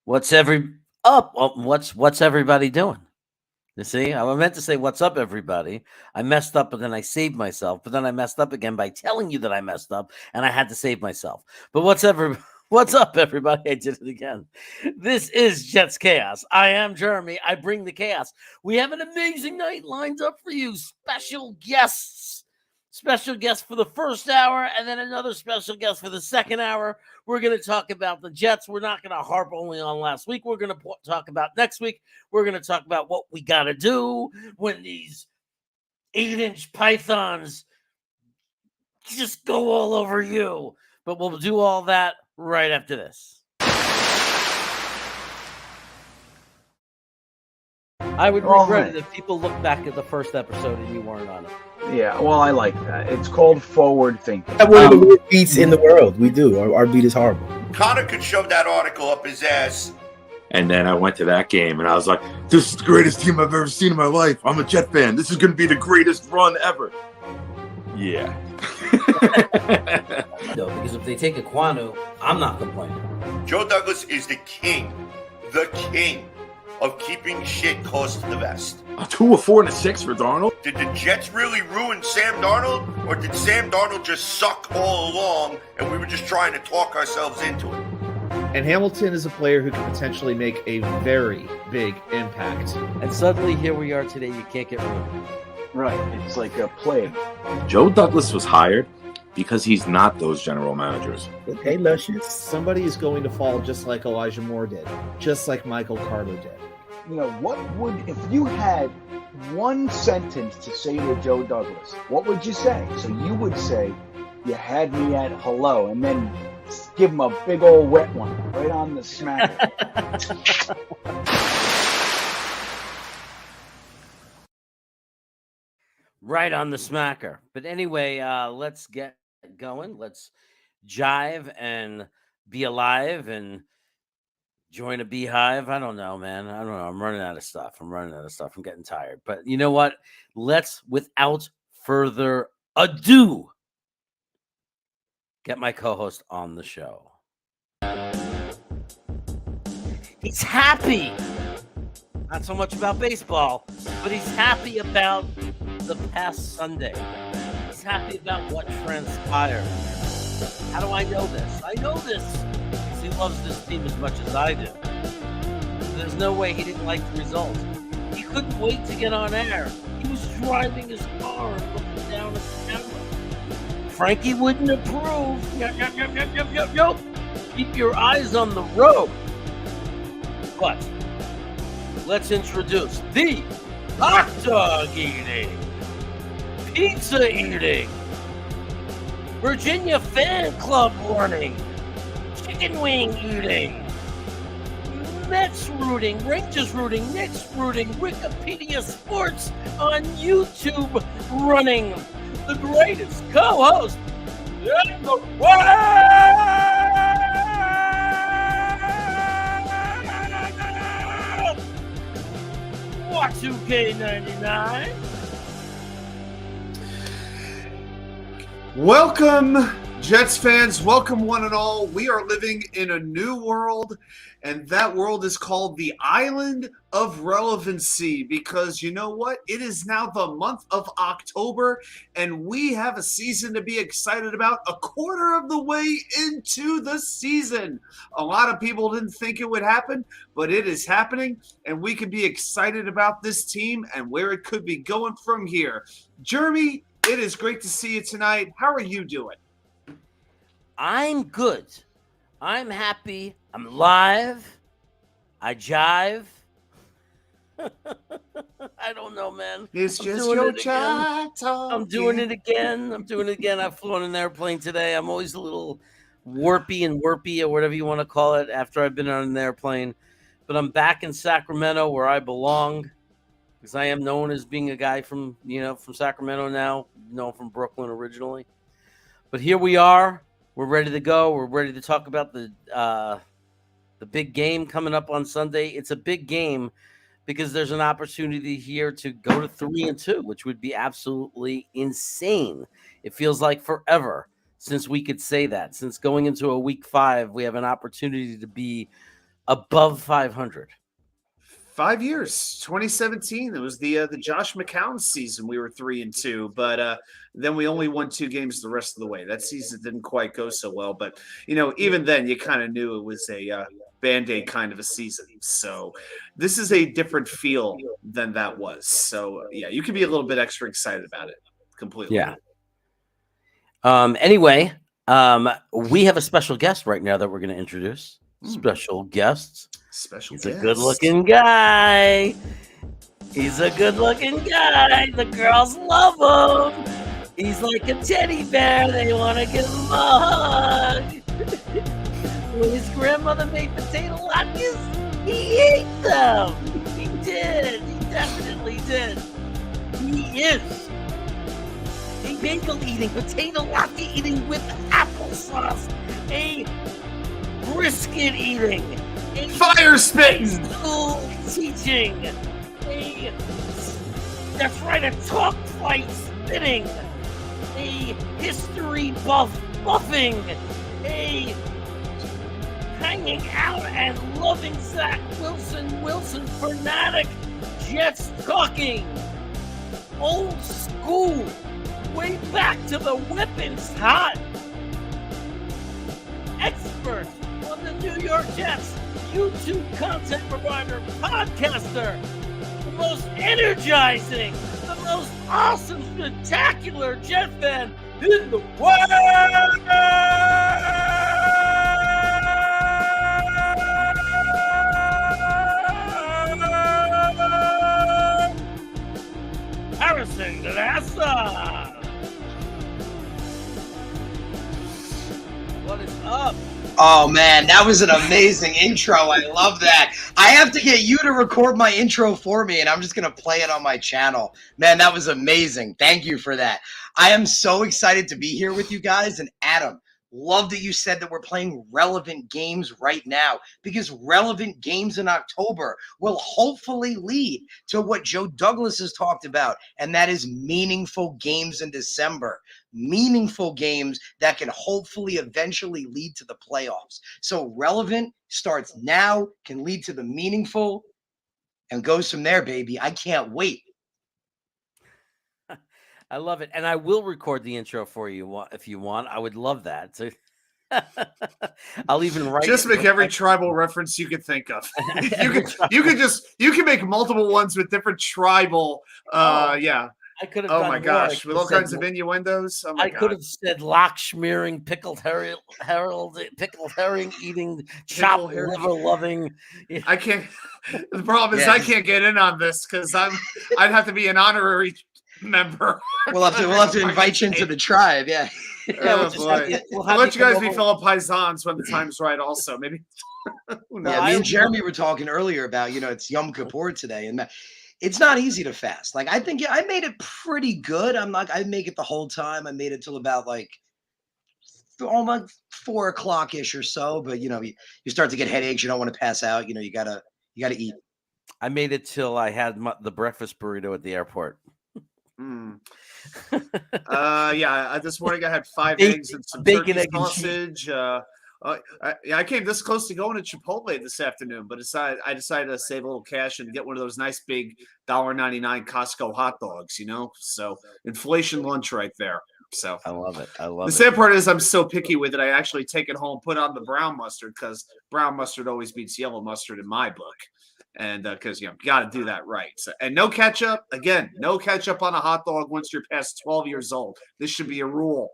What's every up? What's everybody doing? You see, I meant to say what's up, everybody. I messed up, but then I saved myself. But then I messed up again by telling you that I messed up, and I had to save myself. But what's up, everybody? I did it again. This is Jets Chaos. I am Jeremy. I bring the chaos. We have an amazing night lined up for you. Special guests. Special guest for the first hour, and then another special guest for the second hour. We're going to talk about the Jets. We're not going to harp only on last week. We're going to talk about next week. We're going to talk about what we got to do when these 8-inch pythons just go all over you. But we'll do all that right after this. I would regret it if people look back at the first episode and you weren't on it. Yeah, well, I like that. It's called forward thinking. We have one of the worst beats in the world. We do. Our beat is horrible. Connor could shove that article up his ass. And then I went to that game, and I was like, this is the greatest team I've ever seen in my life. I'm a Jet fan. This is going to be the greatest run ever. Yeah. No, because if they take Aquanu, I'm not complaining. Joe Douglas is the king of keeping shit close to the vest. A 2, a 4, and a 6 for Darnold? Did the Jets really ruin Sam Darnold, or did Sam Darnold just suck all along and we were just trying to talk ourselves into it? And Hamilton is a player who can potentially make a very big impact. And suddenly here we are today. You can't get ruined. Right. It's like a plague. Joe Douglas was hired because he's not those general managers. Okay, Luscious. Somebody is going to fall just like Elijah Moore did, just like Michael Carter did. You know, what would, if you had one sentence to say to Joe Douglas, what would you say? So you would say, you had me at hello, and then give him a big old wet one right on the smack. Right on the smacker. But anyway, let's get going. Let's jive and be alive and join a beehive. I don't know, man. I don't know. I'm running out of stuff. I'm getting tired. But you know what? Let's, without further ado, get my co-host on the show. He's happy. Not so much about baseball, but he's happy about the past Sunday. He's happy about what transpired. How do I know this? I know this because he loves this team as much as I do. There's no way he didn't like the result. He couldn't wait to get on air. He was driving his car and looking down at the camera. Frankie wouldn't approve. Yup. Keep your eyes on the road. But let's introduce the hot dog eating, pizza eating, Virginia fan club running, chicken wing eating, Mets rooting, Rangers rooting, Knicks rooting, Wikipedia Sports on YouTube running, the greatest co-host in the world, Y2K99. Welcome, Jets fans. Welcome, one and all. We are living in a new world, and that world is called the Island of Relevancy because you know what? It is now the month of October, and we have a season to be excited about, a quarter of the way into the season. A lot of people didn't think it would happen, but it is happening, and we can be excited about this team and where it could be going from here. Jeremy, it is great to see you tonight. How are you doing? I'm good. I'm happy. I'm live. I jive. I don't know, man. It's just your chat. I'm doing it again. I've flown an airplane today. I'm always a little warpy or whatever you want to call it after I've been on an airplane. But I'm back in Sacramento where I belong. Because I am known as being a guy from Sacramento now, known from Brooklyn originally. But here we are. We're ready to go. We're ready to talk about the big game coming up on Sunday. It's a big game because there's an opportunity here to go to 3-2, which would be absolutely insane. It feels like forever since we could say that. Since going into a week 5, we have an opportunity to be above 500. 5 years, 2017. It was the Josh McCown season. We were 3-2, but then we only won 2 games the rest of the way. That season didn't quite go so well, but even then, you kind of knew it was a Band-Aid kind of a season. So this is a different feel than that was. So yeah, you can be a little bit extra excited about it. Completely. Yeah. Anyway, we have a special guest right now that we're going to introduce. Special guest. Special He's guest. a good-looking guy. He's a good-looking guy. The girls love him. He's like a teddy bear. They want to give him a hug. When his grandmother made potato latkes, he ate them. He did. He definitely did. He is a bagel-eating, potato latke eating with applesauce. A brisket-eating. Fire spitting. School teaching. That's right, a talk fight spitting. A history buffing. A hanging out and loving Zach Wilson fanatic. Jets talking. Old school. Way back to the weapons hot. Expert on the New York Jets. YouTube content provider, podcaster, the most energizing, the most awesome, spectacular Jet fan in the world. Harrison Glassa. What is up? Oh man, that was an amazing intro. I love that. I have to get you to record my intro for me, and I'm just going to play it on my channel. Man, that was amazing. Thank you for that. I am so excited to be here with you guys. And Adam, love that you said that we're playing relevant games right now, because relevant games in October will hopefully lead to what Joe Douglas has talked about, and that is meaningful games in December. Meaningful games that can hopefully eventually lead to the playoffs. So relevant starts now, can lead to the meaningful, and goes from there, baby. I can't wait. I love it. And I will record the intro for you if you want. I would love that. So I'll even write. Just make every tribal reference you could think of. you can make multiple ones with different tribal yeah. I could have. Oh done my more. gosh, with all kinds of innuendos. Oh my I could have said lock schmearing, pickled herring eating, chopped liver loving. I can't. The problem is I can't get in on this because I'd have to be an honorary member. We'll have to invite you into the tribe. Yeah. Oh, boy. I'll let you guys be fellow paisans when the time's right. Also, maybe. Yeah, me and Jeremy were talking earlier about it's Yom Kippur today, and it's not easy to fast. Like I think I made it pretty good. I make it the whole time. I made it till about like almost 4 o'clock ish or so. But you start to get headaches. You don't want to pass out. You gotta eat. I made it till I had the breakfast burrito at the airport. Yeah. This morning I had 5 eggs and some bacon, egg, sausage. I came this close to going to Chipotle this afternoon, but I decided to save a little cash and get one of those nice big $1.99 Costco hot dogs, So inflation lunch right there. So I love it. The sad part is I'm so picky with it. I actually take it home, put on the brown mustard because brown mustard always beats yellow mustard in my book. And because you got to do that right. So, and no ketchup. Again, no ketchup on a hot dog once you're past 12 years old. This should be a rule.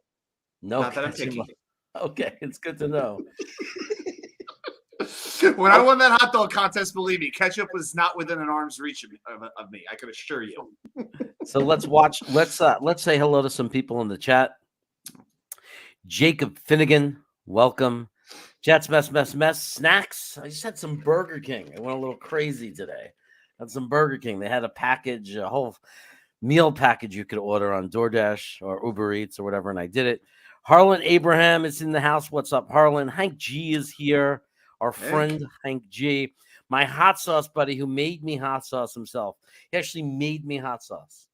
No, not that I'm picky. Okay, it's good to know. When I won that hot dog contest, believe me, ketchup was not within an arm's reach of me. I can assure you. So let's watch. Let's say hello to some people in the chat. Jacob Finnegan, welcome. Jets mess snacks. I just had some Burger King. I went a little crazy today. Had some Burger King. They had a whole meal package you could order on DoorDash or Uber Eats or whatever, and I did it. Harlan Abraham is in the house. What's up, Harlan? Hank G is here. Our friend Hank G. My hot sauce buddy who made me hot sauce himself. He actually made me hot sauce.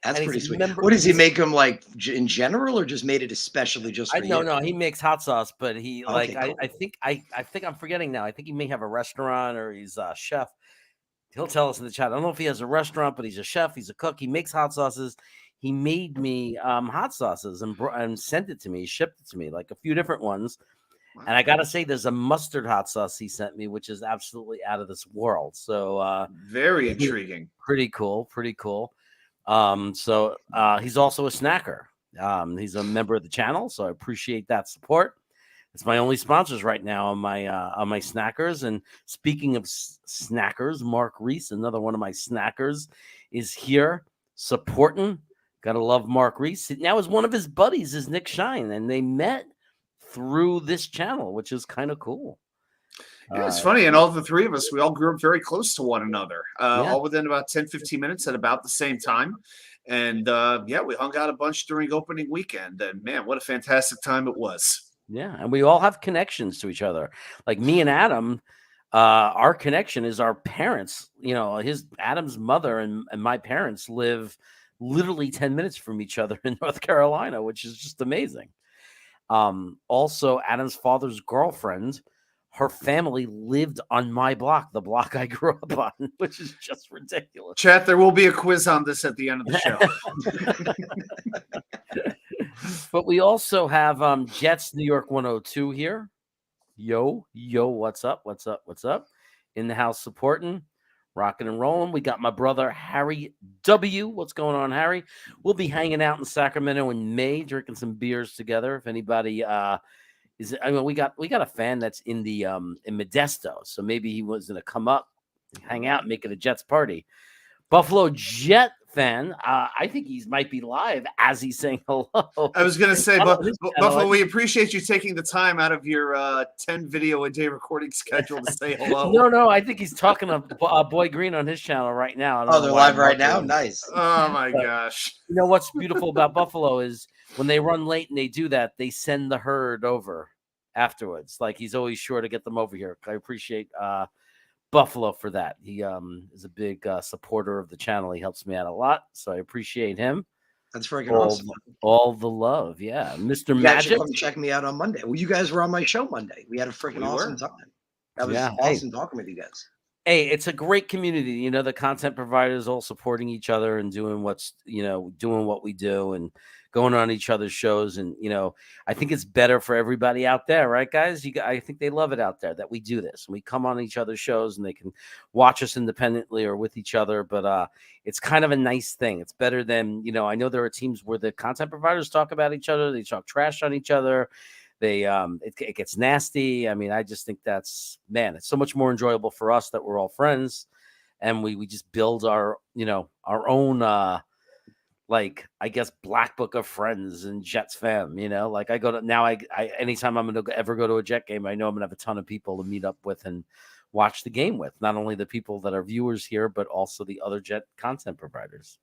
That's And he's pretty a sweet. member- What does he he's- make them like in general, or just made it especially just for you? No, he makes hot sauce, but he Okay, cool. I think I'm forgetting now. I think he may have a restaurant or he's a chef. He'll tell us in the chat. I don't know if he has a restaurant, but he's a chef. He's a cook. He makes hot sauces. He made me hot sauces and sent it to me. He shipped it to me, like a few different ones. And I gotta say, there's a mustard hot sauce he sent me, which is absolutely out of this world. So Very intriguing. pretty cool. So he's also a snacker. He's a member of the channel, so I appreciate that support. It's my only sponsors right now on my snackers. And speaking of snackers, Mark Reese, another one of my snackers, is here supporting. Gotta love Mark Reese. Now, is one of his buddies is Nick Shine, and they met through this channel, which is kind of cool. Yeah, it's funny. And all the three of us, we all grew up very close to one another, Yeah. all within about 10, 15 minutes at about the same time. And yeah, we hung out a bunch during opening weekend. And man, what a fantastic time it was. Yeah, and we all have connections to each other. Like me and Adam, our connection is our parents. You know, Adam's mother and my parents live literally 10 minutes from each other in North Carolina, which is just amazing. Also, Adam's father's girlfriend, her family lived on my block, the block I grew up on, which is just ridiculous. Chat, there will be a quiz on this at the end of the show. But we also have Jets New York 102 here. Yo, what's up? In the house supporting, rocking and rolling. We got my brother Harry W. What's going on, Harry? We'll be hanging out in Sacramento in May, drinking some beers together. If anybody we got a fan that's in the in Modesto, so maybe he was gonna come up, hang out, make it a Jets party. Buffalo Jet fan, I think he might be live as he's saying hello. I was going to say, Buffalo, we appreciate you taking the time out of your 10 video a day recording schedule to say hello. No, I think he's talking to Boy Green on his channel right now. Oh, they're live right now? Nice. Oh, my gosh. You know what's beautiful about Buffalo is when they run late and they do that, they send the herd over afterwards. Like, he's always sure to get them over here. I appreciate Buffalo for that. He is a big supporter of the channel. He helps me out a lot, so I appreciate him. That's freaking awesome. All the love, yeah. Mr. You guys should Magic, come check me out on Monday. Well, you guys were on my show Monday. We had a freaking awesome time. That was awesome talking with you guys. Hey, it's a great community. You know, the content providers all supporting each other and doing doing what we do and going on each other's shows. And, you know, I think it's better for everybody out there, right, guys? I think they love it out there that we do this. And we come on each other's shows and they can watch us independently or with each other. But it's kind of a nice thing. It's better than, you know, I know there are teams where the content providers talk about each other. They talk trash on each other. It gets nasty. I mean, I just think it's so much more enjoyable for us that we're all friends and we just build our own, like, I guess, black book of friends and Jets fam, you know, like I anytime I'm going to ever go to a Jet game, I know I'm gonna have a ton of people to meet up with and watch the game with, not only the people that are viewers here, but also the other Jet content providers.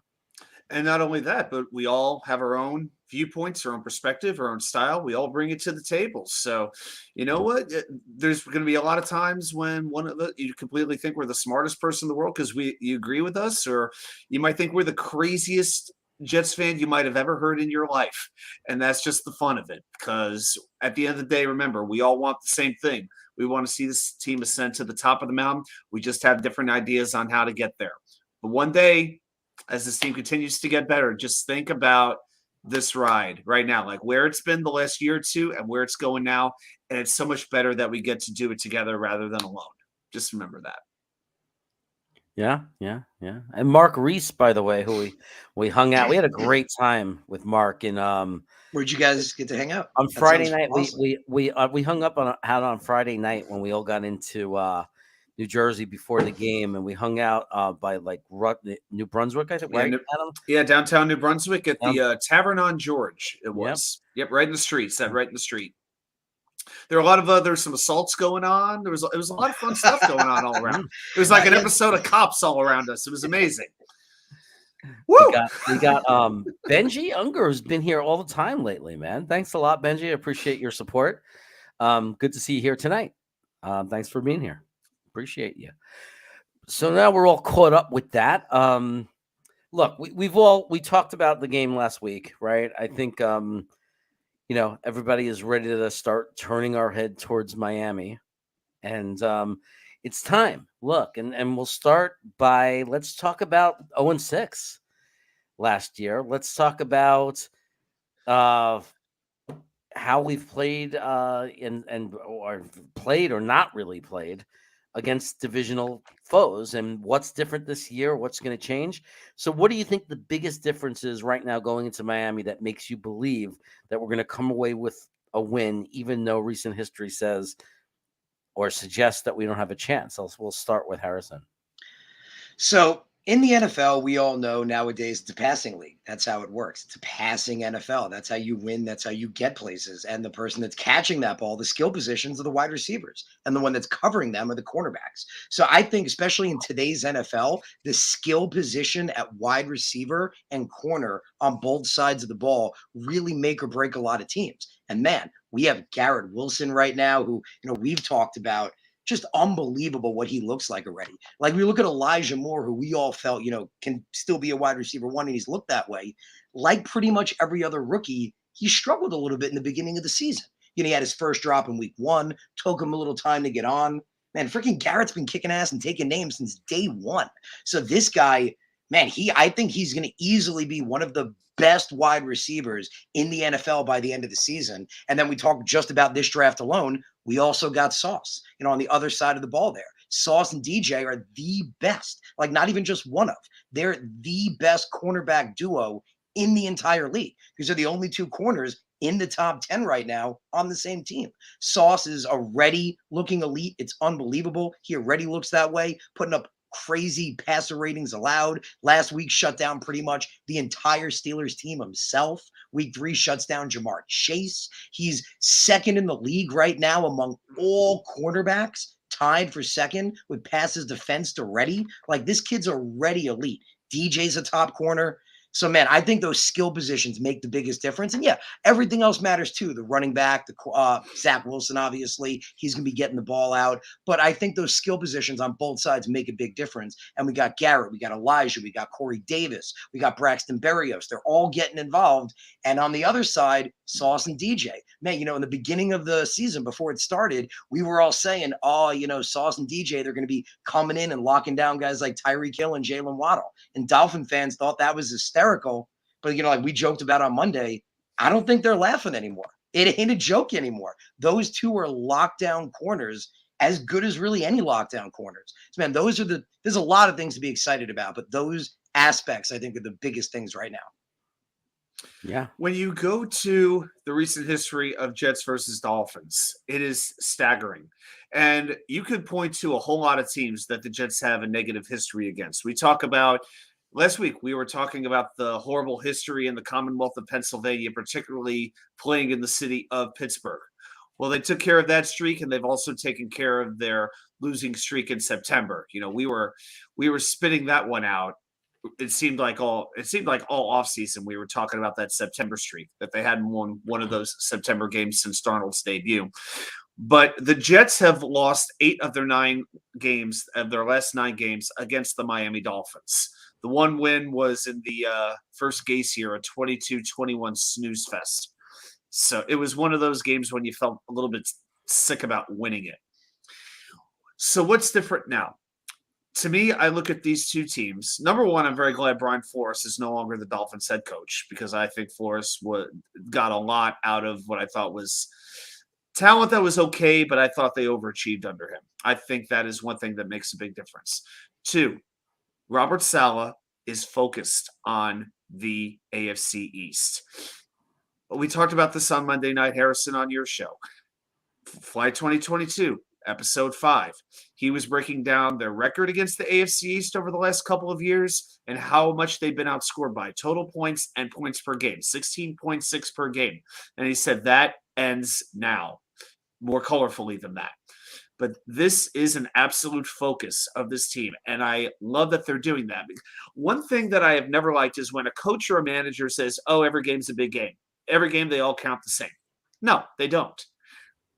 And not only that, but we all have our own viewpoints, our own perspective, our own style. We all bring it to the table. So, you know what? There's going to be a lot of times when you completely think we're the smartest person in the world because you agree with us, or you might think we're the craziest Jets fan you might have ever heard in your life. And that's just the fun of it, because at the end of the day, remember, we all want the same thing. We want to see this team ascend to the top of the mountain. We just have different ideas on how to get there. But one day, as this team continues to get better, just think about this ride right now, like where it's been the last year or two and where it's going now. And it's so much better that we get to do it together rather than alone. Just remember that. Yeah. And Mark Reese, by the way, who we hung out. We had a great time with Mark. And where'd you guys get to hang out? On Friday night, awesome. we hung up out on Friday night when we all got into New Jersey before the game, and we hung out by like New Brunswick, I think, right? Yeah, downtown New Brunswick at the Tavern on George. It was. Yep, right in the street. Set right in the street. There were a lot of there's some assaults going on. It was a lot of fun stuff going on all around. It was like an episode of Cops all around us. It was amazing. Woo! We got Benji Unger, who's been here all the time lately, man. Thanks a lot, Benji. I appreciate your support. Good to see you here tonight. Thanks for being here. Appreciate you. So now we're all caught up with that. Look, we talked about the game last week, right? I think everybody is ready to start turning our head towards Miami, and it's time. Look, and we'll start by let's talk about 0-6 last year. Let's talk about uh how we've played or played or not really played against divisional foes, and what's different this year, what's going to change. So what do you think the biggest difference is right now going into Miami that makes you believe that we're going to come away with a win, even though recent history says or suggests that we don't have a chance? We'll start with Harrison. So in the NFL, we all know nowadays it's a passing league. That's how it works. It's a passing NFL. That's how you win. That's how you get places. And the person that's catching that ball, the skill positions are the wide receivers. And the one that's covering them are the cornerbacks. So I think, especially in today's NFL, the skill position at wide receiver and corner on both sides of the ball really make or break a lot of teams. And man, we have Garrett Wilson right now, who, we've talked about. Just unbelievable what he looks like already. Like, we look at Elijah Moore, who we all felt, can still be a wide receiver one, and he's looked that way. Like pretty much every other rookie, he struggled a little bit in the beginning of the season. He had his first drop in week 1, took him a little time to get on. Man, freaking Garrett's been kicking ass and taking names since day 1. So this guy, man, I think he's going to easily be one of the best wide receivers in the NFL by the end of the season. And then we talk just about this draft alone. We also got Sauce, on the other side of the ball there. Sauce and DJ are the best, like not even just one of. They're the best cornerback duo in the entire league. These are the only 2 corners in the top 10 right now on the same team. Sauce is already looking elite. It's unbelievable. He already looks that way, putting up crazy passer ratings allowed. Last week shut down pretty much the entire Steelers team himself. Week 3 shuts down Jamar Chase. He's second in the league right now among all cornerbacks, tied for second with passes defensed already. Like, this kid's already elite. DJ's a top corner. So, man, I think those skill positions make the biggest difference. And, yeah, everything else matters, too. The running back, Zach Wilson, obviously, he's going to be getting the ball out. But I think those skill positions on both sides make a big difference. And we got Garrett, we got Elijah, we got Corey Davis, we got Braxton Berrios. They're all getting involved. And on the other side, Sauce and DJ. Man, in the beginning of the season, before it started, we were all saying, Sauce and DJ, they're going to be coming in and locking down guys like Tyreek Hill and Jalen Waddle. And Dolphin fans thought that was hysterical. But, like we joked about on Monday, I don't think they're laughing anymore. It ain't a joke anymore. Those 2 are lockdown corners, as good as really any lockdown corners. So, man, there's a lot of things to be excited about, but those aspects, I think, are the biggest things right now. Yeah. When you go to the recent history of Jets versus Dolphins, it is staggering. And you could point to a whole lot of teams that the Jets have a negative history against. We talk about last week, we were talking about the horrible history in the Commonwealth of Pennsylvania, particularly playing in the city of Pittsburgh. Well, they took care of that streak, and they've also taken care of their losing streak in September. We were spitting that one out. It seemed like all offseason we were talking about that September streak, that they hadn't won one of those September games since Darnold's debut. But the Jets have lost 8 of their 9 games, of their last 9 games, against the Miami Dolphins. The one win was in the first Gase year, a 22-21 snooze fest. So it was one of those games when you felt a little bit sick about winning it. So what's different now? To me, I look at these 2 teams. Number one, I'm very glad Brian Flores is no longer the Dolphins head coach, because I think Flores got a lot out of what I thought was talent that was okay, but I thought they overachieved under him. I think that is one thing that makes a big difference. 2, Robert Saleh is focused on the AFC East. We talked about this on Monday Night, Harrison, on your show. Flight 2022. Episode 5. He was breaking down their record against the AFC East over the last couple of years and how much they've been outscored by total points and points per game, 16.6 per game. And he said that ends now, more colorfully than that. But this is an absolute focus of this team, and I love that they're doing that. One thing that I have never liked is when a coach or a manager says, every game's a big game. Every game, they all count the same. No, they don't.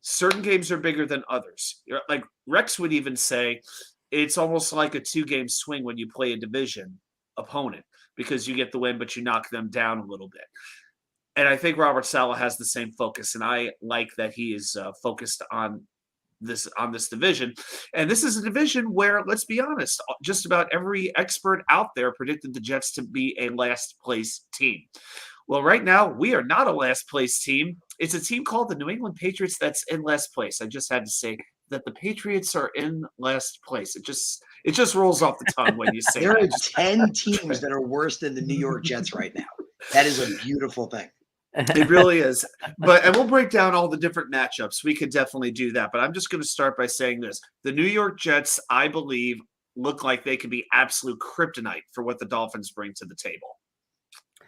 Certain games are bigger than others. Like Rex would even say, it's almost like a 2-game swing when you play a division opponent. because you get the win, but you knock them down a little bit. And I think Robert Saleh has the same focus, and I like that he is focused on this division. And this is a division where, let's be honest, just about every expert out there predicted the Jets to be a last place team. Well, right now we are not a last place team. It's a team called the New England Patriots that's in last place. I just had to say that the Patriots are in last place. It just rolls off the tongue when you say There are that. 10 teams that are worse than the New York Jets right now. That is a beautiful thing. It really is. And we'll break down all the different matchups. We could definitely do that. But I'm just going to start by saying this. The New York Jets, I believe, look like they could be absolute kryptonite for what the Dolphins bring to the table.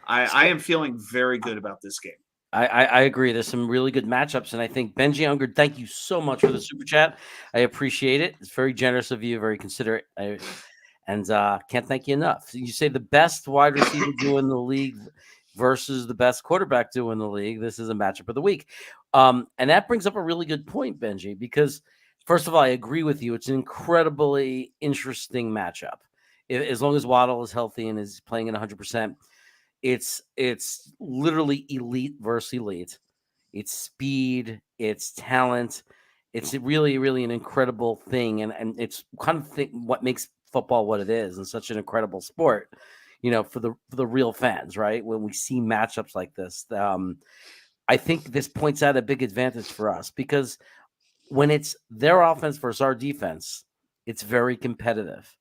I am feeling very good about this game. I agree. There's some really good matchups. And I think Benji Unger, thank you so much for the super chat. I appreciate it. It's very generous of you, very considerate. And can't thank you enough. You say the best wide receiver duo in the league versus the best quarterback duo in the league. This is a matchup of the week. And that brings up a really good point, Benji, because first of all, I agree with you. It's an incredibly interesting matchup. As long as Waddle is healthy and is playing at 100%, it's literally elite versus elite. It's speed, it's talent. It's really, really an incredible thing. And it's kind of what makes football what it is and such an incredible sport. For the real fans, right? When we see matchups like this, I think this points out a big advantage for us because when it's their offense versus our defense, it's very competitive.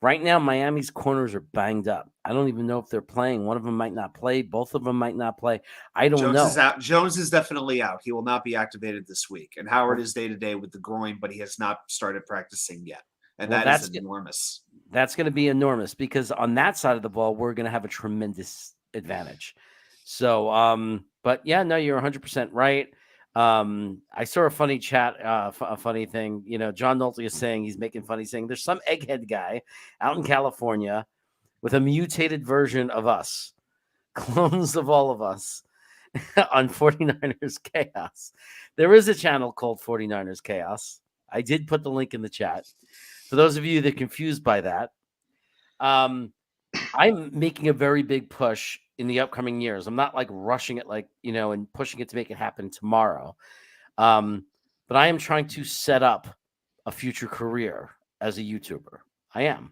Right now, Miami's corners are banged up. I don't even know if they're playing. One of them might not play. Both of them might not play. I don't know. Jones is out. Jones is definitely out. He will not be activated this week. And Howard is day-to-day with the groin, but he has not started practicing yet. And that is enormous. That's going to be enormous because on that side of the ball, we're going to have a tremendous advantage. So, but yeah, no, you're 100% right. I saw a funny chat, a funny thing. John Nolte is saying he's making funny, saying there's some egghead guy out in California with a mutated version of us, clones of all of us on 49ers Chaos. There is a channel called 49ers Chaos. I did put the link in the chat. For those of you that are confused by that, I'm making a very big push in the upcoming years. I'm not like rushing it, and pushing it to make it happen tomorrow. But I am trying to set up a future career as a YouTuber. I am.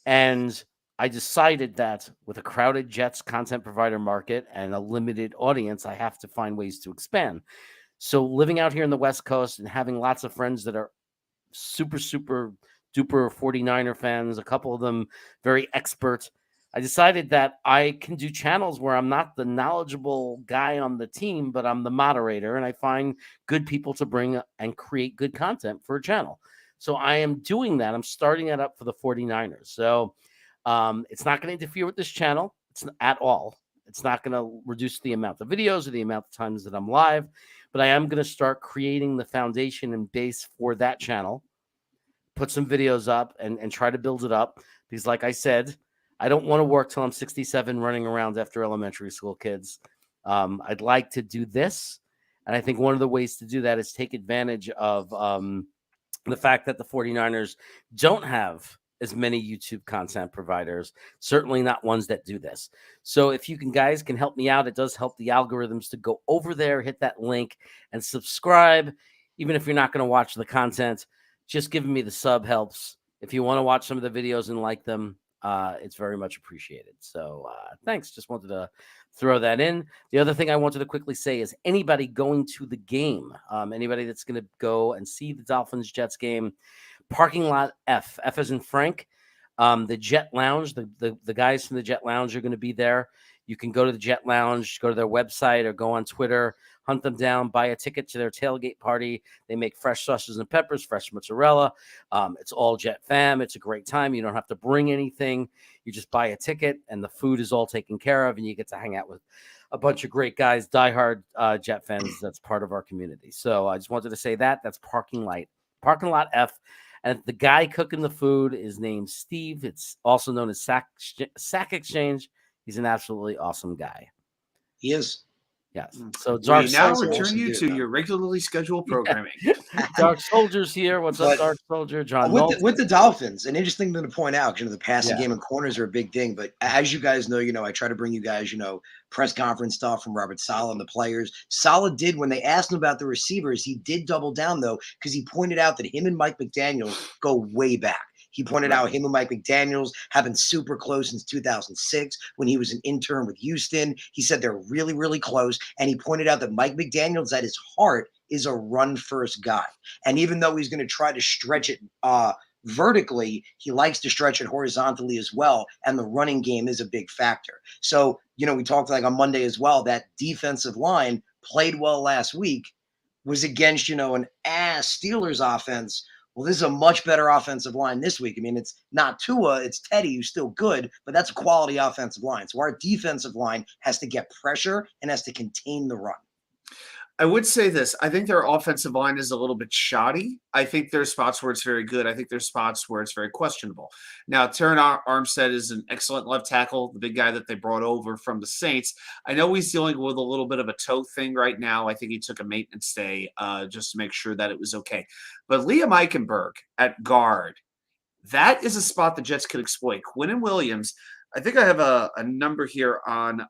And I decided that with a crowded Jets content provider market and a limited audience, I have to find ways to expand. So living out here in the West Coast and having lots of friends that are super, super duper 49er fans, a couple of them very expert, I decided that I can do channels where I'm not the knowledgeable guy on the team, but I'm the moderator and I find good people to bring and create good content for a channel. So I am doing that. I'm starting that up for the 49ers. So it's not going to interfere with this channel. It's not at all. It's not going to reduce the amount of videos or the amount of times that I'm live, but I am going to start creating the foundation and base for that channel, put some videos up and try to build it up. Because like I said, I don't want to work till I'm 67 running around after elementary school kids. I'd like to do this. And I think one of the ways to do that is take advantage of the fact that the 49ers don't have as many YouTube content providers, certainly not ones that do this. So if you guys can help me out, it does help the algorithms to go over there, hit that link and subscribe. Even if you're not going to watch the content, just giving me the sub helps. If you want to watch some of the videos and like them, it's very much appreciated. So thanks. Just wanted to throw that in. The other thing I wanted to quickly say is anybody going to the game, anybody that's going to go and see the Dolphins Jets game, parking lot F as in Frank, the Jet Lounge, the guys from the Jet Lounge are going to be there. You can go to the Jet Lounge, go to their website or go on Twitter, hunt them down, buy a ticket to their tailgate party. They make fresh sausages and peppers, fresh mozzarella. It's all Jet fam. It's a great time. You don't have to bring anything. You just buy a ticket and the food is all taken care of and you get to hang out with a bunch of great guys, diehard Jet fans. That's part of our community. So I just wanted to say that's parking lot F. And the guy cooking the food is named Steve. It's also known as Sack Exchange. He's an absolutely awesome guy. He is. Yes. So We Dark now Soldier. return you to your regularly scheduled programming. Dark Soldier's here. What's up, But- Dark Soldier? John With the Dolphins, an interesting thing to point out, the passing Yeah. game and corners are a big thing. But as you guys know, I try to bring you guys, press conference stuff from Robert Saleh and the players. Saleh did, when they asked him about the receivers, he did double down, though, because he pointed out that him and Mike McDaniels go way back. He pointed out him and Mike McDaniels have been super close since 2006 when he was an intern with Houston. He said they're really, really close. And he pointed out that Mike McDaniels at his heart is a run-first guy. And even though he's going to try to stretch it vertically, he likes to stretch it horizontally as well. And the running game is a big factor. So, we talked like on Monday as well, that defensive line played well last week, was against, an ass Steelers offense. Well, this is a much better offensive line this week. I mean, it's not Tua, it's Teddy, who's still good, but that's a quality offensive line. So our defensive line has to get pressure and has to contain the run. I would say this. I think their offensive line is a little bit shoddy. I think there's spots where it's very good. I think there's spots where it's very questionable. Now, Terran Armstead is an excellent left tackle, the big guy that they brought over from the Saints. I know he's dealing with a little bit of a toe thing right now. I think he took a maintenance day just to make sure that it was okay. But Liam Eichenberg at guard, that is a spot the Jets could exploit. Quinnen Williams, I think I have a number here on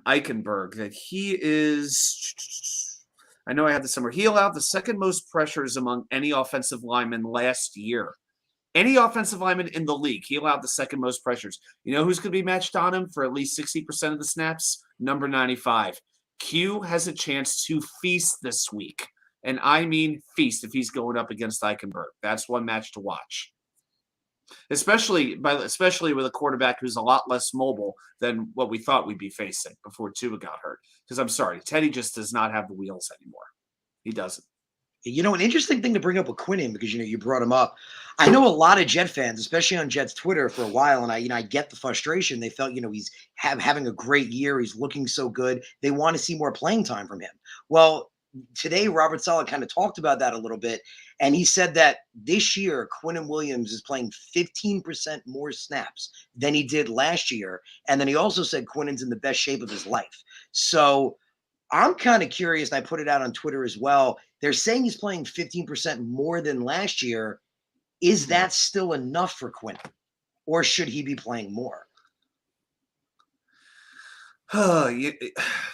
Eichenberg that he is, I know I have this somewhere. He allowed the second most pressures among any offensive lineman last year. Any offensive lineman in the league, he allowed the second most pressures. You know who's going to be matched on him for at least 60% of the snaps? Number 95. Q has a chance to feast this week. And I mean feast if he's going up against Eichenberg. That's one match to watch. Especially with a quarterback who's a lot less mobile than what we thought we'd be facing before Tua got hurt. Because I'm sorry, Teddy just does not have the wheels anymore. He doesn't. An interesting thing to bring up with Quinnen, because you brought him up. I know a lot of Jet fans, especially on Jets Twitter for a while, and I get the frustration. They felt he's having a great year. He's looking so good. They want to see more playing time from him. Well, today Robert Saleh kind of talked about that a little bit, and he said that this year Quinnen Williams is playing 15% more snaps than he did last year, and then he also said Quinnen's in the best shape of his life. So I'm kind of curious, and I put it out on Twitter as well. They're saying he's playing 15% more than last year. Is that still enough for Quinnen, or should he be playing more?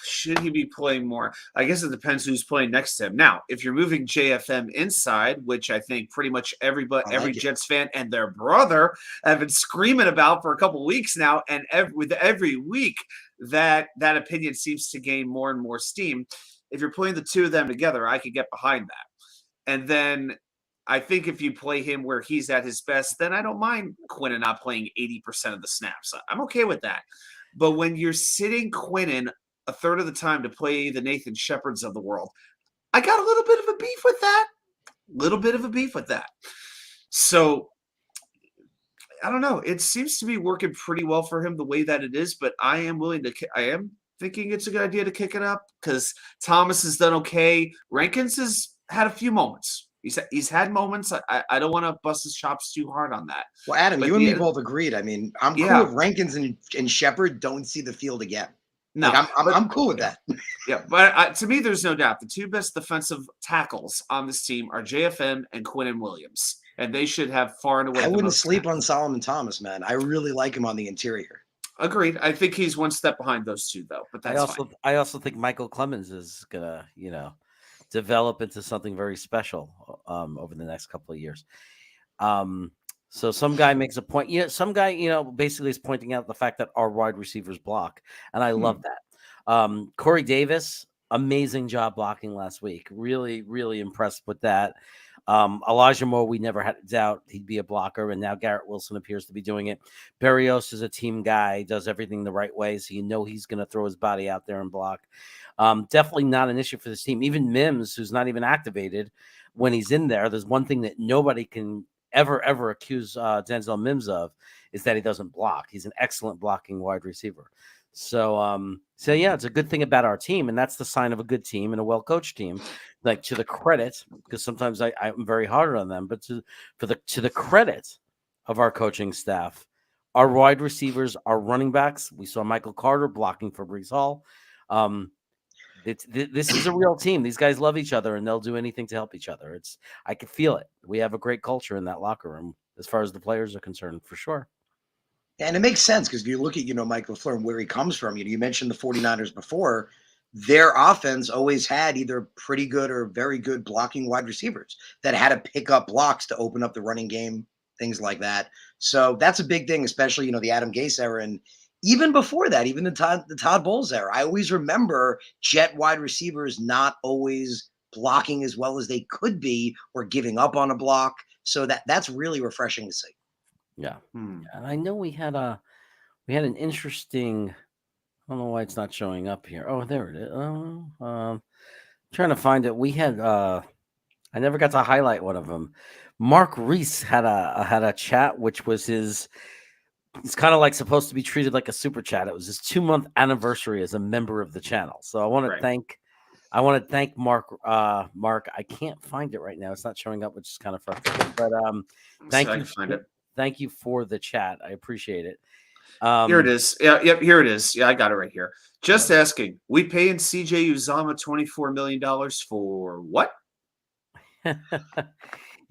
Should he be playing more? I guess it depends who's playing next to him. Now, if you're moving JFM inside, which I think pretty much every Jets fan and their brother have been screaming about for a couple weeks now, and with every week that opinion seems to gain more and more steam. If you're playing the two of them together, I could get behind that. And then I think if you play him where he's at his best, then I don't mind Quinnen not playing 80% of the snaps. I'm okay with that. But when you're sitting Quinnen a third of the time to play the Nathan Shepherds of the world, I got a little bit of a beef with that. So I don't know. It seems to be working pretty well for him the way that it is, but I am thinking it's a good idea to kick it up because Thomas has done okay. Rankins has had a few moments. He's had moments. I don't want to bust his chops too hard on that. Well, Adam, you and me both agreed. I mean, I'm cool if Rankins and Shepard don't see the field again. No, I'm cool with that. Yeah, but to me, there's no doubt the two best defensive tackles on this team are JFM and Quinnen Williams, and they should have far and away. I wouldn't sleep on Solomon Thomas, man. I really like him on the interior. Agreed. I think he's one step behind those two, though. But that's fine. I also think Michael Clemens is gonna, develop into something very special over the next couple of years. So some guy makes a point. Some guy, basically is pointing out the fact that our wide receivers block, and I love that. Corey Davis, amazing job blocking last week. Really, really impressed with that. Elijah Moore, we never had a doubt he'd be a blocker, and now Garrett Wilson appears to be doing it. Berrios is a team guy, does everything the right way, so he's going to throw his body out there and block. Definitely not an issue for this team. Even Mims, who's not even activated, when he's in there's one thing that nobody can ever accuse Denzel Mims of is that he doesn't block. He's an excellent blocking wide receiver. So yeah, it's a good thing about our team, and that's the sign of a good team and a well-coached team. Like, to the credit, because sometimes I'm very hard on them, but to the credit of our coaching staff, our wide receivers, our running backs. We saw Michael Carter blocking for Brees Hall. This is a real team. These guys love each other, and they'll do anything to help each other. I can feel it. We have a great culture in that locker room as far as the players are concerned, for sure. And it makes sense because if you look at, Mike LaFleur and where he comes from, you mentioned the 49ers before. Their offense always had either pretty good or very good blocking wide receivers that had to pick up blocks to open up the running game, things like that. So that's a big thing, especially, the Adam Gase era. And even before that, even the Todd Bowles era, I always remember Jet wide receivers not always blocking as well as they could be or giving up on a block. So that's really refreshing to see. Yeah. And I know we had an interesting, I don't know why it's not showing up here. Oh, there it is. Trying to find it. We had I never got to highlight one of them. Mark Reese had a chat, which was he's kind of like supposed to be treated like a super chat. It was his 2-month anniversary as a member of the channel. So I want to thank Mark. Mark, I can't find it right now. It's not showing up, which is kind of frustrating. But thank you for the chat. I appreciate it. Here it is. Yeah, yep, here it is. Yeah, I got it right here. Just asking, we paying CJ Uzama $24 million for what?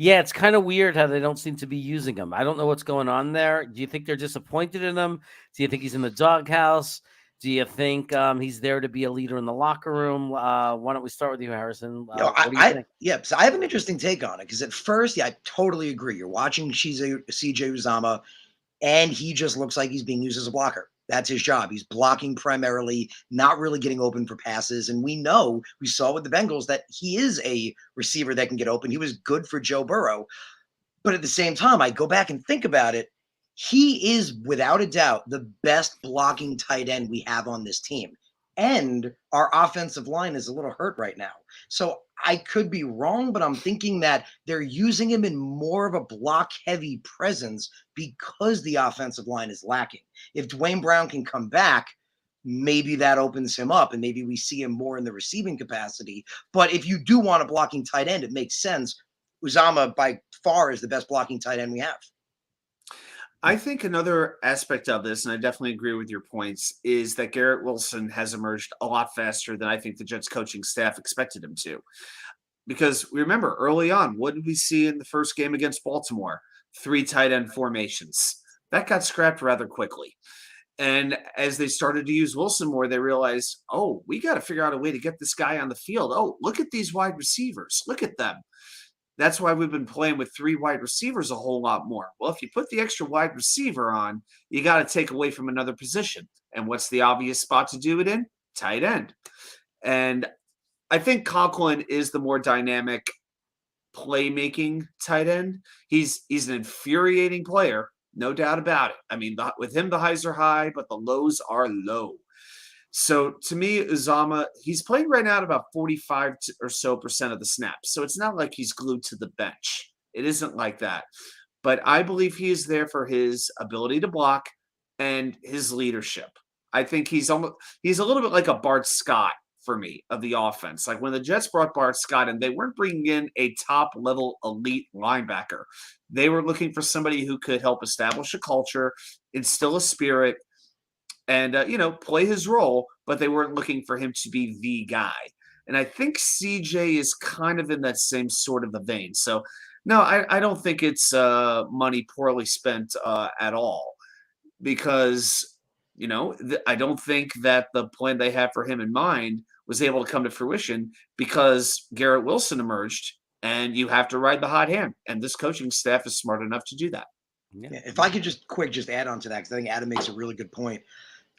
Yeah, it's kind of weird how they don't seem to be using him. I don't know what's going on there. Do you think they're disappointed in him? Do you think he's in the doghouse? Do you think he's there to be a leader in the locker room? Why don't we start with you, Harrison? What do you think? So I have an interesting take on it because at first, I totally agree. You're watching CJ Uzama, and he just looks like he's being used as a blocker. That's his job. He's blocking primarily, not really getting open for passes. And we saw with the Bengals that he is a receiver that can get open. He was good for Joe Burrow. But at the same time, I go back and think about it. He is, without a doubt, the best blocking tight end we have on this team. And our offensive line is a little hurt right now. So I could be wrong, but I'm thinking that they're using him in more of a block-heavy presence because the offensive line is lacking. If Dwayne Brown can come back, maybe that opens him up, and maybe we see him more in the receiving capacity. But if you do want a blocking tight end, it makes sense. Uzama, by far, is the best blocking tight end we have. I think another aspect of this, and I definitely agree with your points, is that Garrett Wilson has emerged a lot faster than I think the Jets coaching staff expected him to. Because we remember early on, what did we see in the first game against Baltimore? 3 tight end formations. That got scrapped rather quickly. And as they started to use Wilson more, they realized, oh, we got to figure out a way to get this guy on the field. Oh, look at these wide receivers. Look at them. That's why we've been playing with 3 wide receivers a whole lot more. Well, if you put the extra wide receiver on, you got to take away from another position. And what's the obvious spot to do it in? Tight end. And I think Conklin is the more dynamic playmaking tight end. He's an infuriating player, no doubt about it. I mean, with him, the highs are high, but the lows are low. So to me, Uzama, he's playing right now at about 45% or so of the snaps. So it's not like he's glued to the bench. It isn't like that. But I believe he is there for his ability to block and his leadership. I think he's a little bit like a Bart Scott for me of the offense. Like when the Jets brought Bart Scott in, they weren't bringing in a top-level elite linebacker. They were looking for somebody who could help establish a culture, instill a spirit, and, play his role, but they weren't looking for him to be the guy. And I think CJ is kind of in that same sort of a vein. So, no, I don't think it's money poorly spent at all because, I don't think that the plan they had for him in mind was able to come to fruition because Garrett Wilson emerged, and you have to ride the hot hand. And this coaching staff is smart enough to do that. Yeah. If I could just add on to that, because I think Adam makes a really good point.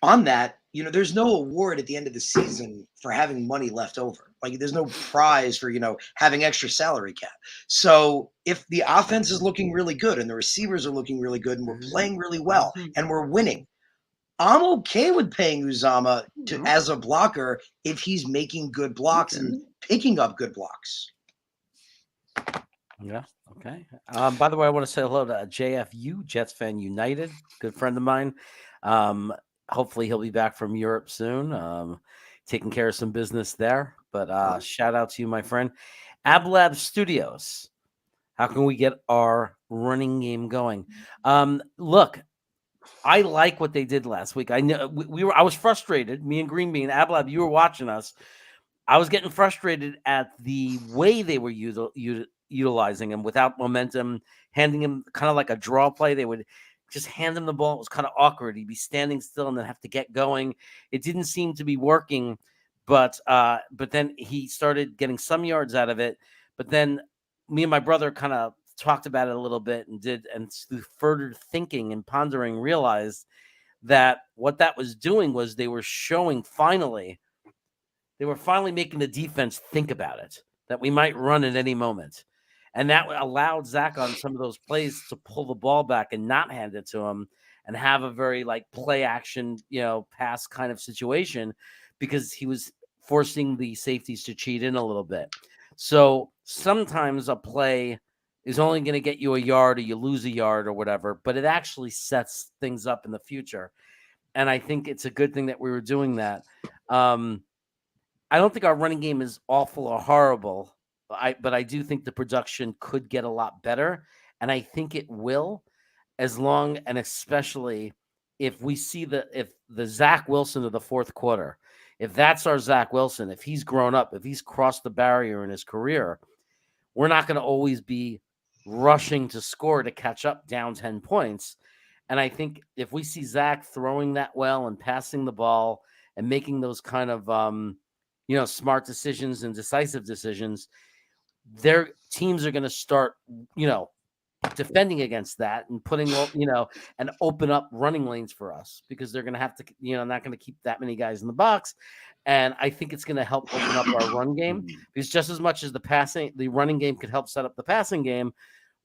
On that, there's no award at the end of the season for having money left over. Like there's no prize for, having extra salary cap. So if the offense is looking really good and the receivers are looking really good and we're playing really well and we're winning, I'm okay with paying Uzama as a blocker if he's making good blocks and picking up good blocks. Yeah. Okay. By the way, I want to say hello to JFU, Jets Fan United, good friend of mine. Hopefully he'll be back from Europe soon, taking care of some business there. But shout out to you, my friend. AbLab Studios. How can we get our running game going? Look, I like what they did last week. I know I was frustrated. Me and Green Bean, Ablab, you were watching us. I was getting frustrated at the way they were utilizing him without momentum, handing him kind of like a draw play. They would just hand him the ball. It was kind of awkward. He'd be standing still and then have to get going. It didn't seem to be working, but then he started getting some yards out of it. But then me and my brother kind of talked about it a little bit and through further thinking and pondering realized that what that was doing was they were finally making the defense think about it, that we might run at any moment. And that allowed Zach on some of those plays to pull the ball back and not hand it to him and have a very like play action, pass kind of situation, because he was forcing the safeties to cheat in a little bit. So sometimes a play is only going to get you a yard or you lose a yard or whatever, but it actually sets things up in the future. And I think it's a good thing that we were doing that. I don't think our running game is awful or horrible, but I do think the production could get a lot better, and I think it will, as long and especially if we see if the Zach Wilson of the fourth quarter, if that's our Zach Wilson, if he's grown up, if he's crossed the barrier in his career, we're not going to always be rushing to score to catch up down 10 points. And I think if we see Zach throwing that well and passing the ball and making those kind of smart decisions and decisive decisions, their teams are going to start, defending against that and putting, and open up running lanes for us, because they're going to have to, not going to keep that many guys in the box. And I think it's going to help open up our run game, because just as much as the running game could help set up the passing game,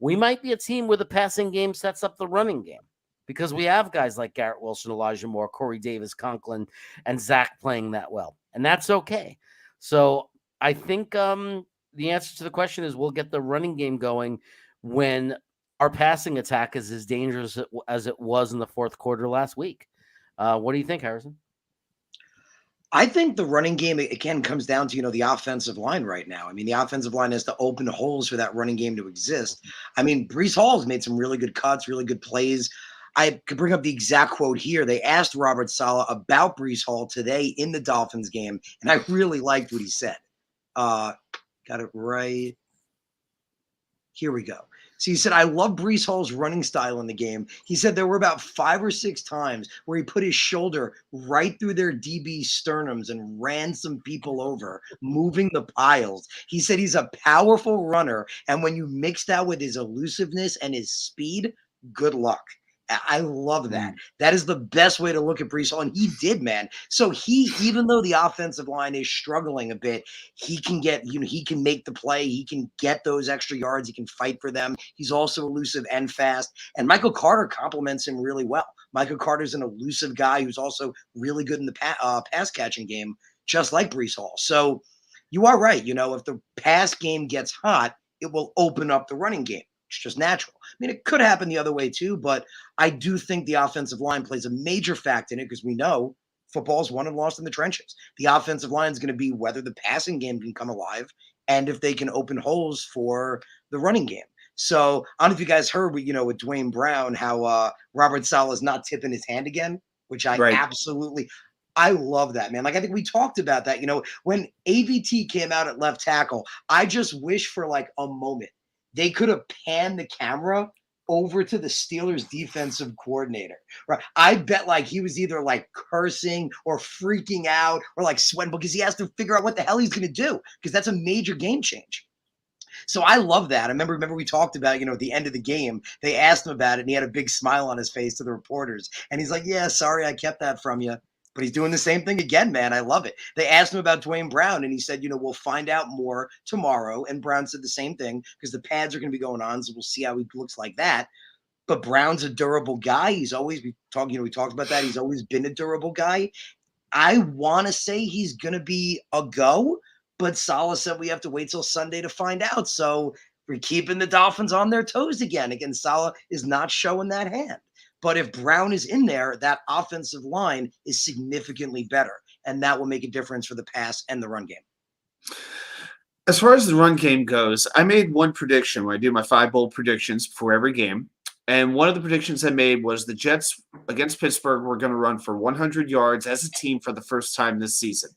we might be a team where the passing game sets up the running game, because we have guys like Garrett Wilson, Elijah Moore, Corey Davis, Conklin, and Zach playing that well. And that's okay. So I think the answer to the question is we'll get the running game going when our passing attack is as dangerous as it was in the fourth quarter last week. What do you think, Harrison? I think the running game, again, comes down to, the offensive line right now. I mean, the offensive line has to open holes for that running game to exist. I mean, Breece Hall has made some really good cuts, really good plays. I could bring up the exact quote here. They asked Robert Saleh about Breece Hall today in the Dolphins game, and I really liked what he said. Got it right. Here we go. So he said, I love Breece Hall's running style in the game. He said there were about 5 or 6 times where he put his shoulder right through their DB sternums and ran some people over, moving the piles. He said he's a powerful runner, and when you mix that with his elusiveness and his speed, good luck. I love that. That is the best way to look at Breece Hall, and he did, man. So even though the offensive line is struggling a bit, he can get, he can make the play. He can get those extra yards. He can fight for them. He's also elusive and fast. And Michael Carter complements him really well. Michael Carter's an elusive guy who's also really good in the pass catching game, just like Breece Hall. So you are right. If the pass game gets hot, it will open up the running game. It's just natural. I mean, it could happen the other way too, but I do think the offensive line plays a major factor in it, because we know football's won and lost in the trenches. The offensive line is going to be whether the passing game can come alive and if they can open holes for the running game. So I don't know if you guys heard, with Dwayne Brown, how Robert Saleh is not tipping his hand again, which I absolutely – I love that, man. Like, I think we talked about that. When AVT came out at left tackle, I just wish for like a moment they could have panned the camera over to the Steelers defensive coordinator. Right? I bet like he was either like cursing or freaking out or like sweating, because he has to figure out what the hell he's going to do, because that's a major game change. So I love that. I remember we talked about, at the end of the game, they asked him about it and he had a big smile on his face to the reporters. And he's like, yeah, sorry, I kept that from you. But he's doing the same thing again, man. I love it. They asked him about Dwayne Brown, and he said, we'll find out more tomorrow. And Brown said the same thing, because the pads are going to be going on, so we'll see how he looks like that. But Brown's a durable guy. He's always we talked about that. He's always been a durable guy. I want to say he's going to be a go, but Saleh said we have to wait till Sunday to find out. So we're keeping the Dolphins on their toes again. Again, Saleh is not showing that hand. But if Brown is in there, that offensive line is significantly better, and that will make a difference for the pass and the run game. As far as the run game goes, I made one prediction when I do my 5 bold predictions before every game. And one of the predictions I made was the Jets against Pittsburgh were going to run for 100 yards as a team for the first time this season.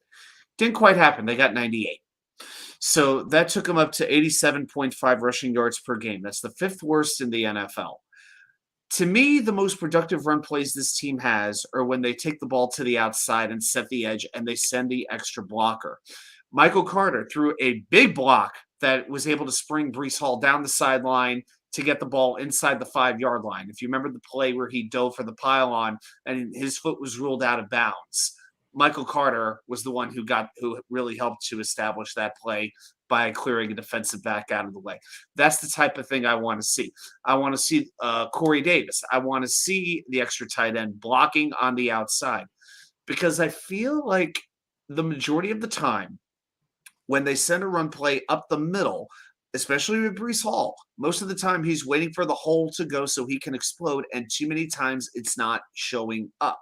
Didn't quite happen. They got 98. So that took them up to 87.5 rushing yards per game. That's the fifth worst in the NFL. To me, the most productive run plays this team has are when they take the ball to the outside and set the edge and they send the extra blocker. Michael Carter threw a big block that was able to spring Breece Hall down the sideline to get the ball inside the 5-yard line. If you remember the play where he dove for the pylon and his foot was ruled out of bounds, Michael Carter was the one who really helped to establish that play by clearing a defensive back out of the way. That's the type of thing I want to see. I want to see Corey Davis. I want to see the extra tight end blocking on the outside, because I feel like the majority of the time when they send a run play up the middle, especially with Breece Hall, most of the time he's waiting for the hole to go so he can explode, and too many times it's not showing up.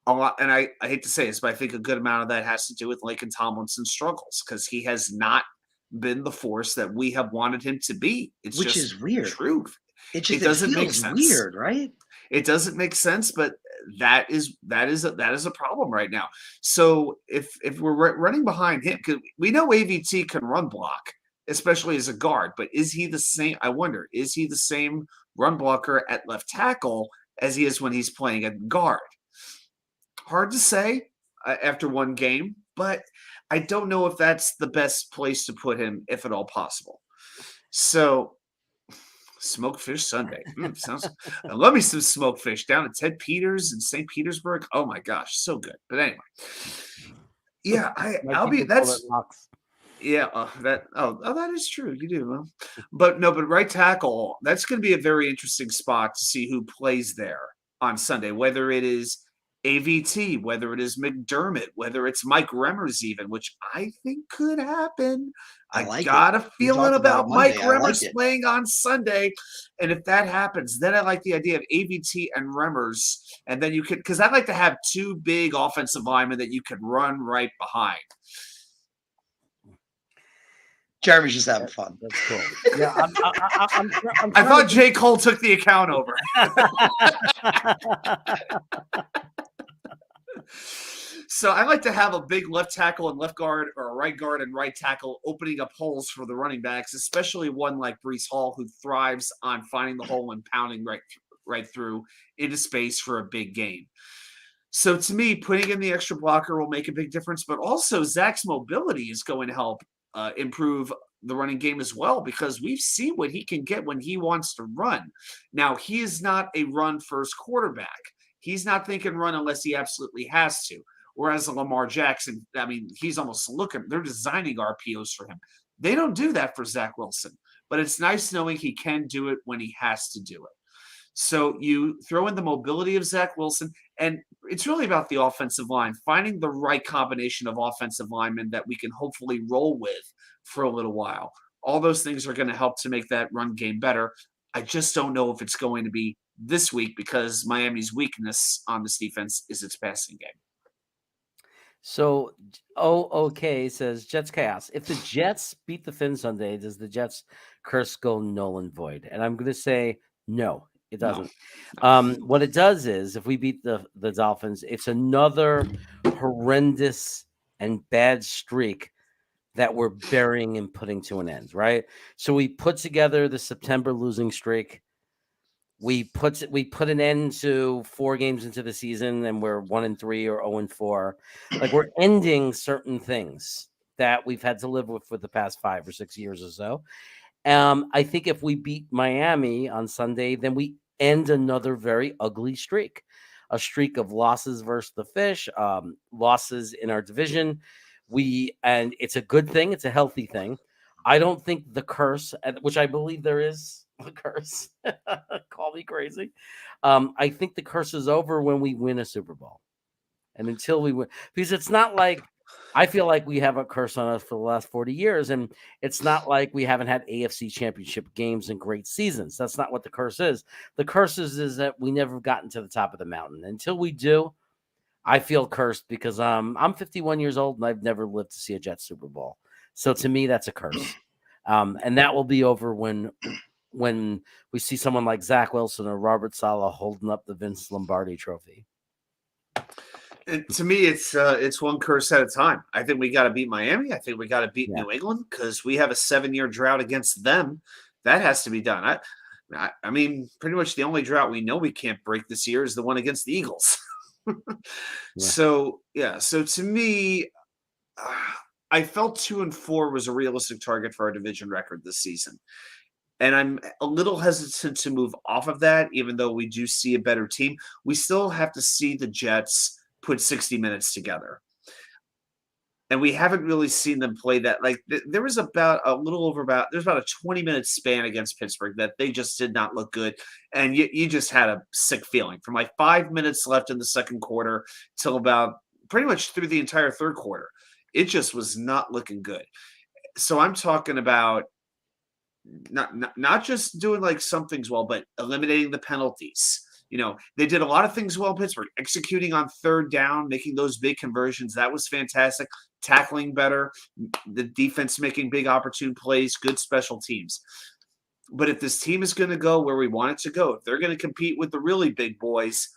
A lot, and I hate to say this, but I think a good amount of that has to do with Laken Tomlinson's struggles, because he has not been the force that we have wanted him to be. It's Which just is weird. Truth. It doesn't make feels sense. weird, right? It doesn't make sense, but that is a problem right now. So if we're running behind him, because we know AVT can run block, especially as a guard, but is he the same? I wonder, is he the same run blocker at left tackle as he is when he's playing at guard? Hard to say after one game, but I don't know if that's the best place to put him, if at all possible. So, smoked fish Sunday. Sounds. I love me some smoked fish down at Ted Peters in St. Petersburg. Oh my gosh, so good. But anyway, yeah, I'll be. That's yeah. That is true. You do, but right tackle. That's going to be a very interesting spot to see who plays there on Sunday. Whether it is AVT, whether it is McDermott, whether it's Mike Remmers even, which I think could happen. I got a feeling about Mike Remmers playing on Sunday. And if that happens, then I like the idea of AVT and Remmers. And then you could, because I'd like to have two big offensive linemen that you could run right behind. Jeremy's just having fun. That's cool. Yeah, I thought J. Cole took the account over. So I like to have a big left tackle and left guard, or a right guard and right tackle, opening up holes for the running backs, especially one like Breece Hall, who thrives on finding the hole and pounding right through into space for a big gain. So to me, putting in the extra blocker will make a big difference, but also Zach's mobility is going to help improve the running game as well, because we've seen what he can get when he wants to run. Now, he is not a run-first quarterback. He's not thinking run unless he absolutely has to. Whereas Lamar Jackson, I mean, he's almost they're designing RPOs for him. They don't do that for Zach Wilson, but it's nice knowing he can do it when he has to do it. So you throw in the mobility of Zach Wilson, and it's really about the offensive line, finding the right combination of offensive linemen that we can hopefully roll with for a little while. All those things are going to help to make that run game better. I just don't know if it's going to be this week, because Miami's weakness on this defense is its passing game. So, okay, says Jets chaos. If the Jets beat the Fins Sunday, does the Jets curse go null and void? And I'm going to say no, it doesn't. No. What it does is, if we beat the Dolphins, it's another horrendous and bad streak that we're burying and putting to an end, right? So we put together the September losing streak. We put an end to 4 games into the season, and we're 1-3 or 0-4. Like, we're ending certain things that we've had to live with for the past 5 or 6 years or so. I think if we beat Miami on Sunday, then we end another very ugly streak, a streak of losses versus the Fish, losses in our division. And it's a good thing. It's a healthy thing. I don't think the curse, which I believe there is, the curse. Call me crazy. I think the curse is over when we win a Super Bowl. And until we win, because it's not like, I feel like we have a curse on us for the last 40 years. And it's not like we haven't had AFC championship games and great seasons. That's not what the curse is. The curse is that we never gotten to the top of the mountain. Until we do, I feel cursed, because I'm 51 years old and I've never lived to see a Jets Super Bowl. So to me, that's a curse. And that will be over when when we see someone like Zach Wilson or Robert Saleh holding up the Vince Lombardi trophy. And to me, it's one curse at a time. I think we got to beat Miami. I think we got to beat New England because we have a 7-year drought against them. That has to be done. I mean, pretty much the only drought we know we can't break this year is the one against the Eagles. So to me, I felt 2-4 was a realistic target for our division record this season. And I'm a little hesitant to move off of that, even though we do see a better team. We still have to see the Jets put 60 minutes together. And we haven't really seen them play that. Like there was about a 20-minute span against Pittsburgh that they just did not look good. And you just had a sick feeling from like 5 minutes left in the second quarter till about pretty much through the entire third quarter. It just was not looking good. So I'm talking about not just doing like some things well, but eliminating the penalties. You know, they did a lot of things well in Pittsburgh, executing on third down, making those big conversions. That was fantastic. Tackling better, the defense making big opportune plays, good special teams. But if this team is going to go where we want it to go, if they're going to compete with the really big boys,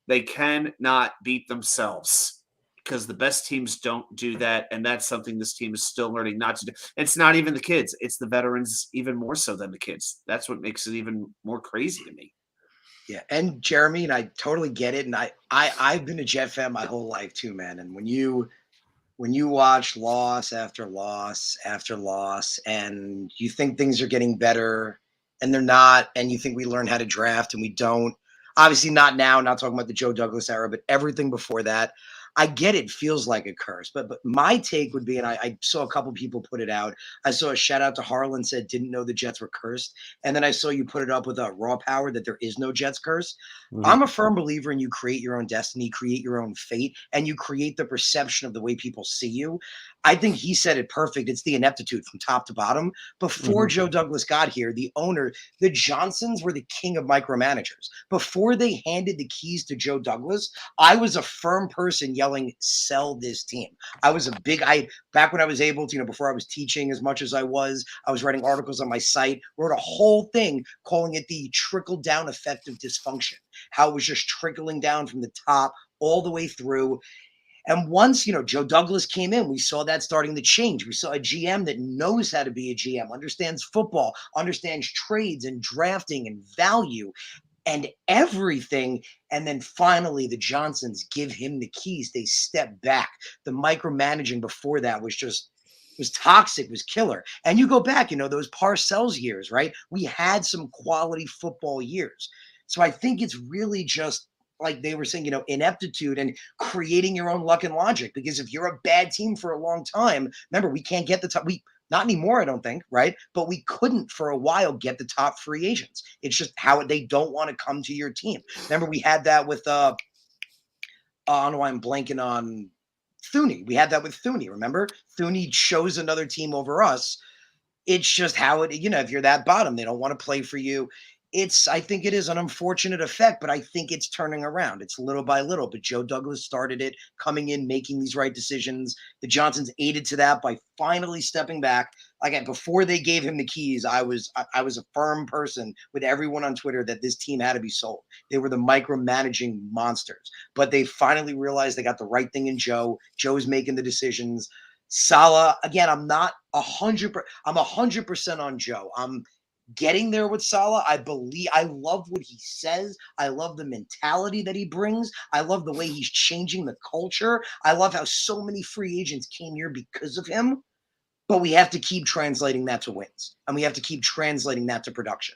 they cannot beat themselves because the best teams don't do that. And that's something this team is still learning not to do. It's not even the kids. It's the veterans even more so than the kids. That's what makes it even more crazy to me. Yeah, and Jeremy, and I totally get it. And I've been a Jet fan my whole life too, man. And when you watch loss after loss after loss, and you think things are getting better, and they're not, and you think we learn how to draft, and we don't. Obviously, not now. Not talking about the Joe Douglas era, but everything before that. I get it feels like a curse, but my take would be, and I saw a couple people put it out. I saw a shout out to Harlan said didn't know the Jets were cursed, and then I saw you put it up with a raw power that there is no Jets curse. Mm-hmm. I'm a firm believer in you create your own destiny, create your own fate, and you create the perception of the way people see you. I think he said it perfect. It's the ineptitude from top to bottom. Before Joe Douglas got here, the owner, the Johnsons were the king of micromanagers. Before they handed the keys to Joe Douglas, I was a firm person yelling, sell this team. I was back when I was able to, before I was teaching as much as I was writing articles on my site, wrote a whole thing calling it the trickle down effect of dysfunction, how it was just trickling down from the top all the way through. And once, Joe Douglas came in, we saw that starting to change. We saw a GM that knows how to be a GM, understands football, understands trades and drafting and value and everything. And then finally, the Johnsons give him the keys. They step back. The micromanaging before that was toxic, was killer. And you go back, those Parcells years, right? We had some quality football years. So I think it's really just, like they were saying, ineptitude and creating your own luck and logic. Because if you're a bad team for a long time, remember, we can't get the top. Not anymore, I don't think, right? But we couldn't for a while get the top free agents. It's just how they don't want to come to your team. Remember, we had that with I don't know why I'm blanking on Thuney. We had that with Thuney, remember? Thuney chose another team over us. It's just how it, if you're that bottom, they don't want to play for you. I think it is an unfortunate effect, but I think it's turning around. It's little by little, but Joe Douglas started it, coming in, making these right decisions. The Johnsons aided to that by finally stepping back. Again, before they gave him the keys, I was a firm person with everyone on Twitter that this team had to be sold. They were the micromanaging monsters, but they finally realized they got the right thing in Joe. Joe's making the decisions. Saleh, again, I'm not 100%. I'm 100% on Joe. I'm getting there with Saleh. I love what he says. I love the mentality that he brings. I love the way he's changing the culture. I love how so many free agents came here because of him. But we have to keep translating that to wins. And we have to keep translating that to production.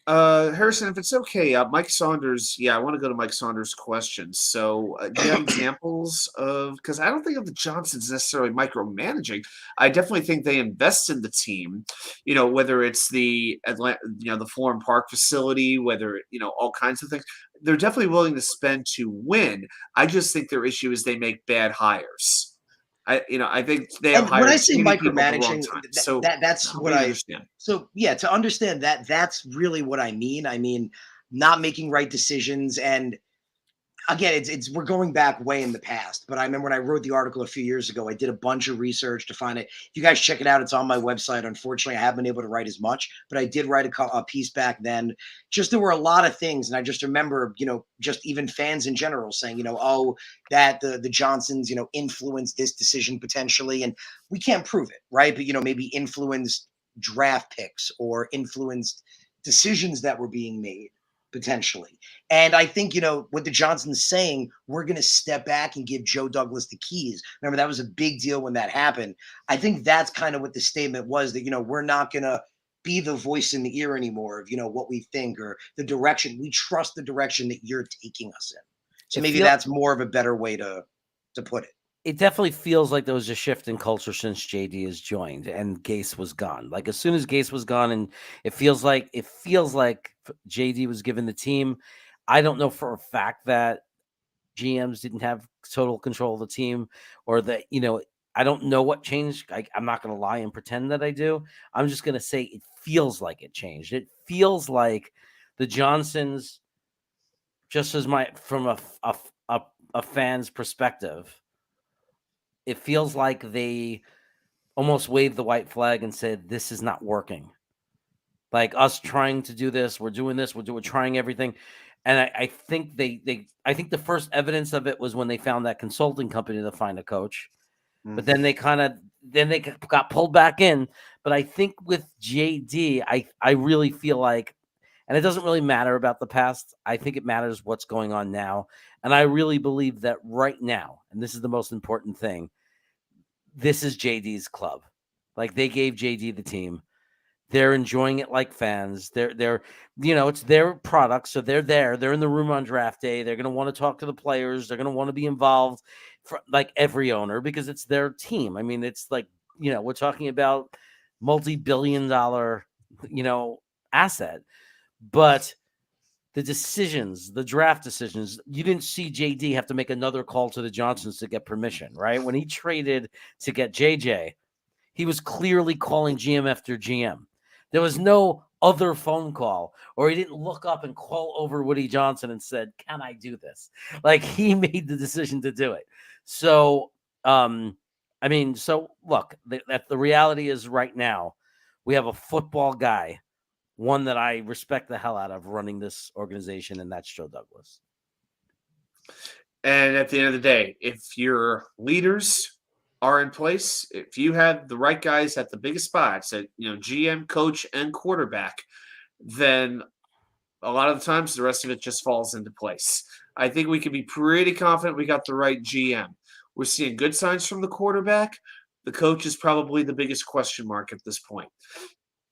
Harrison, if it's okay, Mike Saunders. Yeah, I want to go to Mike Saunders' questions. So, do you have examples of? Because I don't think of the Johnsons necessarily micromanaging. I definitely think they invest in the team. Whether it's the the Florham Park facility, whether all kinds of things. They're definitely willing to spend to win. I just think their issue is they make bad hires. I think they have hired. When I say micromanaging, that's what I understand. So yeah, to understand that, that's really what I mean. I mean, not making right decisions. And again, it's we're going back way in the past, but I remember when I wrote the article a few years ago, I did a bunch of research to find it. If you guys check it out, it's on my website. Unfortunately, I haven't been able to write as much, but I did write a piece back then. Just there were a lot of things, and I just remember, just even fans in general saying, oh, that the Johnsons, influenced this decision potentially, and we can't prove it, right? But maybe influenced draft picks or influenced decisions that were being made potentially. And I think, what the Johnsons saying, we're going to step back and give Joe Douglas the keys. Remember, that was a big deal when that happened. I think that's kind of what the statement was, that, we're not going to be the voice in the ear anymore of, what we think or the direction. We trust the direction that you're taking us in. So maybe that's more of a better way to put it. It definitely feels like there was a shift in culture since JD has joined and Gase was gone. Like as soon as Gase was gone, and it feels like JD was given the team. I don't know for a fact that GMs didn't have total control of the team, or that, I don't know what changed. I'm not going to lie and pretend that I do. I'm just going to say it feels like it changed. It feels like the Johnsons, just as from a fan's perspective, it feels like they almost waved the white flag and said, this is not working. Like us trying to do this, we're doing this, we're trying everything. And I think I think the first evidence of it was when they found that consulting company to find a coach. But then they got pulled back in. But I think with JD, I really feel like, and it doesn't really matter about the past. I think it matters what's going on now. And I really believe that right now, and this is the most important thing, this is JD's club. Like they gave JD the team. They're enjoying it like fans. They're it's their product. So they're there. They're in the room on draft day. They're going to want to talk to the players. They're going to want to be involved like every owner because it's their team. I mean, it's like, we're talking about multi-billion-dollar, asset. But the decisions, the draft decisions, you didn't see JD have to make another call to the Johnsons to get permission, right? When he traded to get JJ, he was clearly calling GM after GM. There was no other phone call, or he didn't look up and call over Woody Johnson and said, can I do this? Like he made the decision to do it. So, look, the reality is right now we have a football guy, one that I respect the hell out of running this organization, and that's Joe Douglas. And at the end of the day, if your leaders are in place, if you have the right guys at the biggest spots, at GM, coach, and quarterback, then a lot of the times the rest of it just falls into place. I think we can be pretty confident we got the right GM. We're seeing good signs from the quarterback. The coach is probably the biggest question mark at this point.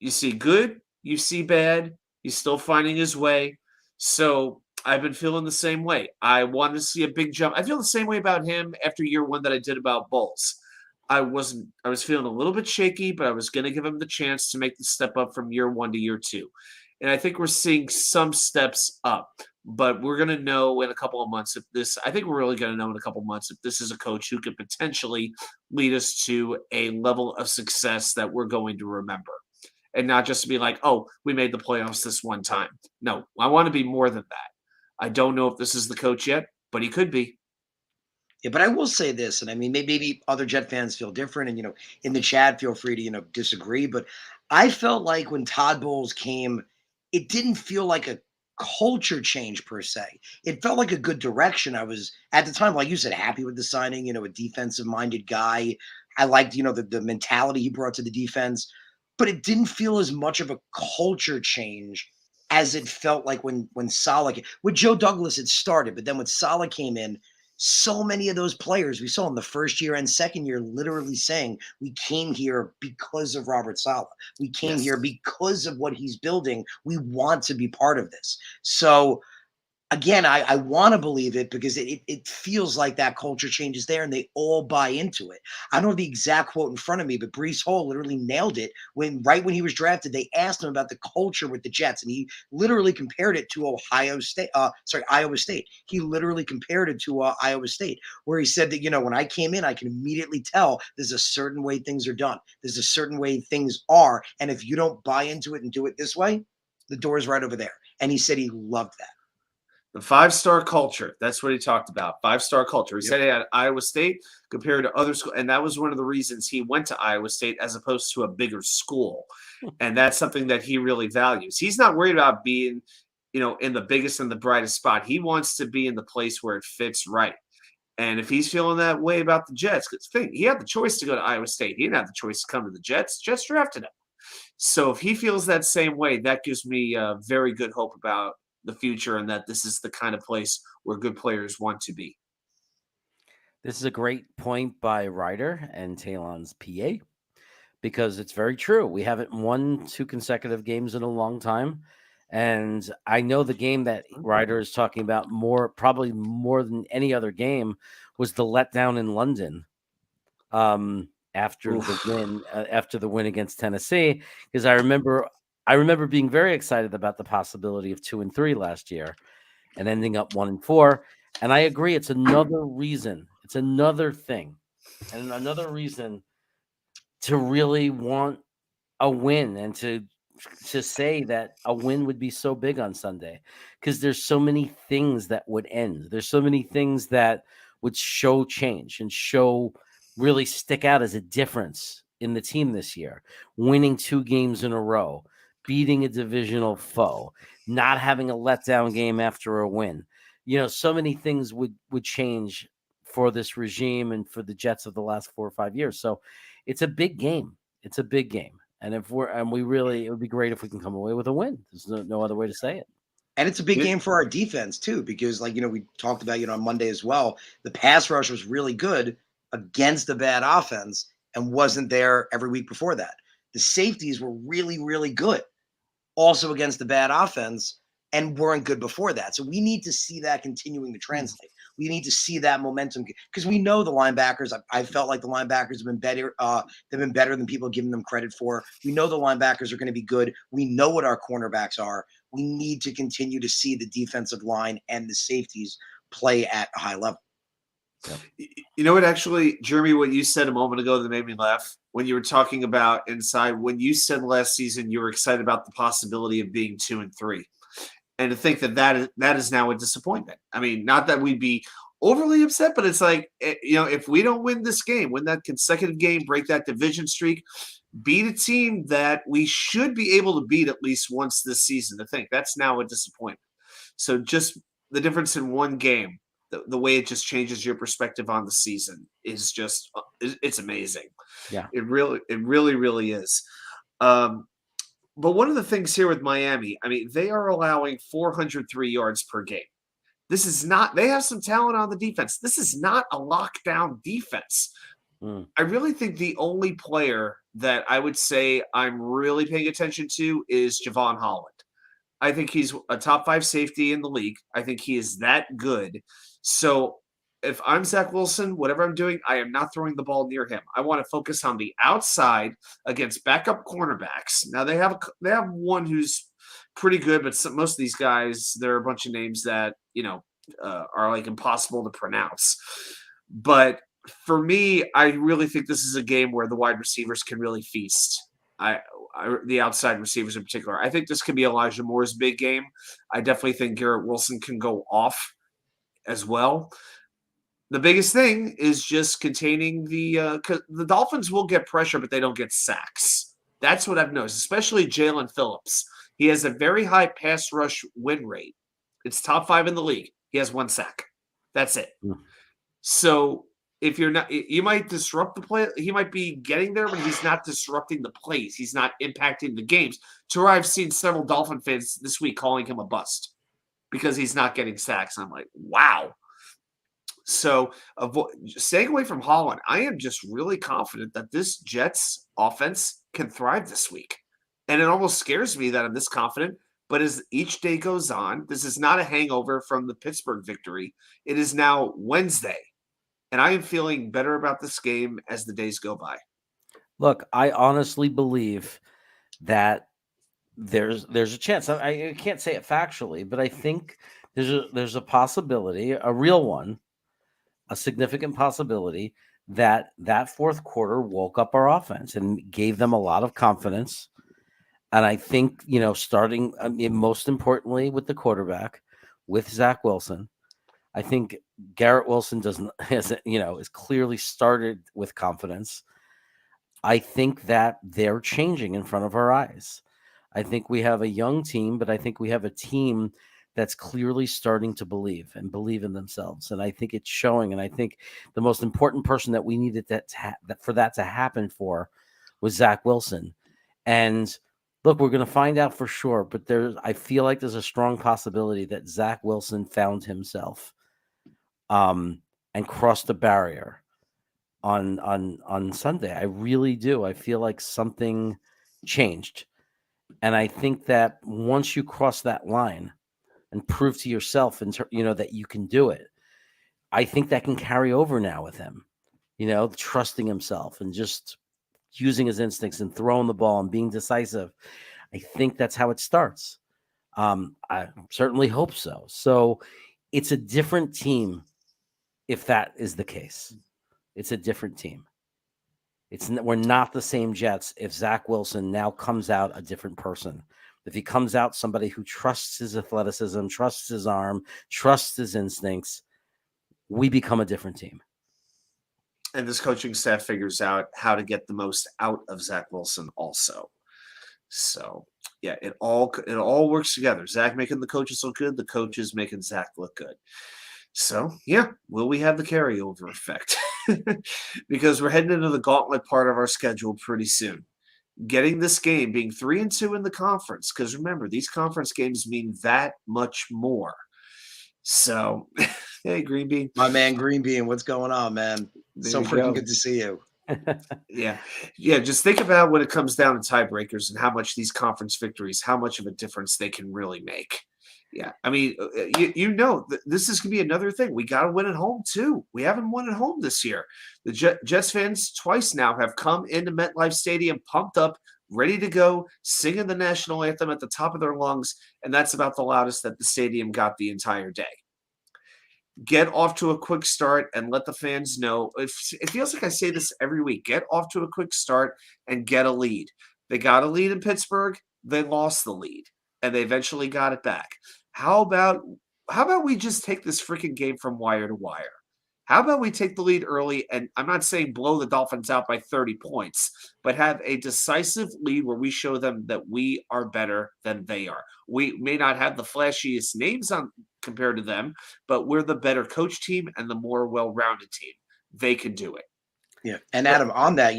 You see good, you see bad, he's still finding his way. So I've been feeling the same way. I want to see a big jump. I feel the same way about him after year one that I did about Bowles. I was feeling a little bit shaky, but I was going to give him the chance to make the step up from year one to year two. And I think we're seeing some steps up, but we're going to know in a couple of months I think we're really going to know in a couple of months if this is a coach who could potentially lead us to a level of success that we're going to remember. And not just to be like, oh, we made the playoffs this one time. No, I want to be more than that. I don't know if this is the coach yet, but he could be. Yeah, but I will say this, and I mean, maybe other Jet fans feel different, and in the chat, feel free to disagree. But I felt like when Todd Bowles came, it didn't feel like a culture change per se. It felt like a good direction. I was at the time, like you said, happy with the signing. A defensive-minded guy. I liked the mentality he brought to the defense, but it didn't feel as much of a culture change as it felt like when Saleh with Joe Douglas it started, but then when Saleh came in, so many of those players we saw in the first year and second year literally saying we came here because of Robert Saleh. We came here because of what he's building. We want to be part of this. So again, I want to believe it because it feels like that culture change is there and they all buy into it. I don't know the exact quote in front of me, but Breece Hall literally nailed it right when he was drafted. They asked him about the culture with the Jets, and he literally compared it to Iowa State. He literally compared it to Iowa State, where he said that, when I came in, I can immediately tell there's a certain way things are done. There's a certain way things are. And if you don't buy into it and do it this way, the door's right over there. And he said he loved that. The 5-star culture. That's what he talked about. 5-star culture. He said he had Iowa State compared to other schools. And that was one of the reasons he went to Iowa State as opposed to a bigger school. And that's something that he really values. He's not worried about being, in the biggest and the brightest spot. He wants to be in the place where it fits right. And if he's feeling that way about the Jets, because he had the choice to go to Iowa State. He didn't have the choice to come to the Jets. Jets drafted him. So if he feels that same way, that gives me very good hope about the future and that this is the kind of place where good players want to be. This is a great point by Ryder and Talon's PA because it's very true. We haven't won 2 consecutive games in a long time. And I know the game that Ryder is talking about probably more than any other game was the letdown in London after the win against Tennessee, because I remember being very excited about the possibility of 2-3 last year and ending up 1-4. And I agree. It's another reason. It's another thing and another reason to really want a win and to say that a win would be so big on Sunday, because there's so many things that would end. There's so many things that would show change and really stick out as a difference in the team this year. Winning 2 games in a row, beating a divisional foe, not having a letdown game after a win. So many things would change for this regime and for the Jets of the last 4 or 5 years. So it's a big game. It's a big game. And it would be great if we can come away with a win. There's no other way to say it. And it's a big game for our defense too, because we talked about, on Monday as well, the pass rush was really good against a bad offense and wasn't there every week before that. The safeties were really, really good also against the bad offense and weren't good before that. So we need to see that continuing to translate. We need to see that momentum because we know the linebackers. I felt like the linebackers have been better. They've been better than people giving them credit for. We know the linebackers are going to be good. We know what our cornerbacks are. We need to continue to see the defensive line and the safeties play at a high level. Yep. You know what, actually, Jeremy, what you said a moment ago that made me laugh when you were talking about inside, when you said last season you were excited about the possibility of being 2-3. And to think that is now a disappointment. I mean, not that we'd be overly upset, but it's like, if we don't win this game, win that consecutive game, break that division streak, beat a team that we should be able to beat at least once this season, to think that's now a disappointment. So just the difference in one game, the way it just changes your perspective on the season is just, it's amazing. Yeah, it really is. But one of the things here with Miami, I mean, they are allowing 403 yards per game. This is not – they have some talent on the defense. This is not a lockdown defense. I really think the only player that I would say I'm really paying attention to is Javon Holland. I think he's a top 5 safety in the league. I think he is that good. So if I'm Zach Wilson, whatever I'm doing, I am not throwing the ball near him. I want to focus on the outside against backup cornerbacks. Now they have one who's pretty good, but most of these guys, there are a bunch of names that are like impossible to pronounce. But for me, I really think this is a game where the wide receivers can really feast. The outside receivers in particular. I think this could be Elijah Moore's big game. I definitely think Garrett Wilson can go off as well. The biggest thing is just containing the Dolphins will get pressure, but they don't get sacks. That's what I've noticed, especially Jalen Phillips. He has a very high pass rush win rate. It's top 5 in the league. He has 1 sack. That's it. So if you're not, you might disrupt the play. He might be getting there, but he's not disrupting the plays. He's not impacting the games. To where I've seen several Dolphin fans this week calling him a bust because he's not getting sacks. I'm like, wow. So staying away from Holland, I am just really confident that this Jets offense can thrive this week. And it almost scares me that I'm this confident. But as each day goes on, this is not a hangover from the Pittsburgh victory. It is now Wednesday. And I am feeling better about this game as the days go by. Look, I honestly believe that there's a chance. I can't say it factually, but I think there's a possibility, a real one, a significant possibility that fourth quarter woke up our offense and gave them a lot of confidence. And I think, starting most importantly with the quarterback, with Zach Wilson. I think Garrett Wilson is clearly started with confidence. I think that they're changing in front of our eyes. I think we have a young team, but I think we have a team that's clearly starting to believe in themselves. And I think it's showing. And I think the most important person that we needed for that to happen for was Zach Wilson. And look, we're going to find out for sure, but I feel like there's a strong possibility that Zach Wilson found himself and crossed the barrier on Sunday. I really do. I feel like something changed. And I think that once you cross that line and prove to yourself that you can do it, I think that can carry over now with him, trusting himself and just using his instincts and throwing the ball and being decisive. I think that's how it starts. I certainly hope so. So it's a different team if that is the case. It's a different team. We're not the same Jets if Zach Wilson now comes out a different person. If he comes out somebody who trusts his athleticism, trusts his arm, trusts his instincts, we become a different team. And this coaching staff figures out how to get the most out of Zach Wilson also. So, yeah, it all works together. Zach making the coaches look good, the coaches making Zach look good. So, yeah, will we have the carryover effect? Because we're heading into the gauntlet part of our schedule pretty soon. Getting this game, being 3-2 in the conference, because remember, these conference games mean that much more. So, hey, Green Bean. My man, Green Bean, what's going on, man? So freaking good to see you. Yeah. Just think about when it comes down to tiebreakers and how much these conference victories, how much of a difference they can really make. Yeah, I mean, this is going to be another thing. We got to win at home, too. We haven't won at home this year. The Jets fans twice now have come into MetLife Stadium pumped up, ready to go, singing the national anthem at the top of their lungs, and that's about the loudest that the stadium got the entire day. Get off to a quick start and let the fans know. It feels like I say this every week. Get off to a quick start and get a lead. They got a lead in Pittsburgh. They lost the lead, and they eventually got it back. How about we just take this freaking game from wire to wire? How about we take the lead early, and I'm not saying blow the Dolphins out by 30 points, but have a decisive lead where we show them that we are better than they are. We may not have the flashiest names on compared to them, but we're the better coach team and the more well-rounded team. They can do it. Yeah. And Adam, on that,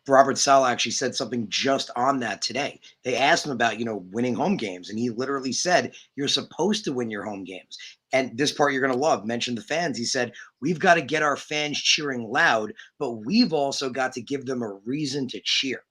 Robert Saleh actually said something just on that today. They asked him about, winning home games, and he literally said, you're supposed to win your home games. And this part you're going to love, mentioned the fans. He said, we've got to get our fans cheering loud, but we've also got to give them a reason to cheer.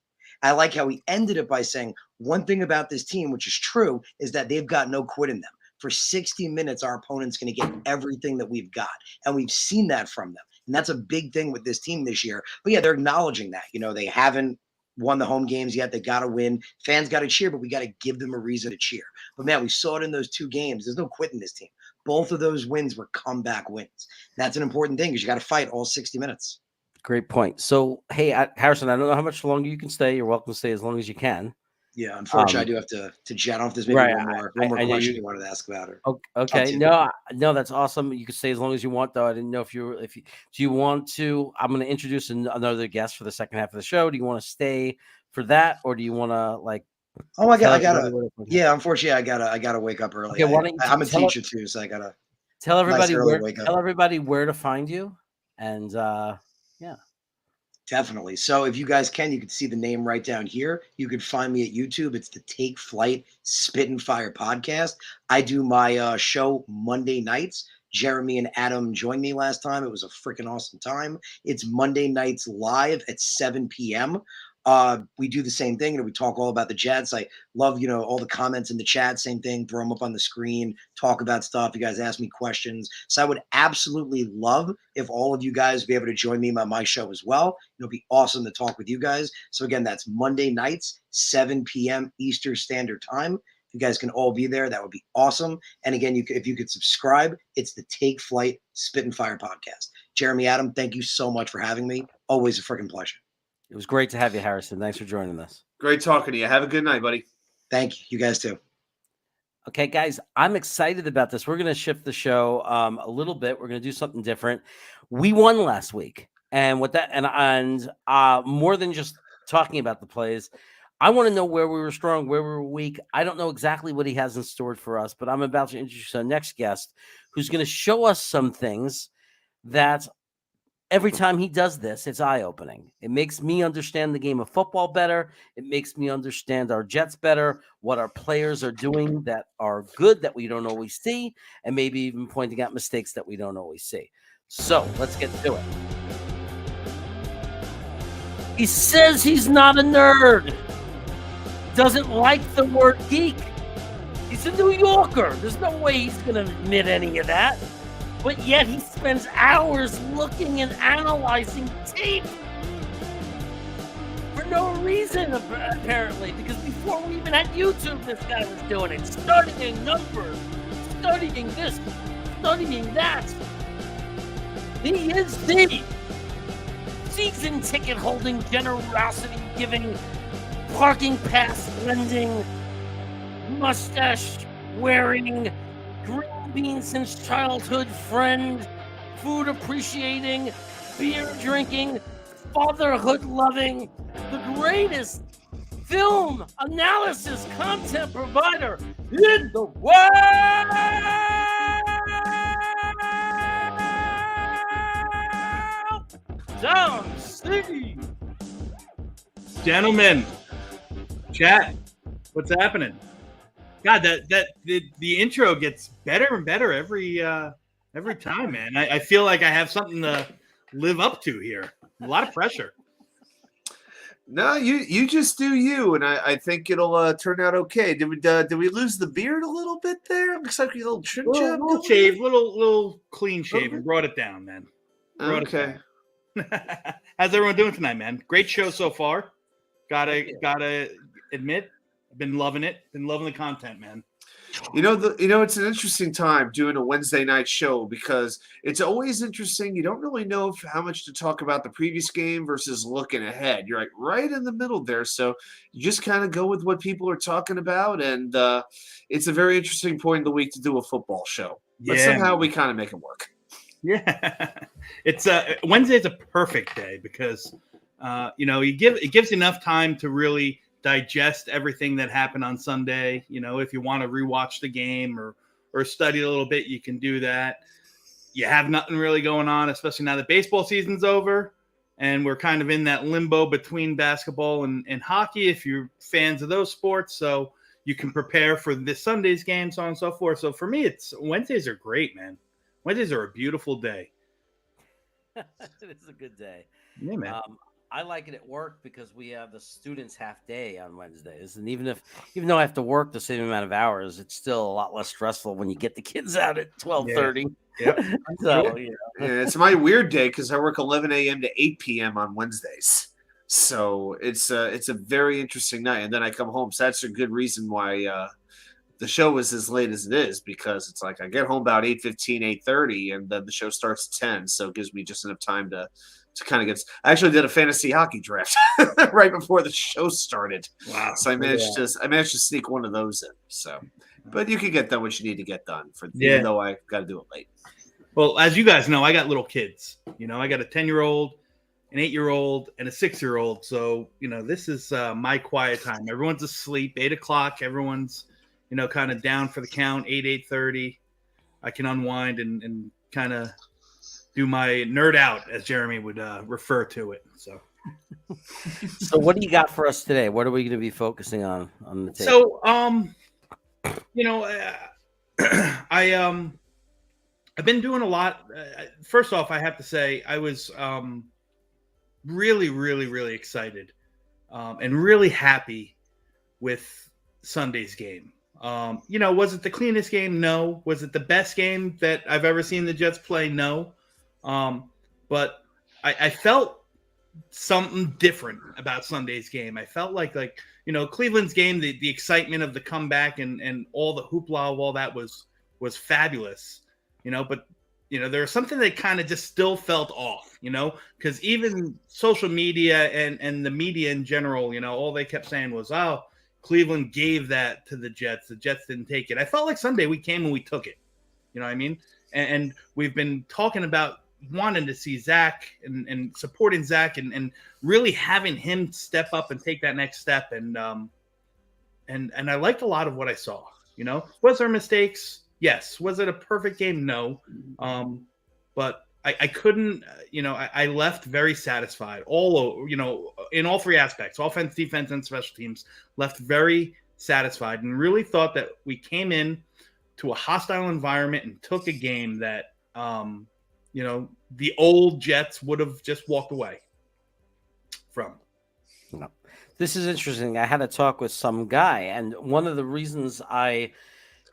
I like how he ended it by saying, one thing about this team, which is true, is that they've got no quit in them. For 60 minutes, our opponent's going to get everything that we've got. And we've seen that from them. And that's a big thing with this team this year. But yeah, they're acknowledging that. They haven't won the home games yet. They got to win. Fans got to cheer, but we got to give them a reason to cheer. But man, we saw it in those two games. There's no quitting this team. Both of those wins were comeback wins. That's an important thing because you got to fight all 60 minutes. Great point. So, hey, Harrison, I don't know how much longer you can stay. You're welcome to stay as long as you can. Yeah, unfortunately, I do have to jet off. There's maybe one more question you wanted to ask about her. Okay, no, that's awesome. You can stay as long as you want, though. I didn't know do you want to? I'm going to introduce another guest for the second half of the show. Do you want to stay for that, or do you want to Oh, I gotta. Yeah, unfortunately, I gotta wake up early. Okay, I'm a teacher too, so I gotta tell everybody where to find you, and yeah. Definitely. So if you guys you can see the name right down here. You can find me at YouTube. It's the Take Flight Spit and Fire podcast. I do my show Monday nights. Jeremy and Adam joined me last time. It was a freaking awesome time. It's Monday nights live at 7 p.m. We do the same thing. We talk all about the Jets. I love, all the comments in the chat. Same thing. Throw them up on the screen. Talk about stuff. You guys ask me questions. So I would absolutely love if all of you guys be able to join me on my show as well. It'll be awesome to talk with you guys. So again, that's Monday nights, 7 p.m. Eastern Standard Time. If you guys can all be there, that would be awesome. And again, if you could subscribe, it's the Take Flight Spit and Fire podcast. Jeremy, Adam, thank you so much for having me. Always a freaking pleasure. It was great to have you, Harrison. Thanks for joining us. Great talking to you. Have a good night, buddy. Thank you. You guys too. Okay, guys, I'm excited about this. We're going to shift the show a little bit. We're going to do something different. We won last week, and with that, and more than just talking about the plays, I want to know where we were strong, where we were weak. I don't know exactly what he has in store for us, but I'm about to introduce our next guest, who's going to show us some things that every time he does this, it's eye-opening. It makes me understand the game of football better. It makes me understand our Jets better, what our players are doing that are good that we don't always see, and maybe even pointing out mistakes that we don't always see. So let's get to it. He says he's not a nerd. Doesn't like the word geek. He's a New Yorker. There's no way he's going to admit any of that. But yet he spends hours looking and analyzing tape for no reason, apparently, because before we even had YouTube, this guy was doing it, studying numbers, studying this, studying that. He is the season ticket holding, generosity giving, parking pass lending, mustache wearing, green bean since childhood friend, food appreciating, beer drinking, fatherhood loving, the greatest film analysis content provider in the world, Tom City. Gentlemen, chat, what's happening? God, the intro gets better and better every time, man. I feel like I have something to live up to here. A lot of pressure. No, you just do you, and I think it'll turn out okay. Did we lose the beard a little bit there? Looks like a little trim job. Little shave, little clean shave, and brought it down, man. Okay. How's everyone doing tonight, man? Great show so far. Gotta admit, I've been loving it. Been loving the content, man. It's an interesting time doing a Wednesday night show because it's always interesting. You don't really know how much to talk about the previous game versus looking ahead. You're like right in the middle there. So you just kind of go with what people are talking about. And it's a very interesting point in the week to do a football show. But somehow we kind of make it work. Yeah. It's Wednesday's a perfect day because, it gives you enough time to really digest everything that happened on Sunday. If you want to rewatch the game or study a little bit, you can do that. You have nothing really going on, especially now that baseball season's over and we're kind of in that limbo between basketball and hockey if you're fans of those sports. So you can prepare for this Sunday's game, so on and so forth. So for me, Wednesdays are great, man. Wednesdays are a beautiful day. It's a good day. Yeah, man. I like it at work because we have the students half day on Wednesdays. And even though I have to work the same amount of hours, it's still a lot less stressful when you get the kids out at 12:30. Yep. So, Yeah, it's my weird day because I work 11 a.m. to 8 p.m. on Wednesdays. So it's a very interesting night. And then I come home. So that's a good reason why the show is as late as it is, because it's like I get home about 8:15, 8:30, and then the show starts at 10. So it gives me just enough time to kind of get. I actually did a fantasy hockey draft right before the show started. Wow! So I managed to sneak one of those in. So, but you can get done what you need to get done even though I got to do it late. Well, as you guys know, I got little kids. I got a 10-year-old, an 8-year-old, and a 6-year-old. So this is my quiet time. Everyone's asleep. 8 o'clock. Everyone's kind of down for the count. 8:30. I can unwind and kind of do my nerd out, as Jeremy would refer to it. So what do you got for us today? What are we going to be focusing on the tape? So, I've been doing a lot. First off, I have to say I was really, really, really excited and really happy with Sunday's game. Was it the cleanest game? No. Was it the best game that I've ever seen the Jets play? No. But I felt something different about Sunday's game. I felt like Cleveland's game, the excitement of the comeback and all the hoopla of all that was fabulous, but there was something that kind of just still felt off, because even social media and the media in general, all they kept saying was, oh, Cleveland gave that to the Jets. The Jets didn't take it. I felt like Sunday we came and we took it. You know what I mean? And we've been talking about wanting to see Zach and supporting Zach and really having him step up and take that next step. And I liked a lot of what I saw. You know, was there mistakes? Yes. Was it a perfect game? No. But I couldn't, I left very satisfied in all three aspects, offense, defense, and special teams, left very satisfied and really thought that we came in to a hostile environment and took a game that, the old Jets would have just walked away from. No. This is interesting. I had a talk with some guy, and one of the reasons I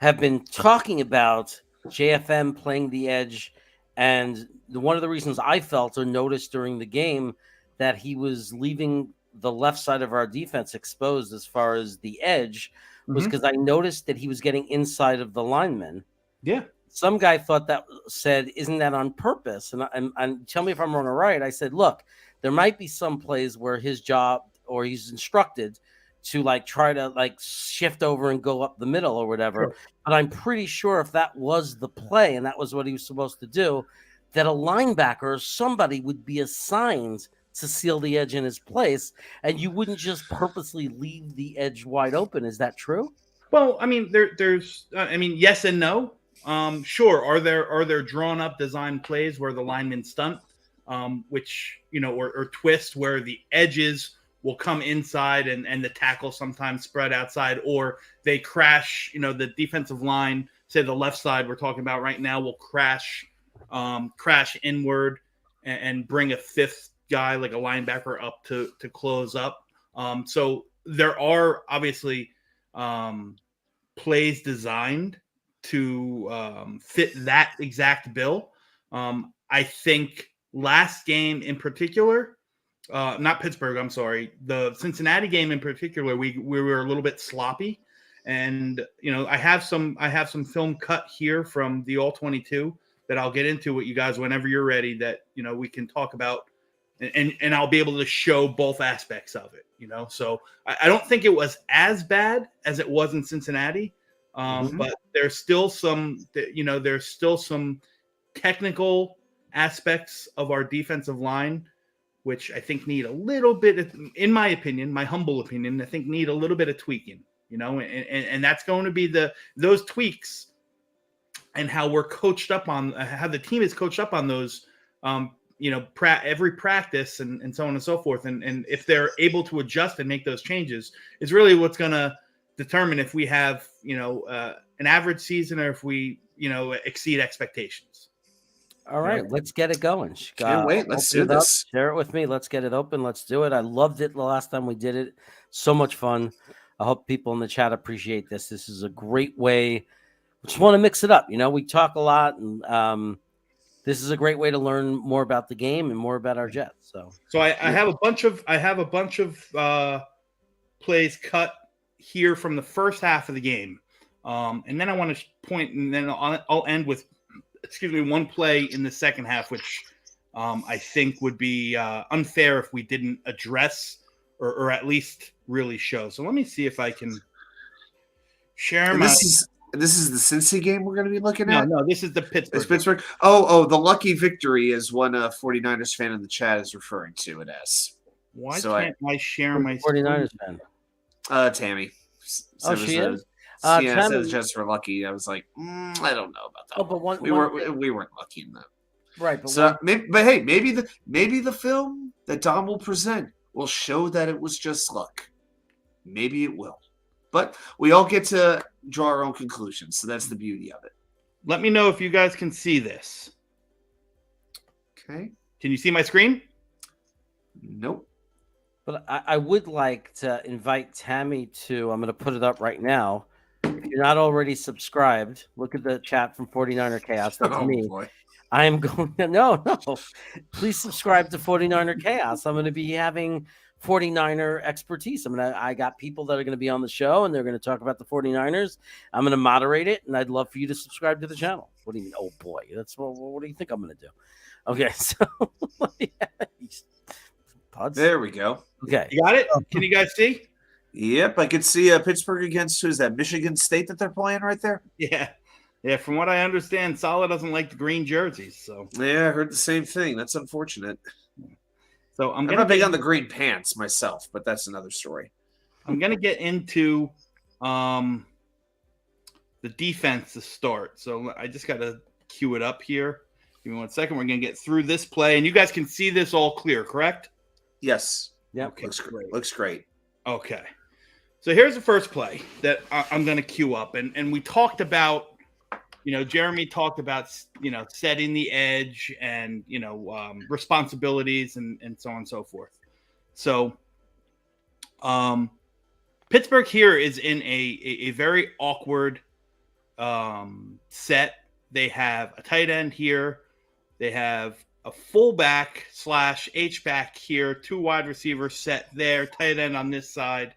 have been talking about JFM playing the edge, and one of the reasons I felt or noticed during the game that he was leaving the left side of our defense exposed as far as the edge was because I noticed that he was getting inside of the linemen. Yeah. Some guy thought that said, isn't that on purpose? And tell me if I'm wrong or right. I said, look, there might be some plays where his job or he's instructed to try to shift over and go up the middle or whatever. Sure. But I'm pretty sure if that was the play and that was what he was supposed to do, that a linebacker or somebody would be assigned to seal the edge in his place, and you wouldn't just purposely leave the edge wide open. Is that true? Well, I mean, there's yes and no. Sure. Are there drawn up design plays where the linemen stunt, which, or twist where the edges will come inside and the tackle sometimes spread outside, or they crash, the defensive line, say the left side we're talking about right now, will crash inward and bring a fifth guy like a linebacker up to close up. So there are obviously plays designed to fit that exact bill. I think last game in particular, not Pittsburgh, I'm sorry, the Cincinnati game in particular, we were a little bit sloppy. And, I have some film cut here from the All-22 that I'll get into with you guys whenever you're ready that, we can talk about and I'll be able to show both aspects of it, So I don't think it was as bad as it was in Cincinnati. But there's still some technical aspects of our defensive line, which I think need a little bit, in my opinion, my humble opinion, I think need a little bit of tweaking, and that's going to be those tweaks and how we're coached up on, how the team is coached up on those, every practice and so on and so forth. And if they're able to adjust and make those changes is really what's going to determine if we have, an average season or if we, exceed expectations. All right, let's get it going. Can't wait. Let's do this. Share it with me. Let's get it open. Let's do it. I loved it the last time we did it. So much fun. I hope people in the chat appreciate this. This is a great way. Just want to mix it up. We talk a lot, and this is a great way to learn more about the game and more about our Jets. So I have a bunch of plays cut here from the first half of the game, and then I want to point, and then I'll end with, one play in the second half, which I think would be unfair if we didn't address or at least really show. So let me see if I can share my. This is the Cincy game we're going to be looking at? No, this is the Pittsburgh. It's Pittsburgh? Oh, the lucky victory is one 49ers fan in the chat is referring to it as. Why can't I share my 49ers fan? Tammy. She is? Yeah, says just for lucky. I was like, I don't know about that. Oh, but we weren't lucky in that. Right. But so, maybe the film that Dom will present will show that it was just luck. Maybe it will. But we all get to draw our own conclusions, so that's the beauty of it. Let me know if you guys can see this. Okay. Can you see my screen? Nope. But I would like to invite Tammy to, I'm going to put it up right now. If you're not already subscribed, look at the chat from 49er Chaos. That's me. Boy. I am going to, no. Please subscribe to 49er Chaos. I'm going to be having 49er expertise. I got people that are going to be on the show and they're going to talk about the 49ers. I'm going to moderate it, and I'd love for you to subscribe to the channel. What do you mean? Oh boy, what do you think I'm going to do? Okay, so there we go. Okay, you got it. Can you guys see? Yep, I could see Pittsburgh against who's that? Michigan State that they're playing right there. Yeah. Yeah, from what I understand, Saleh doesn't like the green jerseys. So Yeah, I heard the same thing. That's unfortunate. so I'm not big on the green pants myself, but that's another story. I'm gonna get into the defense to start. So I just gotta cue it up here. Give me 1 second. We're gonna get through this play, and you guys can see this all clear, correct? Yes. Yeah. Okay, Looks great. great. Looks great. Okay. So here's the first play that I'm going to queue up. And we talked about, Jeremy talked about, setting the edge and, responsibilities and so on and so forth. So Pittsburgh here is in a very awkward set. They have a tight end here. They have a fullback / H-back here, 2 wide receivers set there, tight end on this side.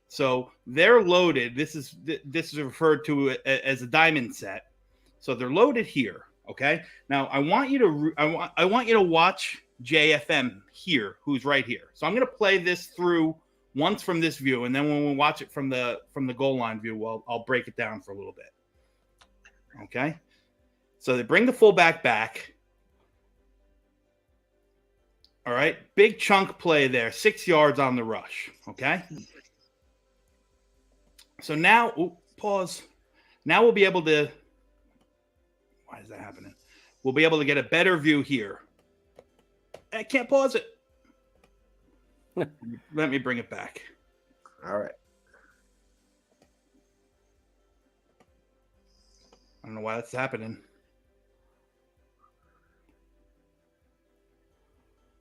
So they're loaded. This is referred to as a diamond set. So they're loaded here. Okay. Now I want you to watch JFM here, who's right here. So I'm going to play this through once from this view, and then when we watch it from the goal line view, I'll break it down for a little bit. Okay. So they bring the fullback back. All right, big chunk play there, 6 yards on the rush, okay? So now, pause. Now we'll be able to, why is that happening? We'll be able to get a better view here. I can't pause it. Let me bring it back. All right. I don't know why that's happening.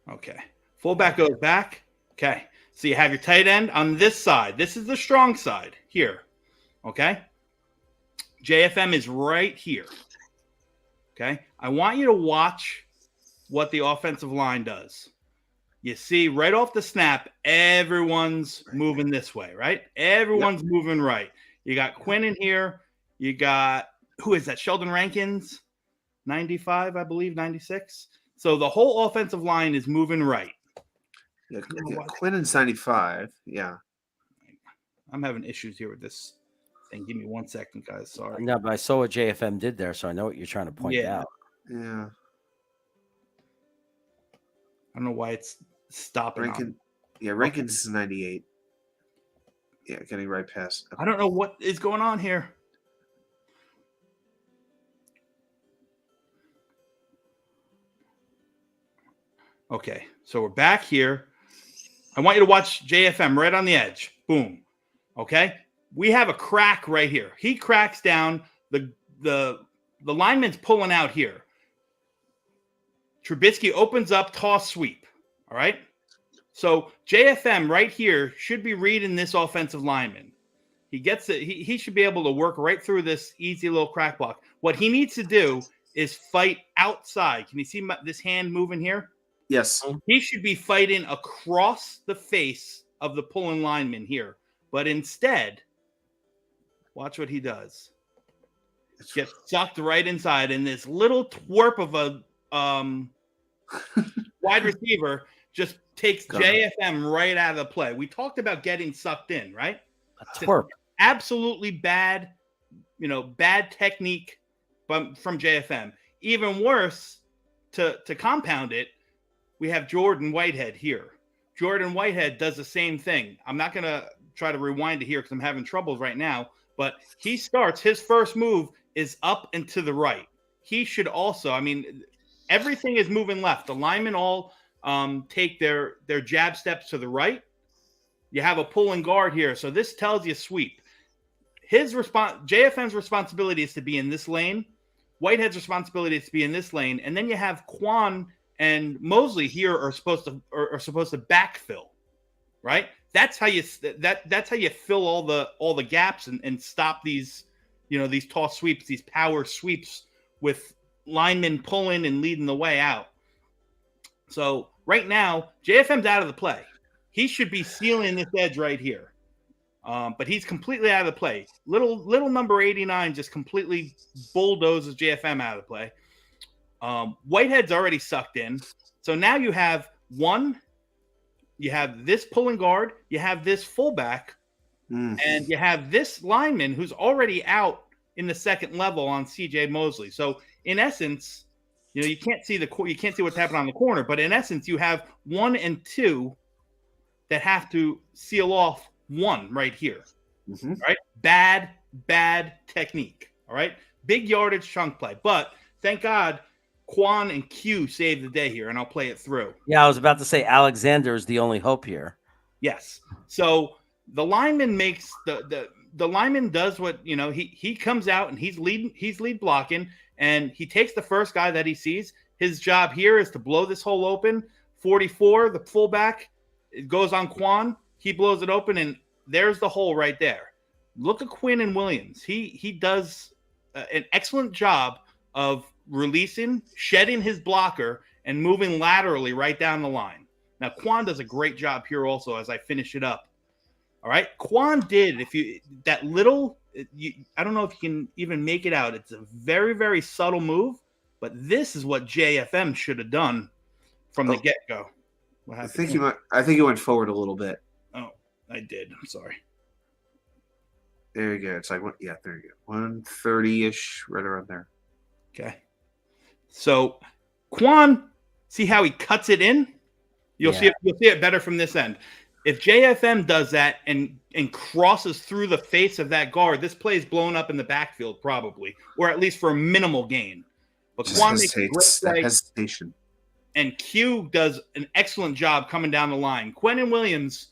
Okay. Fullback goes back. Okay. So you have your tight end on this side. This is the strong side here. Okay. JFM is right here. Okay. I want you to watch what the offensive line does. You see right off the snap, everyone's moving this way, right? Everyone's moving right. You got Quinn in here. You got, who is that? Sheldon Rankins, 95, I believe, 96. So the whole offensive line is moving right. Yeah, Quinn's 95. Yeah. I'm having issues here with this thing. Give me 1 second, guys. Sorry. No, but I saw what JFM did there, so I know what you're trying to point out. Yeah. I don't know why it's stopping. Rankins is 98. Yeah, getting right past. I don't know what is going on here. Okay, so we're back here. I want you to watch JFM right on the edge. Boom. Okay, we have a crack right here. He cracks down. The lineman's pulling out here. Trubisky opens up, toss sweep. All right. So JFM right here should be reading this offensive lineman. He gets it. He should be able to work right through this easy little crack block. What he needs to do is fight outside. Can you see this hand moving here? Yes. He should be fighting across the face of the pulling lineman here. But instead, watch what he does. Gets sucked right inside, and this little twerp of a wide receiver just takes JFM right out of the play. We talked about getting sucked in, right? A twerp. Absolutely bad, bad technique from JFM. Even worse, to compound it, we have Jordan Whitehead here. Jordan Whitehead does the same thing. I'm not going to try to rewind it here because I'm having troubles right now, but he starts, his first move is up and to the right. He should also, everything is moving left. The linemen all take their jab steps to the right. You have a pull and guard here. So this tells you sweep. JFM's responsibility is to be in this lane. Whitehead's responsibility is to be in this lane. And then you have Quan and Mosley here are supposed to backfill, right? That's how you fill all the gaps and stop these, these toss sweeps, these power sweeps with linemen pulling and leading the way out. So right now, JFM's out of the play. He should be sealing this edge right here. But he's completely out of the play. Little number 89 just completely bulldozes JFM out of the play. Whitehead's already sucked in. So now you have this pulling guard, you have this fullback And you have this lineman who's already out in the second level on CJ Mosley. So in essence, you can't see what's happening on the corner, but in essence, you have 1 and 2 that have to seal off 1 right here. Mm-hmm. Right? Bad technique. All right. Big yardage chunk play. But thank God Quan and Q saved the day here, and I'll play it through. Yeah, I was about to say Alexander is the only hope here. Yes. So the lineman makes the lineman does what he comes out and he's lead blocking, and he takes the first guy that he sees. His job here is to blow this hole open. 44, the fullback, it goes on Quan. He blows it open, and there's the hole right there. Look at Quinn and Williams. He does an excellent job of releasing, shedding his blocker, and moving laterally right down the line. Now, Quan does a great job here also as I finish it up. All right. Quan did, I don't know if you can even make it out. It's a very, very subtle move, but this is what JFM should have done from the get-go. I think he went forward a little bit. Oh, I did. I'm sorry. There you go. It's like, there you go. 130-ish, right around there. Okay. So Quan, see how he cuts it in? You'll see it better from this end. If JFM does that and crosses through the face of that guard, this play is blown up in the backfield probably, or at least for a minimal gain. But Quan makes a great play, hesitation. and Q does an excellent job coming down the line. Quentin Williams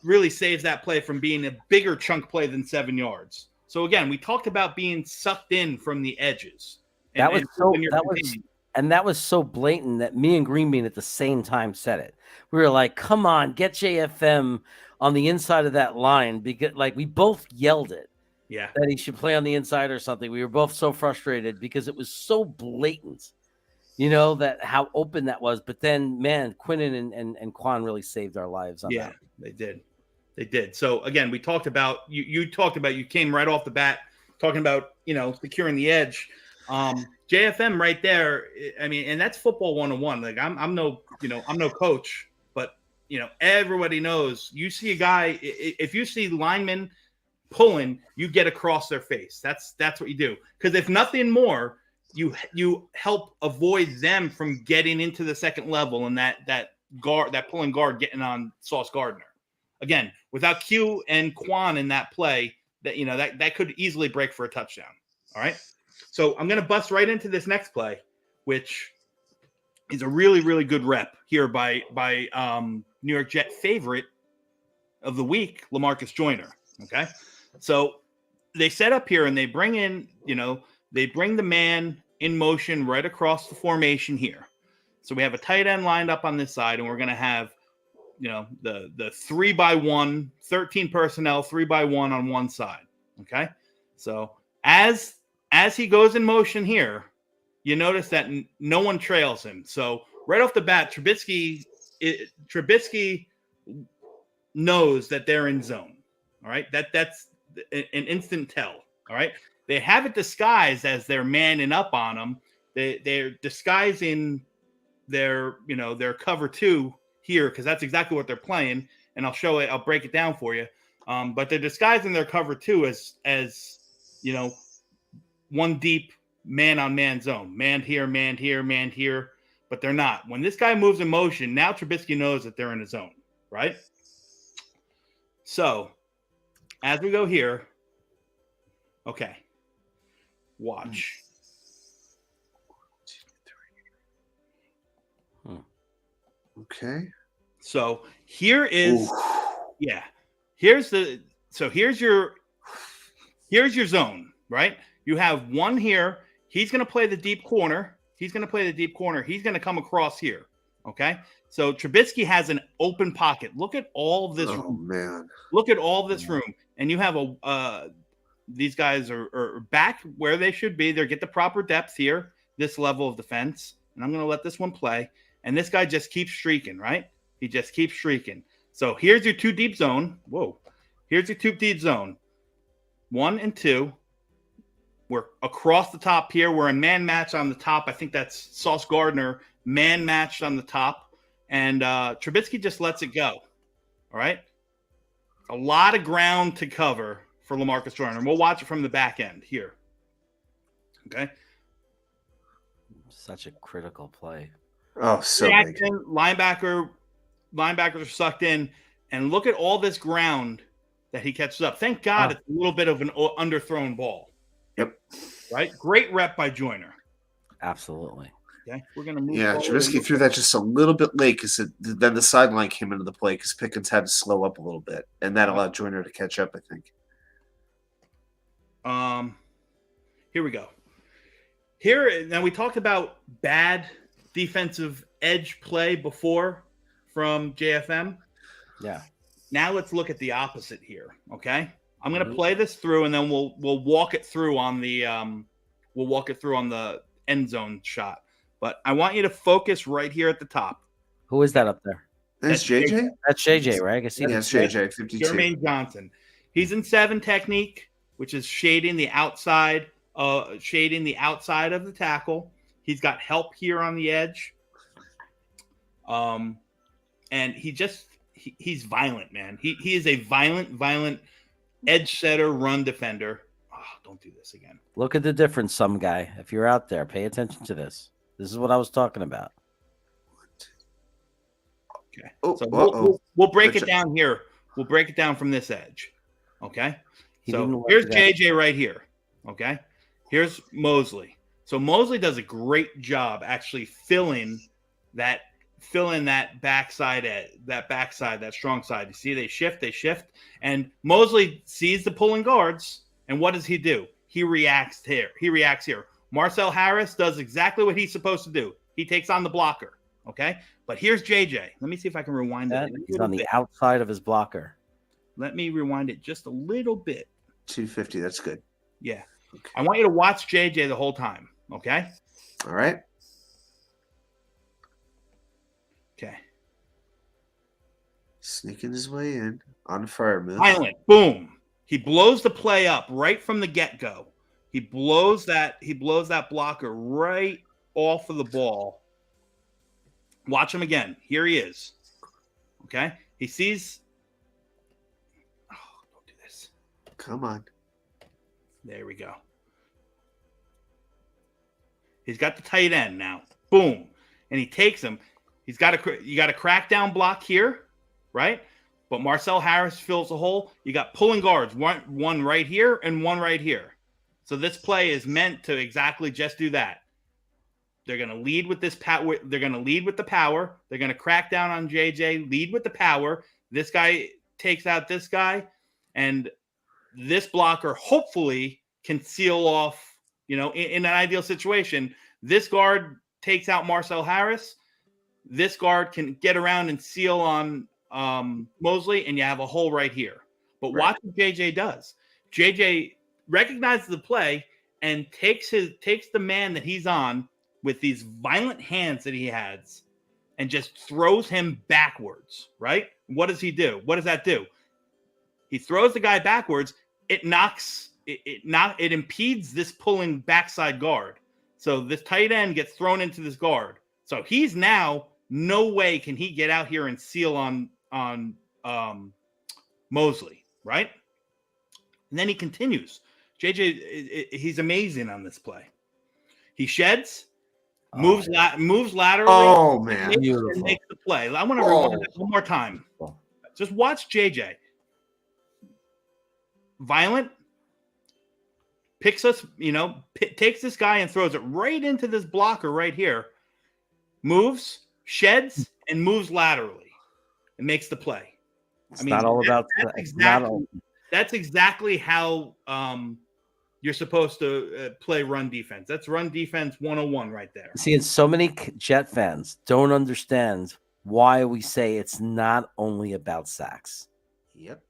really saves that play from being a bigger chunk play than 7 yards. So again, we talked about being sucked in from the edges. That was so blatant that me and Green Bean at the same time said it. We were like, come on, get JFM on the inside of that line, because we both yelled it. Yeah. That he should play on the inside or something. We were both so frustrated because it was so blatant, that how open that was. But then, man, Quinnen and Quan really saved our lives on that. They did. So again, we talked about you came right off the bat talking about, securing the edge. JFM right there. I mean, and that's football 101. Like I'm no coach, but everybody knows, you see a guy, if you see linemen pulling, you get across their face. That's what you do. Because if nothing more, you help avoid them from getting into the second level and that pulling guard getting on Sauce Gardner. Again, without Q and Quan in that play, that could easily break for a touchdown. All right. So I'm going to bust right into this next play, which is a really, really good rep here by New York Jet favorite of the week, LaMarcus Joyner. Okay. So they set up here and they bring in, they bring the man in motion right across the formation here. So we have a tight end lined up on this side, and we're going to have, the 3x1, 13 personnel, 3x1 on one side. Okay. So as he goes in motion here, you notice that no one trails him. So right off the bat, Trubisky knows that they're in zone. All right. That's an instant tell. All right. They have it disguised as they're manning up on them. They're disguising their cover 2 here, because that's exactly what they're playing. And I'll break it down for you. But they're disguising their cover 2 as one deep man-on-man zone. Man here, man here, man here. But they're not. When this guy moves in motion, now Trubisky knows that they're in a zone, right? So, as we go here, okay, watch. Okay. So here is, here's your zone, right? You have one here. He's going to play the deep corner. He's going to come across here. Okay. So Trubisky has an open pocket. Look at all of this room. Man. Look at all of this room. And you have these guys are back where they should be. They get the proper depth here, this level of defense. And I'm going to let this one play. And this guy just keeps streaking, right? He just keeps streaking. So here's your 2 deep zone. Whoa. Here's your 2 deep zone. 1 and 2. We're across the top here. We're in man match on the top. I think that's Sauce Gardner man matched on the top. And Trubisky just lets it go. All right. A lot of ground to cover for LaMarcus Joyner. And we'll watch it from the back end here. Okay. Such a critical play. Oh, so big. Linebackers are sucked in. And look at all this ground that he catches up. Thank God it's a little bit of an underthrown ball. Yep. Right? Great rep by Joyner. Absolutely. Okay. We're going to move Yeah, forward. Trubisky threw that just a little bit late because then the sideline came into the play because Pickens had to slow up a little bit. And that allowed Joyner to catch up, I think. Here we go. Here, now we talked about bad defensive edge play before from JFM. Yeah. Now let's look at the opposite here. Okay, I'm going to play this through, and then we'll walk it through on the end zone shot. But I want you to focus right here at the top. Who is that up there? That's JJ? That's JJ, right? I can see Yes, that. JJ, 52. Jermaine Johnson. He's in 7 technique, which is shading the outside of the tackle. He's got help here on the edge. And he's violent, man. He is a violent edge setter, run defender. Oh, don't do this again. Look at the difference, some guy. If you're out there, pay attention to this. This is what I was talking about. Okay. Oh, so we'll break it down here. We'll break it down from this edge. Okay. So here's JJ right here. Okay. Here's Mosley. So Mosley does a great job actually filling that backside, that strong side. You see, they shift, and Mosley sees the pulling guards, and what does he do? He reacts here. Marcel Harris does exactly what he's supposed to do. He takes on the blocker. Okay, but here's JJ. Let me see if I can rewind it. He's on the outside of his blocker. Let me rewind it just a little bit. 250. That's good. Yeah. Okay. I want you to watch JJ the whole time. Okay. All right. Okay. Sneaking his way in on fire move. Violent. Boom. He blows the play up right from the get-go. He blows that blocker right off of the ball. Watch him again. Here he is. Okay. He sees. Oh, don't do this. Come on. There we go. He's got the tight end now. Boom. And he takes him. You got a crackdown block here, right? But Marcel Harris fills the hole. You got pulling guards, one right here and one right here. So this play is meant to exactly just do that. They're going to lead with this power. They're going to lead with the power. They're going to crack down on JJ, lead with the power. This guy takes out this guy, and this blocker hopefully can seal off, in an ideal situation. This guard takes out Marcel Harris. This guard can get around and seal on Mosley, and you have a hole right here. But watch what JJ does. JJ recognizes the play and takes the man that he's on with these violent hands that he has and just throws him backwards, right? What does he do? What does that do? He throws the guy backwards. It impedes this pulling backside guard. So this tight end gets thrown into this guard. So he's now, no way can he get out here and seal on Mosley, right? And then he continues. JJ, he's amazing on this play. He sheds, moves laterally. Oh, man. And makes the play. I want to rewind that one more time. Just watch JJ. Violent. Takes this guy and throws it right into this blocker right here. Moves, sheds, and moves laterally. And makes the play. That's exactly how you're supposed to play run defense. That's run defense 101 right there. See, and so many Jet fans don't understand why we say it's not only about sacks. Yep.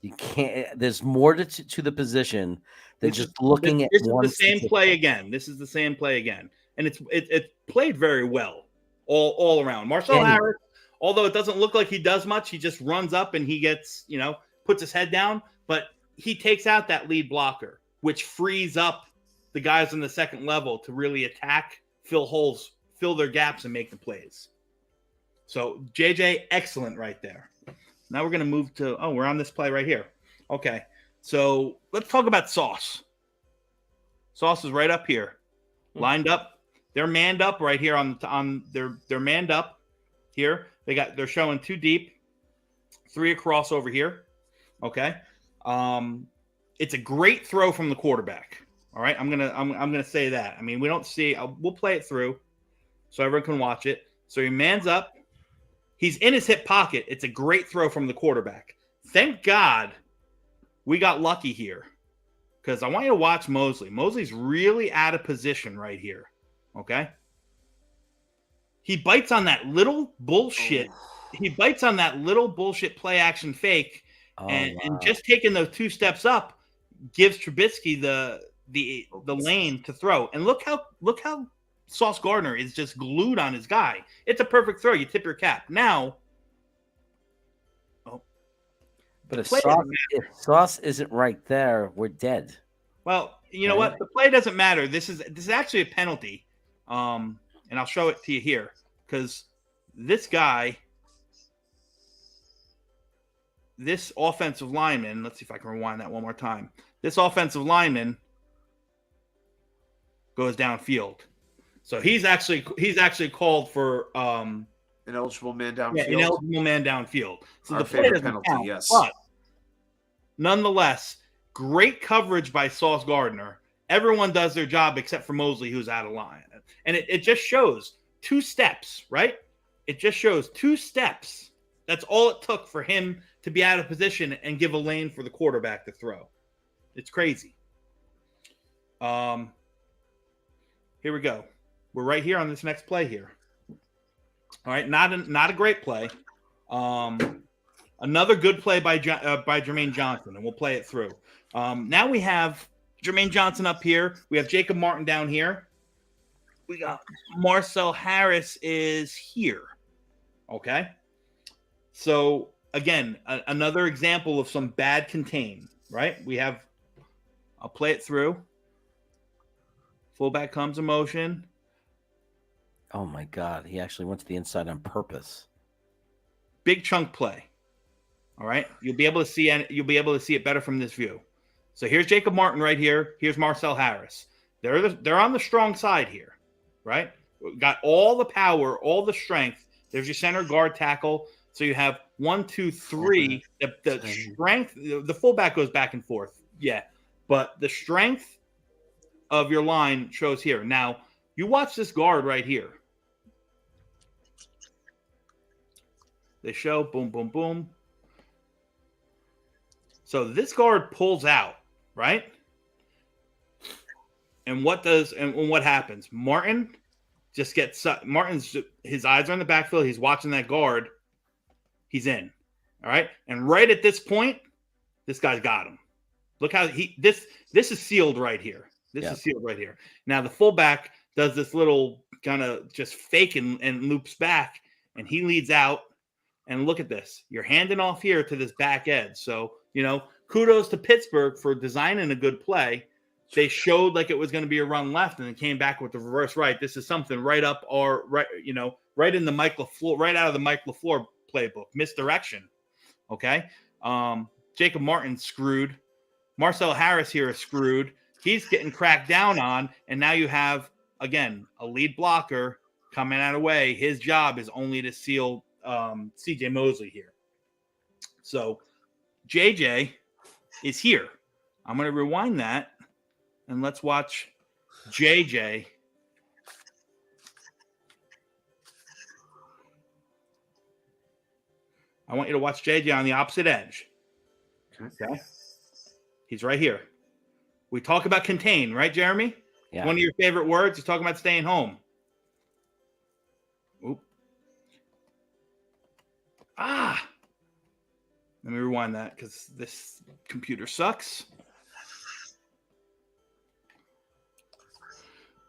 You can't. There's more to the position than just looking at one. This is the same play again. This is the same play again, and it's played very well all around. Marcel Harris, although it doesn't look like he does much, he just runs up and he gets puts his head down, but he takes out that lead blocker, which frees up the guys on the second level to really attack, fill holes, fill their gaps, and make the plays. So JJ, excellent right there. Now we're going to move to, we're on this play right here. Okay. So let's talk about Sauce. Sauce is right up here, lined up. They're manned up right here they're manned up here. They're showing 2 deep, 3 across over here. Okay. It's a great throw from the quarterback. All right. I'm gonna say that. I mean, we don't see, we'll play it through so everyone can watch it. So he mans up. He's in his hip pocket. It's a great throw from the quarterback. Thank God we got lucky here, because I want you to watch Mosley. Mosley's really out of position right here. Okay. He bites on that little bullshit. He bites on that little bullshit play action fake, and just taking those 2 steps up gives Trubisky the lane to throw. And look how Sauce Gardner is just glued on his guy. It's a perfect throw. You tip your cap. Now, but if Sauce isn't right there, we're dead. Well, you know what? The play doesn't matter. This is actually a penalty. And I'll show it to you here, because this guy, this offensive lineman, let's see if I can rewind that one more time. This offensive lineman goes downfield. So he's actually called for ineligible man downfield. Yeah, ineligible man downfield. So Our the play favorite doesn't penalty, count, yes. But nonetheless, great coverage by Sauce Gardner. Everyone does their job except for Mosley, who's out of line. And it just shows 2 steps, right? It just shows 2 steps. That's all it took for him to be out of position and give a lane for the quarterback to throw. It's crazy. Here we go. We're right here on this next play here. All right, not a great play. Another good play by Jermaine Johnson, and we'll play it through. Now we have Jermaine Johnson up here. We have Jacob Martin down here. We got Marcel Harris is here. Okay. So again, another example of some bad contain, right? I'll play it through. Fullback comes in motion. Oh my God. He actually went to the inside on purpose. Big chunk play. All right. You'll be able to see it better from this view. So here's Jacob Martin right here. Here's Marcel Harris. They're on the strong side here, right? Got all the power, all the strength. There's your center guard tackle. So you have 1, 2, 3. The strength, the fullback goes back and forth. Yeah. But the strength of your line shows here. Now, you watch this guard right here. They show boom, boom, boom. So this guard pulls out, right? And what happens? Martin just gets his eyes are on the backfield. He's watching that guard. He's in. All right. And right at this point, this guy's got him. Look how this is sealed right here. This is sealed right here. Now the fullback does this little kind of just fake and loops back, and he leads out. And look at this. You're handing off here to this back edge. So, kudos to Pittsburgh for designing a good play. They showed like it was going to be a run left, and then came back with the reverse right. This is something right up right in the Mike LaFleur, right out of the Mike LaFleur playbook. Misdirection. Okay. Jacob Martin screwed. Marcel Harris here is screwed. He's getting cracked down on, and now you have, again, a lead blocker coming out of the way. His job is only to seal CJ Mosley here. So JJ is here. I'm going to rewind that, and let's watch JJ. I want you to watch JJ on the opposite edge. Okay. He's right here. We talk about contain, right, Jeremy? Yeah. One of your favorite words is talking about staying home. Oop. Let me rewind that because this computer sucks.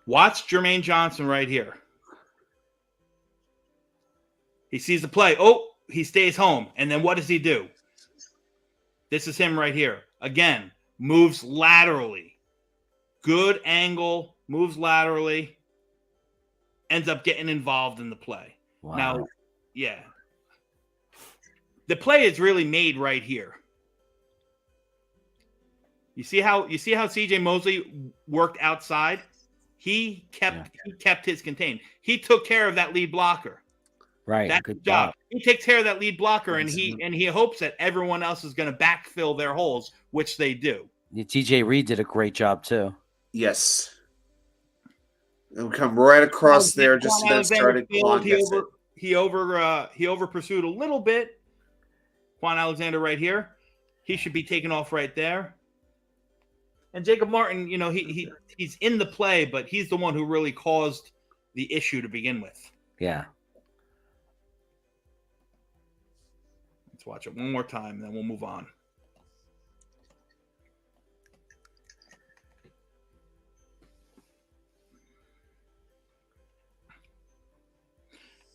Watch Jermaine Johnson right here. He sees the play. Oh, he stays home. And then what does he do? This is him right here. Again, moves laterally. Good angle, moves laterally. Ends up getting involved in the play. Wow. Now, yeah. the play is really made right here. You see how CJ Mosley worked outside? He kept his contained. He took care of that lead blocker. Right. That's Good his job. He takes care of that lead blocker, and he hopes that everyone else is going to backfill their holes, which they do. TJ Reed did a great job too. Yes. It'll come right across there, just then started. He over pursued a little bit. Quan Alexander right here. He should be taken off right there. And Jacob Martin, he's in the play, but he's the one who really caused the issue to begin with. Yeah. Let's watch it one more time, then we'll move on.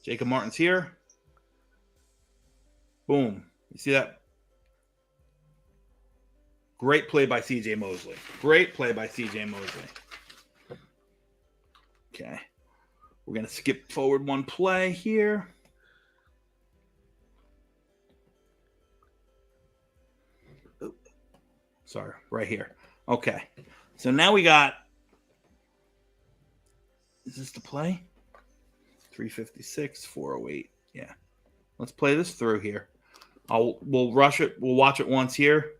Jacob Martin's here. Boom. You see that? Great play by CJ Mosley. Great play by CJ Mosley. Okay. We're going to skip forward one play here. Sorry, right here. Okay. So now we got, is this the play? 356, 408. Yeah. Let's play this through here. We'll rush it. We'll watch it once here.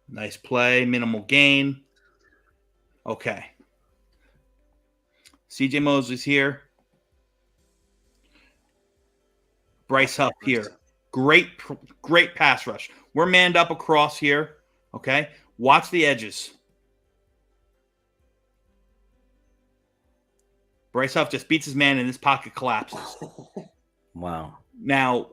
Nice play, minimal gain. Okay. CJ Mosley's here. Bryce Huff here. Great pass rush. We're manned up across here. Okay. Watch the edges. Bryce Huff just beats his man and his pocket collapses. Wow. Now,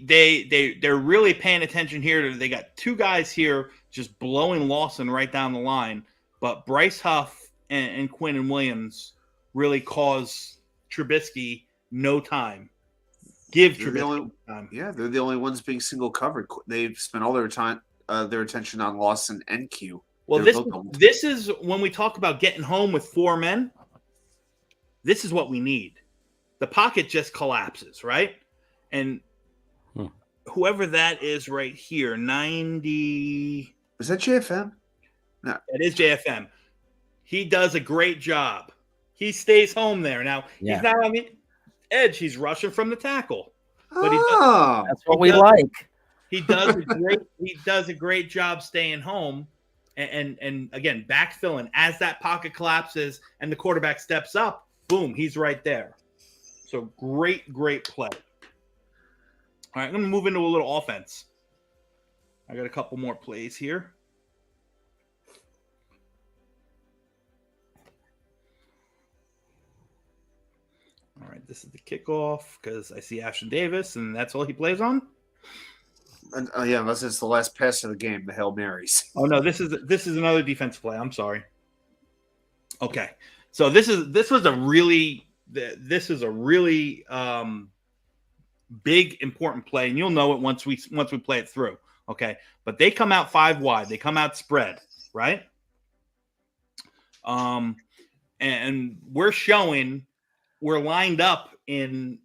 they're really paying attention here. They got two guys here just blowing Lawson right down the line, but Bryce Huff and Quinn and Williams really cause Trubisky no time. Give Trubisky time. Yeah, they're the only ones being single covered. They've spent all their time, their attention on Lawson and Q. Well, this is when we talk about getting home with four men. This is what we need. The pocket just collapses, right? And whoever that is right here, 90. Is that JFM? No. That is JFM. He does a great job. He stays home there. Now, he's not on the edge. He's rushing from the tackle. But that's what we like. He does a great job staying home and again, backfilling as that pocket collapses and the quarterback steps up. Boom, he's right there. So great play. All right, I'm going to move into a little offense. I got a couple more plays here. All right, this is the kickoff because I see Ashton Davis, and that's all he plays on. And, yeah, unless it's the last pass of the game, the Hail Marys. Oh no, this is another defensive play. I'm sorry. Okay, so this is a really big important play, and you'll know it once we play it through. Okay, but they come out 5 wide. They come out spread, right? And we're lined up in,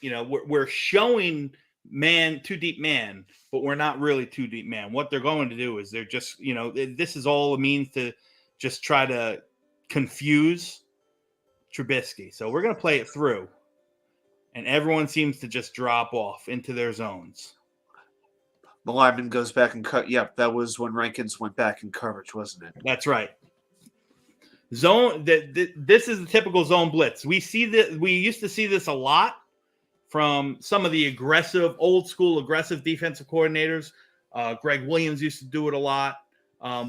we're showing man, 2 deep man, but we're not really 2 deep man. What they're going to do is they're just, this is all a means to just try to confuse Trubisky. So we're going to play it through, and everyone seems to just drop off into their zones. The lineman goes back and cut. Yep, that was when Rankins went back in coverage, wasn't it? That's right. Zone. This is the typical zone blitz. We used to see this a lot from some of the old school aggressive defensive coordinators. Greg Williams used to do it a lot,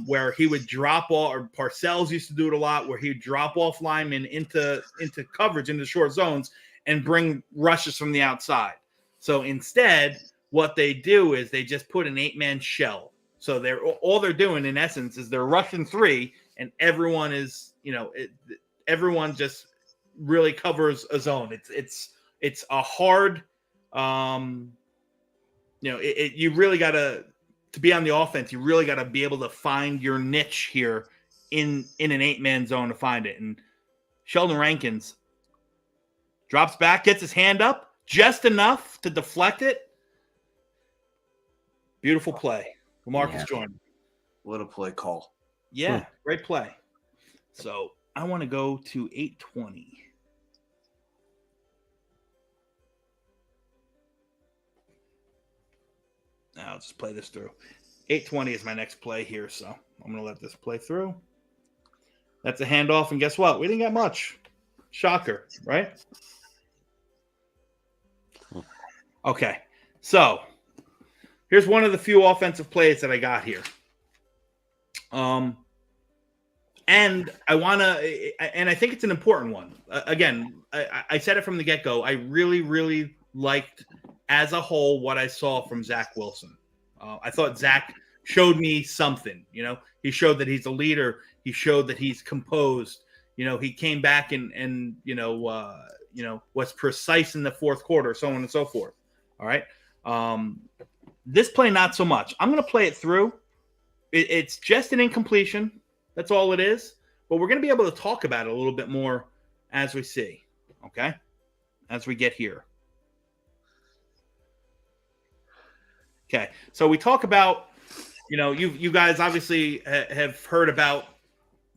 where he would drop off, or Parcells used to do it a lot, where he would drop off linemen into coverage, into short zones, and bring rushes from the outside. So instead, what they do is they just put an 8-man shell. So all they're doing in essence is they're rushing 3, and everyone is, everyone just really covers a zone. It's a hard, you really got to be on the offense. You really got to be able to find your niche here in an 8-man zone to find it. And Sheldon Rankins drops back, gets his hand up, just enough to deflect it. Beautiful play. Marcus joined. What a play call. Yeah, great play. So I want to go to 820. Now I'll just play this through. 820 is my next play here, so I'm going to let this play through. That's a handoff, and guess what? We didn't get much. Shocker, right? Okay, so here's one of the few offensive plays that I got here. And I want to, and I think it's an important one. Again, I said it from the get-go. I really, really liked, as a whole, what I saw from Zach Wilson. I thought Zach showed me something. You know, he showed that he's a leader. He showed that he's composed. You know, he came back and was precise in the fourth quarter, so on and so forth. All right. This play, not so much. I'm going to play it through. It's just an incompletion. That's all it is. But we're going to be able to talk about it a little bit more as we see. Okay. As we get here. Okay. So we talk about, you guys obviously have heard about,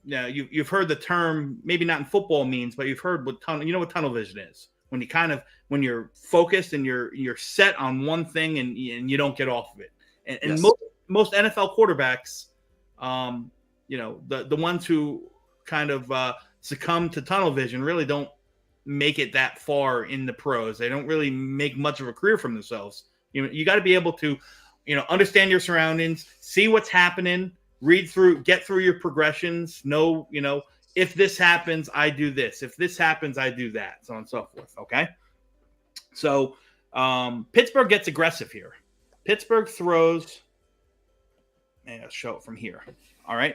you've heard the term, maybe not in football means, but you've heard what tunnel vision is. When you're focused and you're set on one thing and you don't get off of it. And Yes. most NFL quarterbacks, the ones who kind of succumb to tunnel vision really don't make it that far in the pros. They don't really make much of a career for themselves. You got to be able to, understand your surroundings, see what's happening, get through your progressions, know, if this happens, I do this. If this happens, I do that, so on and so forth. Okay. So Pittsburgh gets aggressive here. Pittsburgh throws, and I'll show it from here. All right.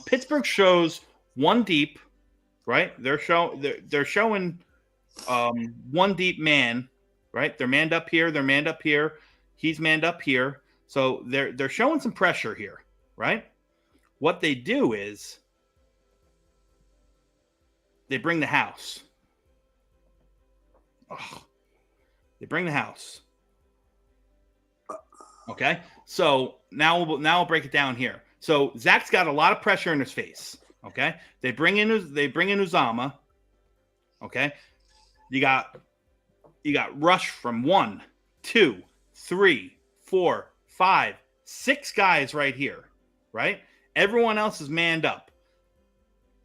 Pittsburgh shows one deep, right? They're showing one deep man, right? They're manned up here. They're manned up here. He's manned up here. So they're showing some pressure here, right? What they do is they bring the house. They bring the house. Okay. So now I'll break it down here. So Zach's got a lot of pressure in his face. Okay. They bring in Uzama. Okay. You got rush from 1, 2, 3, 4, 5, 6 guys right here. Right. Everyone else is manned up.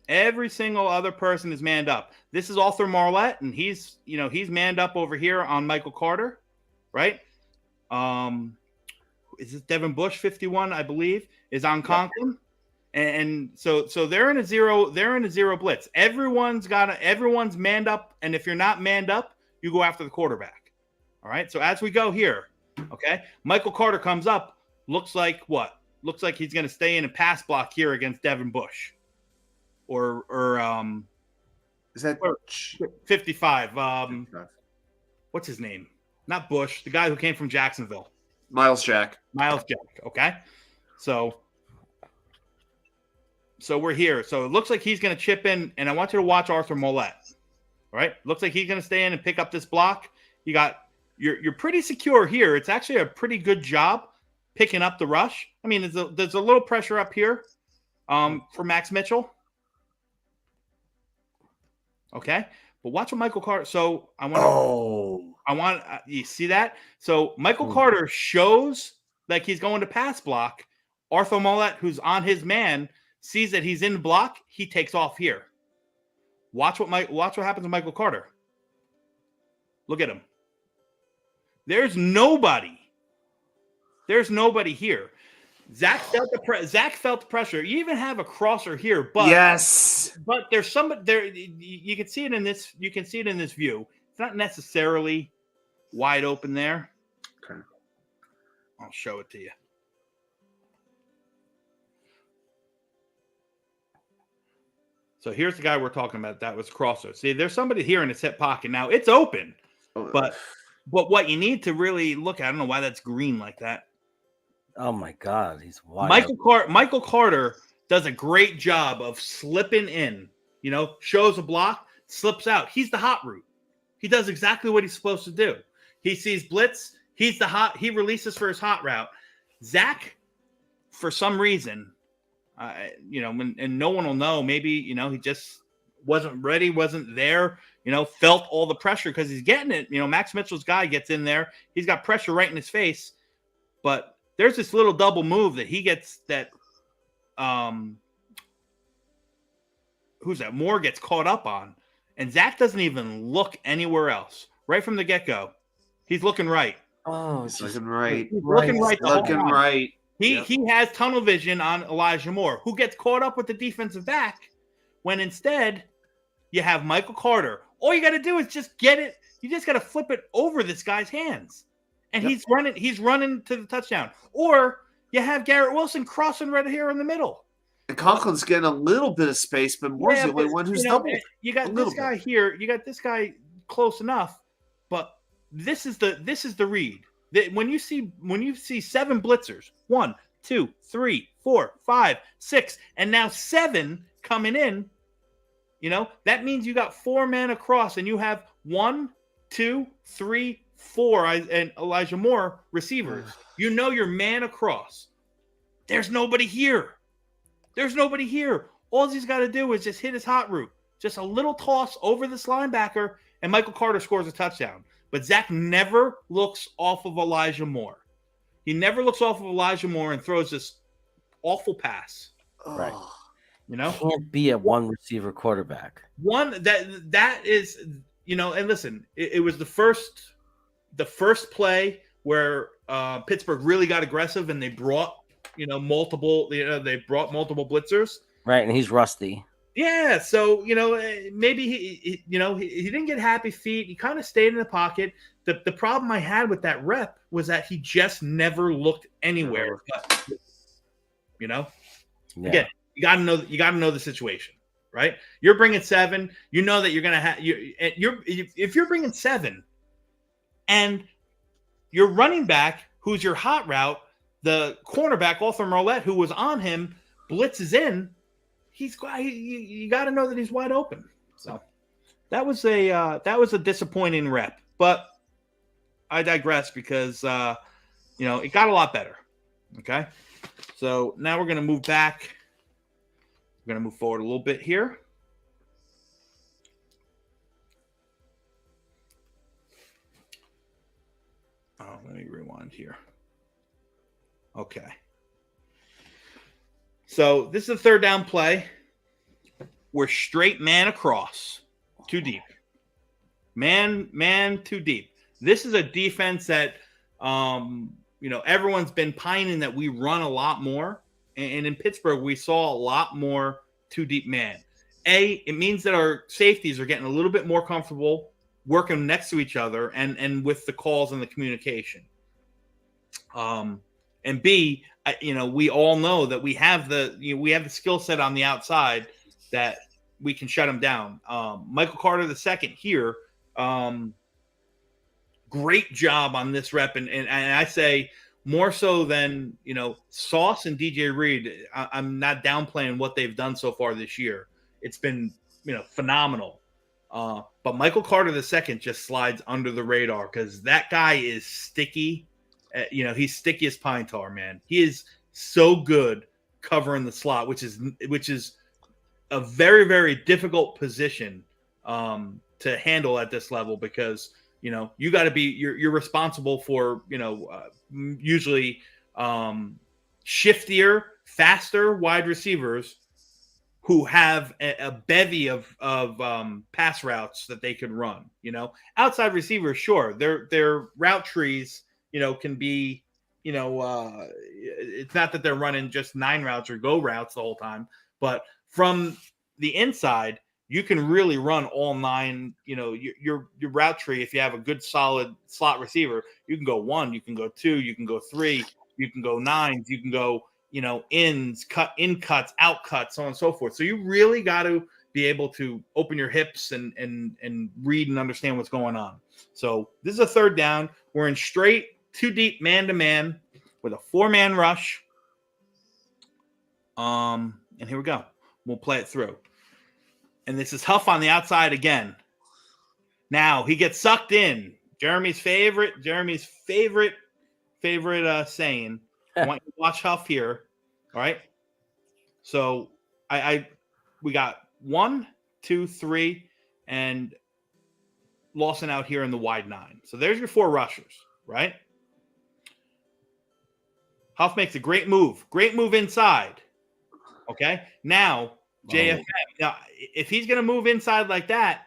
Every single other person is manned up. This is Arthur Marlette, and he's manned up over here on Michael Carter, right? Is it Devin Bush, 51, I believe, is on Conklin, and so they're in a zero blitz. Everyone's manned up, and if you're not manned up, you go after the quarterback. All right. So as we go here, okay, Michael Carter comes up. Looks like he's going to stay in a pass block here against Devin Bush. Or Is that 55? What's his name? Not Bush. The guy who came from Jacksonville. Miles Jack? Okay. So we're here. So it looks like he's going to chip in, and I want you to watch Arthur Mollett. All right. Looks like he's going to stay in and pick up this block. You're pretty secure here. It's actually a pretty good job picking up the rush. I mean, there's a little pressure up here for Max Mitchell. Okay, but watch what Michael Carter. So you see that? So Michael Carter shows like he's going to pass block. Arthur Mollett, who's on his man, sees that he's in the block. He takes off here. Watch what happens to Michael Carter. Look at him. There's nobody here. Zach felt the pressure. You even have a crosser here, but yes, but there's somebody there. You can see it in this. You can see it in this view. It's not necessarily wide open there. Okay, I'll show it to you. So here's the guy we're talking about. That was crosser. See, there's somebody here in his hip pocket. Now it's open, but what you need to really look at. I don't know why that's green like that. Oh my God, he's wild. Michael Carter does a great job of slipping in. Shows a block, slips out. He's the hot route. He does exactly what he's supposed to do. He sees blitz. He releases for his hot route. Zach, for some reason, and no one will know. Maybe, he just wasn't ready, wasn't there, felt all the pressure because he's getting it. Max Mitchell's guy gets in there. He's got pressure right in his face. But there's this little double move that he gets that who's that? Moore gets caught up on. And Zach doesn't even look anywhere else. Right from the get-go. He's looking right. Oh, He's looking right. He's looking right. Looking right. He has tunnel vision on Elijah Moore, who gets caught up with the defensive back when instead you have Michael Carter. All you got to do is just get it. You just got to flip it over this guy's hands. And he's running to the touchdown. Or you have Garrett Wilson crossing right here in the middle. And Conklin's getting a little bit of space, but Moore's the only one who's doubled. You got this guy here. You got this guy close enough, but this is the read. When you see 7 blitzers, 1, 2, 3, 4, 5, 6, and now 7 coming in, that means you got 4 men across, and you have 1, 2, 3, 4, and Elijah Moore receivers. Your man across. There's nobody here. All he's got to do is just hit his hot route. Just a little toss over this linebacker, and Michael Carter scores a touchdown. But Zach never looks off of Elijah Moore. He never looks off of Elijah Moore and throws this awful pass. Right. Can't be a one receiver quarterback. One that is, and listen, it was the first play where Pittsburgh really got aggressive and they brought multiple blitzers. Right, and he's rusty. Yeah, so maybe he didn't get happy feet. He kind of stayed in the pocket. The problem I had with that rep was that he just never looked anywhere. But, again, you got to know the situation, right? You're bringing 7. You know that you're gonna have if you're bringing 7, and your running back, who's your hot route, the cornerback Arthur Marlette, who was on him, blitzes in. You got to know that he's wide open. So that was a disappointing rep, but I digress because it got a lot better. Okay, so now we're gonna move back. We're gonna move forward a little bit here. Oh, let me rewind here. Okay. So this is a 3rd down play. We're straight man across. Too deep. Man too deep. This is a defense that, everyone's been pining that we run a lot more. And in Pittsburgh, we saw a lot more too deep man. It means that our safeties are getting a little bit more comfortable working next to each other and with the calls and the communication. And B, we all know that we have the skill set on the outside that we can shut him down. Michael Carter II here, great job on this rep, and I say more so than Sauce and DJ Reed. I'm not downplaying what they've done so far this year. It's been phenomenal. But Michael Carter II just slides under the radar because that guy is sticky. He's sticky as pine tar, man. He is so good covering the slot, which is a very, very difficult position to handle at this level because you got to be you're responsible for usually shiftier, faster wide receivers who have a bevy of pass routes that they could run. Outside receivers, sure, their route trees can be, it's not that they're running just 9 routes or go routes the whole time, but from the inside, you can really run all 9, your route tree. If you have a good solid slot receiver, you can go 1, you can go 2, you can go 3, you can go 9s, you can go, ins, in cuts, out cuts, so on and so forth. So you really got to be able to open your hips and read and understand what's going on. So this is a 3rd down. We're in straight too deep man-to-man with a 4-man rush. And here we go. We'll play it through. And this is Huff on the outside again. Now he gets sucked in. Jeremy's favorite saying. I want you to watch Huff here. All right. So we got 1, 2, 3, and Lawson out here in the wide 9. So there's your 4 rushers, right? Huff makes a great move inside. Okay. Now JFM. Now, if he's going to move inside like that,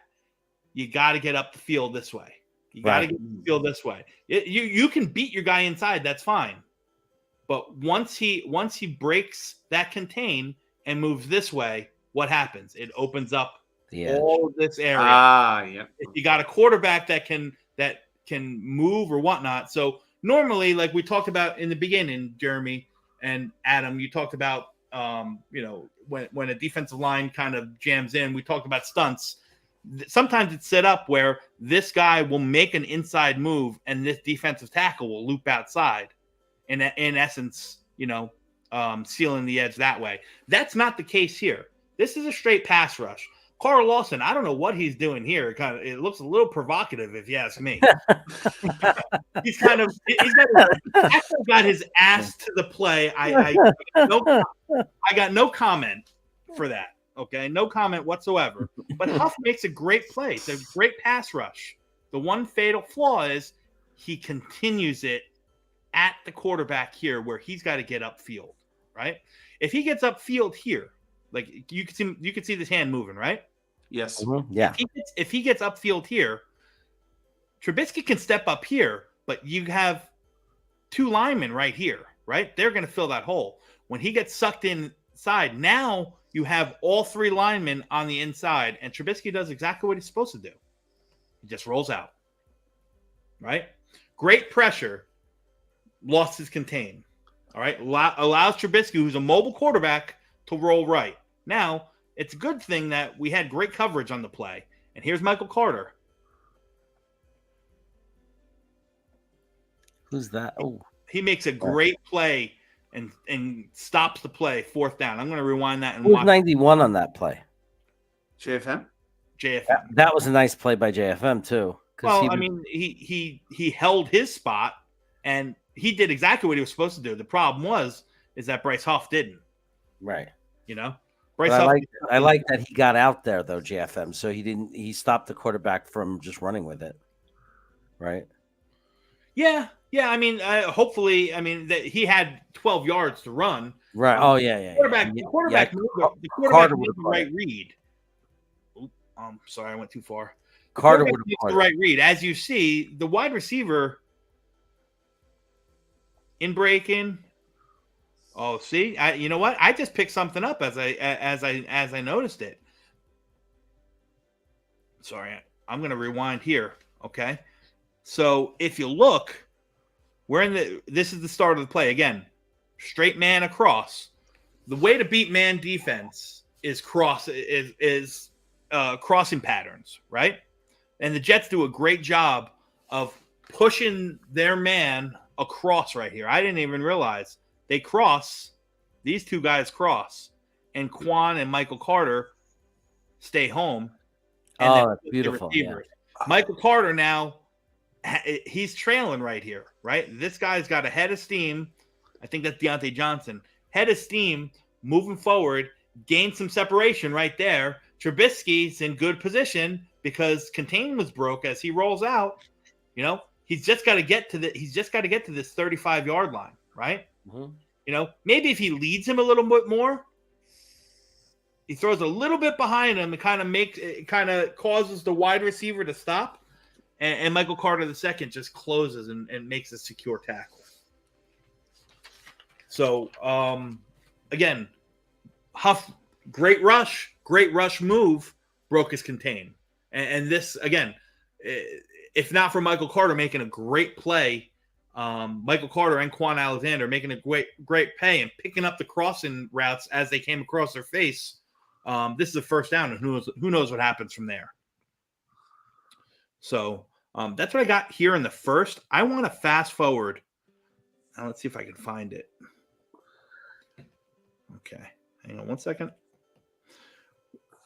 you got to get up the field this way. You got to get the field this way. You can beat your guy inside. That's fine. But once he breaks that contain and moves this way, what happens? It opens up all of this area. Yeah. If you got a quarterback that can move or whatnot. So normally, like we talked about in the beginning, Jeremy and Adam, you talked about when a defensive line kind of jams in, we talked about stunts. Sometimes it's set up where this guy will make an inside move and this defensive tackle will loop outside. In essence, sealing the edge that way. That's not the case here. This is a straight pass rush. Carl Lawson, I don't know what he's doing here. It looks a little provocative, if you ask me. he's got his ass to the play. I got no comment for that. Okay, no comment whatsoever. But Huff makes a great play. It's a great pass rush. The one fatal flaw is he continues it at the quarterback here, where he's got to get upfield, right? If he gets upfield here, like you can see this hand moving, right? Yes. Mm-hmm. Yeah. If he gets upfield here, Trubisky can step up here, but you have 2 linemen right here, right? They're going to fill that hole. When he gets sucked inside, now you have all 3 linemen on the inside, and Trubisky does exactly what he's supposed to do. He just rolls out, right? Great pressure. Lost his contain. All right. Allows Trubisky, who's a mobile quarterback, to roll right. Now, it's a good thing that we had great coverage on the play. And here's Michael Carter. Who's that? Oh, he makes a great play and stops the play, 4th down. I'm going to rewind that and who's watch 91 on that play? JFM. That was a nice play by JFM too. Well, he held his spot and he did exactly what he was supposed to do. The problem is that Bryce Huff didn't. Right. Bryce Huff. I like that he got out there though, JFM. So he stopped the quarterback from just running with it. Right. Yeah. Hopefully, that he had 12 yards to run. Right. Oh yeah. The quarterback made the right read. I'm sorry, I went too far. Carter would have the right read. As you see, the wide receiver in breaking. Oh, see, you know what? I just picked something up as I noticed it. Sorry, I'm going to rewind here. Okay, so if you look, this is the start of the play again. Straight man across. The way to beat man defense is crossing patterns, right? And the Jets do a great job of pushing their man across right here. I didn't even realize they cross. These 2 guys cross, and Quan and Michael Carter stay home. And that's beautiful. Yeah. Michael Carter now, he's trailing right here, right? This guy's got a head of steam. I think that's Deontay Johnson. Head of steam, moving forward, gained some separation right there. Trubisky's in good position because contain was broke as he rolls out. He's just got to get to this 35-yard line, right? Mm-hmm. Maybe if he leads him a little bit more, he throws a little bit behind him, it kind of causes the wide receiver to stop, and Michael Carter II just closes and makes a secure tackle. So again, Huff, great rush move, broke his contain. And this, again, if not for Michael Carter making a great play, Michael Carter and Quan Alexander making a great pay and picking up the crossing routes as they came across their face, this is a 1st down, and who knows what happens from there. So that's what I got here in the first. I want to fast forward. Now let's see if I can find it. Okay, hang on one second.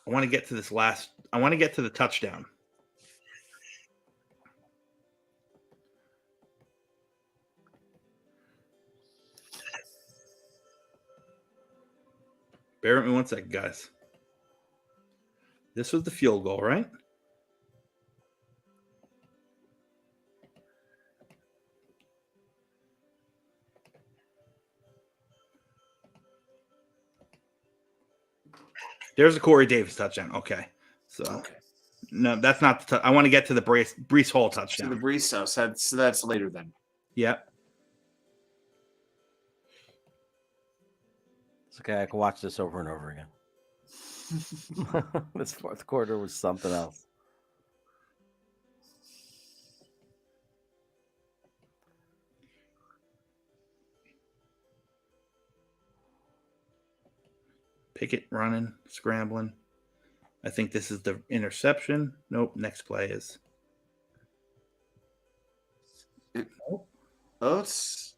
I want to get to the touchdown. Bear with me 1 second, guys. This was the field goal, right? There's a Corey Davis touchdown. Okay. So, no, that's not the I want to get to the Brees Hall touchdown. To the Brees house. So that's later then. Yep. It's okay. I can watch this over and over again. This fourth quarter was something else. Pickett running, scrambling. I think this is the interception. Nope. Next play is. Nope. Oh, it's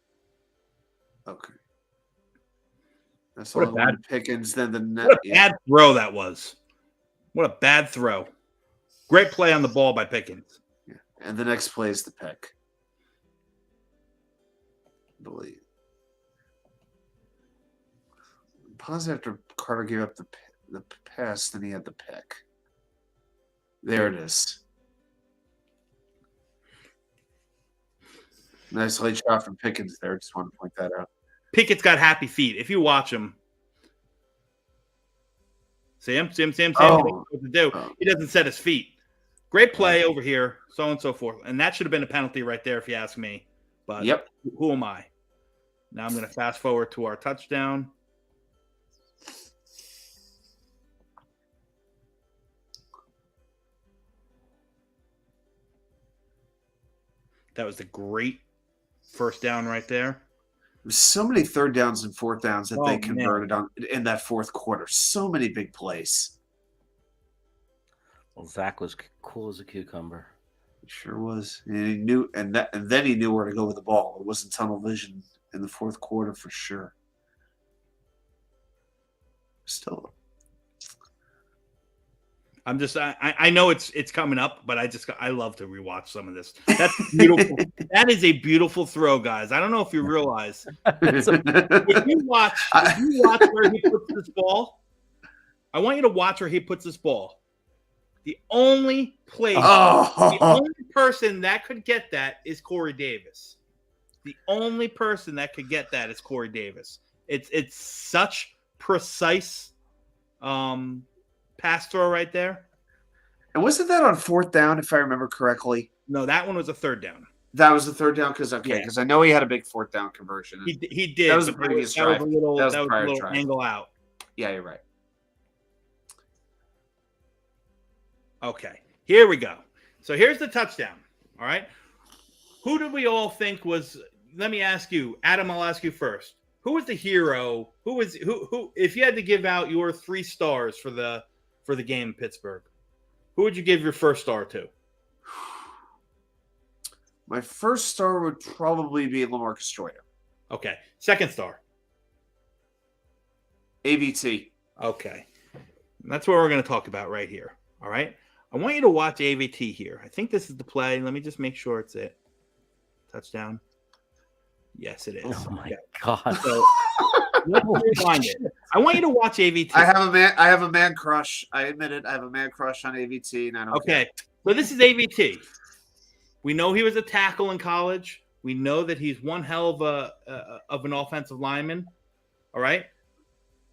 okay. That's What a all bad- one Pickens. Then the net. What a bad throw that was. What a bad throw. Great play on the ball by Pickens. Yeah. And the next play is the pick. I believe. Pause after Carter gave up the pass, then he had the pick. There it is. Nice late shot from Pickens there. Just want to point that out. Pickett's got happy feet. If you watch him, see him. He knows what to do. He doesn't set his feet. Great play over here, so on and so forth. And that should have been a penalty right there, if you ask me. But Yep. Who am I? Now I'm going to fast forward to our touchdown. That was a great first down right there. There's so many third downs and fourth downs that Oh, they converted on in that fourth quarter. So many big plays. Well, Zach was cool as a cucumber. It sure was. And he knew, and then he knew where to go with the ball. It wasn't tunnel vision in the fourth quarter for sure. Still, I'm just I know it's coming up, but I love to rewatch some of this. That's beautiful. That is a beautiful throw, guys. I don't know if you realize. If you watch where he puts this ball, I want you to watch where he puts this ball. The only place, the only person that could get that is Corey Davis. The only person that could get that is Corey Davis. It's such precise pass throw right there. and wasn't that on fourth down, if I remember correctly? No, that one was a third down. That was the third down because I know he had a big fourth down conversion. He did. That was a but previous that was drive. a little, That was that a was a prior little drive. angle out. Yeah, you're right. Okay, here we go. So here's the touchdown. All right. Who did we all think was? Let me ask you, Adam. I'll ask you first. Who was the hero? Who? If you had to give out your 3 stars for the game in Pittsburgh, who would you give your first star to? My first star would probably be Lamarcus Joyner. Okay. Second star. AVT. Okay. That's what we're going to talk about right here. All right. I want you to watch AVT here. I think this is the play. Let me just make sure it's it. Touchdown. Yes, it is. Oh my Okay. God. So let's rewind it. I want you to watch AVT. I have a man crush. I admit it. I have a man crush on AVT, and I don't care. Okay. So this is AVT. We know he was a tackle in college. We know that he's one hell of an offensive lineman. All right.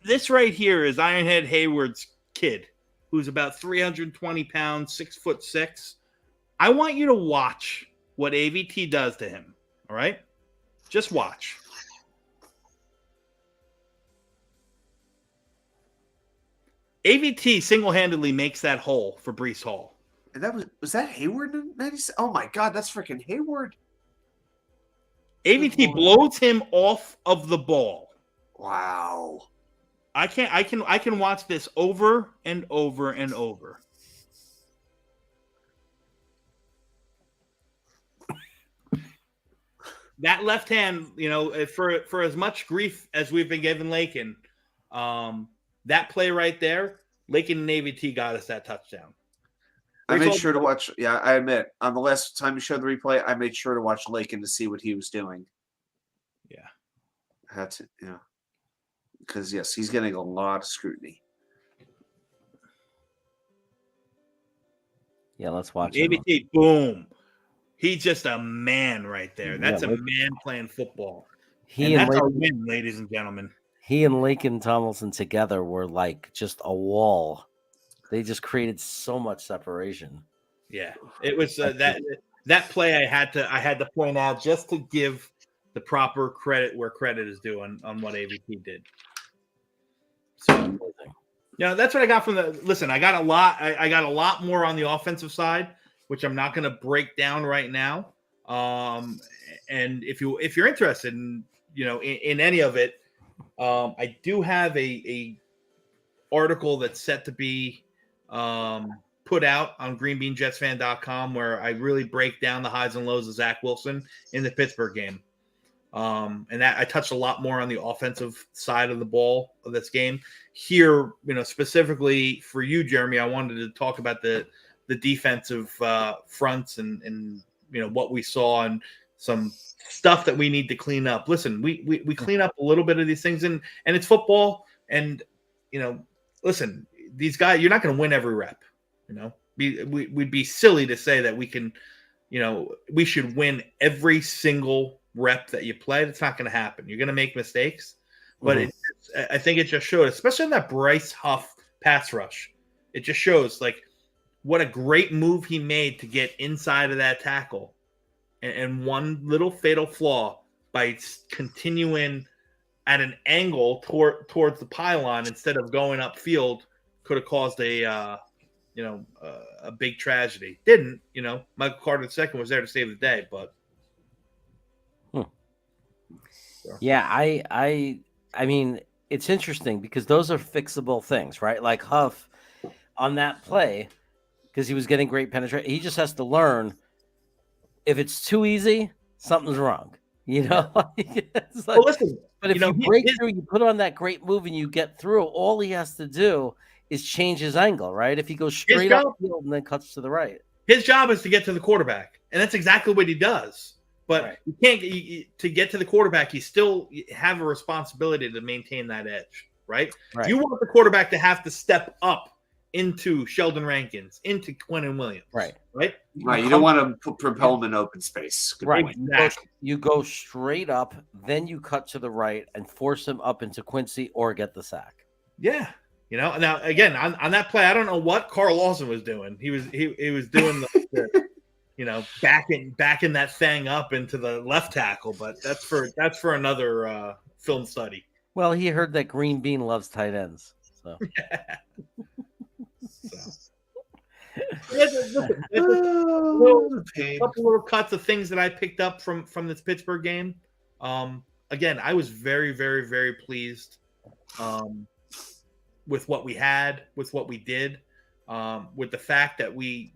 This right here is Ironhead Hayward's kid, who's about 320 pounds, 6'6". I want you to watch what AVT does to him. All right. Just watch. AVT single-handedly makes that hole for Brees Hall. And that was that Hayward? Oh my God, that's freaking Hayward. AVT blows him off of the ball. Wow. I can watch this over and over and over. That left hand, for as much grief as we've been giving Lakin, that play right there, Lakin and AVT got us that touchdown. I made sure to watch. Yeah, I admit, on the last time you showed the replay, I made sure to watch Lakin to see what he was doing. Yeah. Had to, yeah. because yes, he's getting a lot of scrutiny. Yeah, let's watch it. ABT, boom. He's just a man right there. That's Yeah, a man playing football. He And and that's our Lakin, win, ladies and gentlemen. he and Lakin Tomlinson together were like just a wall. They just created so much separation. Yeah, it was that play I had to point out just to give the proper credit where credit is due on what AVP did. So, that's what I got from the. Listen, I got a lot. I got a lot more on the offensive side, which I'm not going to break down right now. And if you're interested in in any of it, I do have a article that's set to be put out on greenbeanjetsfan.com where I really break down the highs and lows of Zach Wilson in the Pittsburgh game. And that I touched a lot more on the offensive side of the ball of this game. Here, specifically for you, Jeremy, I wanted to talk about the defensive fronts and what we saw and some stuff that we need to clean up. Listen, we clean up a little bit of these things and it's football. And listen, these guys, you're not going to win every rep. We'd be silly to say that we can, we should win every single rep that you play. That's not going to happen. You're going to make mistakes, but I think it just showed, especially in that Bryce Huff pass rush. It just shows like what a great move he made to get inside of that tackle, and one little fatal flaw by continuing at an angle towards the pylon instead of going upfield could have caused a big tragedy. Didn't, Michael Carter II was there to save the day, but yeah, I mean, it's interesting because those are fixable things, right? Like Huff on that play, because he was getting great penetration. He just has to learn if it's too easy, something's wrong. It's like, listen, but if you break through, you put on that great move and you get through, all he has to do is change his angle, right? If he goes straight upfield and then cuts to the right. His job is to get to the quarterback, and that's exactly what he does. But you can't to get to the quarterback. You still have a responsibility to maintain that edge, right? You want the quarterback to have to step up into Sheldon Rankins, into Quinnen Williams, right? You don't want to propel him in open space. Good point. Exactly. You go straight up, then you cut to the right and force him up into Quincy or get the sack. Yeah. Now again on that play, I don't know what Carl Lawson was doing. He was doing the backing that thing up into the left tackle, but that's for another film study. Well, he heard that Green Bean loves tight ends, so. A couple little cuts of things that I picked up from this Pittsburgh game. Again, I was very, very, very pleased with what we had, with what we did, with the fact that we,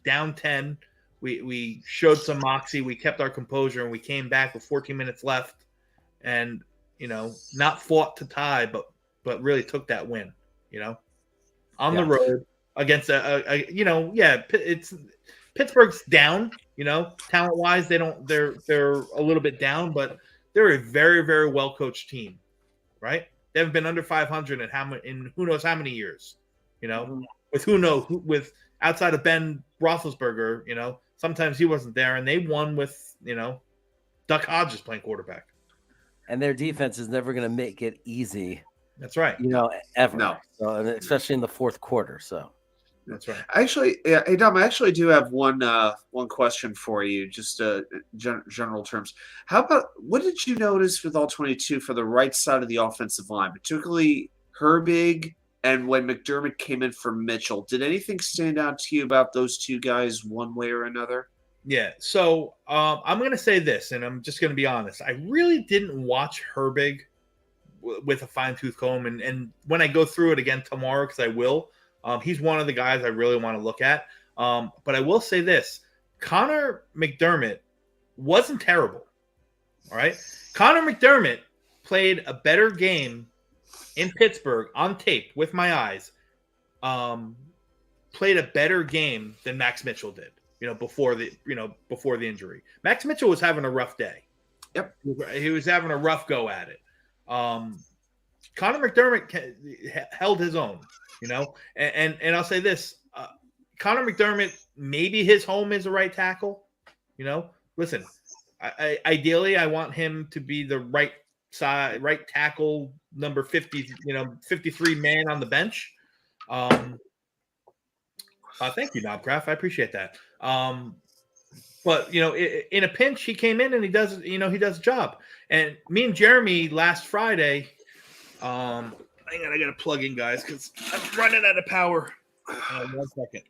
down 10, we showed some moxie, we kept our composure, and we came back with 14 minutes left, and not fought to tie, but really took that win, on the road against it's Pittsburgh's down, talent wise, they're a little bit down, but they're a very, very well coached team, right? They haven't been under 500 in who knows how many years, with outside of Ben Roethlisberger, sometimes he wasn't there, and they won with Duck Hodges playing quarterback, and their defense is never going to make it easy. That's right, ever. No, especially in the fourth quarter. So. That's right. Actually, hey Dom, I actually do have one question for you, just general terms. How about what did you notice with all 22 for the right side of the offensive line, particularly Herbig and when McDermott came in for Mitchell? Did anything stand out to you about those two guys one way or another? Yeah. So I'm going to say this, and I'm just going to be honest. I really didn't watch Herbig with a fine-tooth comb, and when I go through it again tomorrow, because I will. He's one of the guys I really want to look at. But I will say this. Connor McDermott wasn't terrible. All right? Connor McDermott played a better game in Pittsburgh on tape with my eyes. Played a better game than Max Mitchell did, before the injury. Max Mitchell was having a rough day. Yep. He was having a rough go at it. Connor McDermott held his own, and I'll say this: Connor McDermott, maybe his home is a right tackle. Listen, ideally, I want him to be the right side, right tackle, number 50, 53 man on the bench. Thank you, Knobcraft. I appreciate that. But in a pinch, he came in and he does a job. And me and Jeremy last Friday, hang on, I got to plug in, guys, because I'm running out of power. 1 second.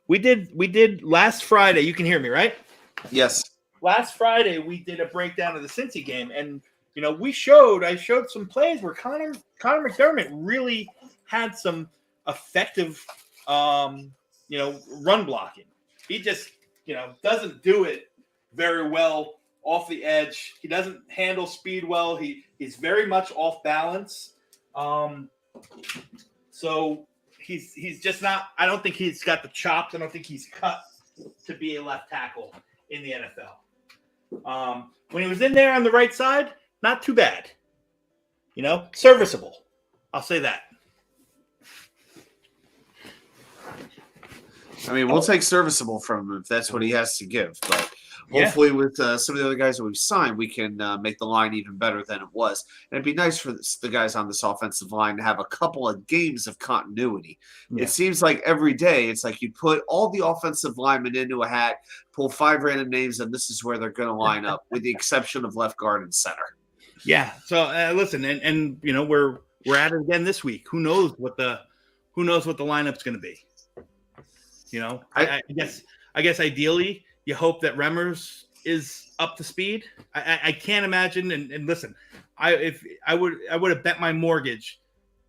We did last Friday. You can hear me, right? Yes. Last Friday we did a breakdown of the Cincy game, and I showed some plays where Connor McDermott really had some effective run blocking. He just doesn't do it very well off the edge. He doesn't handle speed well. He's very much off balance. So he's just not. I don't think he's got the chops. I don't think he's cut to be a left tackle in the NFL. When he was in there on the right side, not too bad. Serviceable. I'll say that. I mean, we'll take serviceable from him if that's what he has to give. But hopefully with some of the other guys that we've signed, we can make the line even better than it was. And it'd be nice for the guys on this offensive line to have a couple of games of continuity. Yeah. It seems like every day it's like you put all the offensive linemen into a hat, pull 5 random names, and this is where they're going to line up, with the exception of left guard and center. Yeah. So listen, and we're at it again this week. Who knows what the lineup's going to be? I guess ideally you hope that Remmers is up to speed. I can't imagine. And listen, I would have bet my mortgage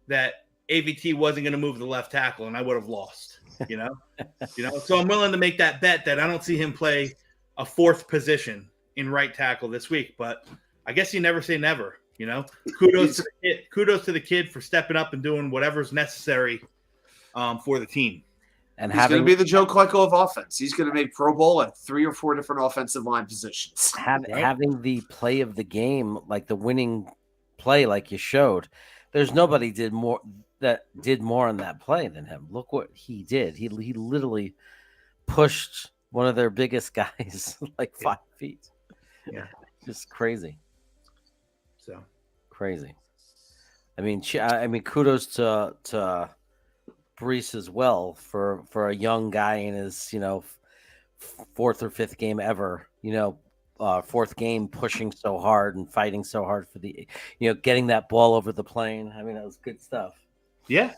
that AVT wasn't going to move the left tackle, and I would have lost. So I'm willing to make that bet that I don't see him play a 4th position in right tackle this week. But I guess you never say never. Kudos to the kid for stepping up and doing whatever's necessary for the team. And he's going to be the Joe Klecko of offense. He's going to make Pro Bowl at 3 or 4 different offensive line positions. Having the play of the game, like the winning play, like you showed, there's nobody did more on that play than him. Look what he did. He literally pushed one of their biggest guys like 5 feet. Yeah, just crazy. So crazy. I mean, kudos to Brees as well for a young guy in his 4th or 5th game ever, 4th game, pushing so hard and fighting so hard for the getting that ball over the plane. I mean, that was good stuff. Yeah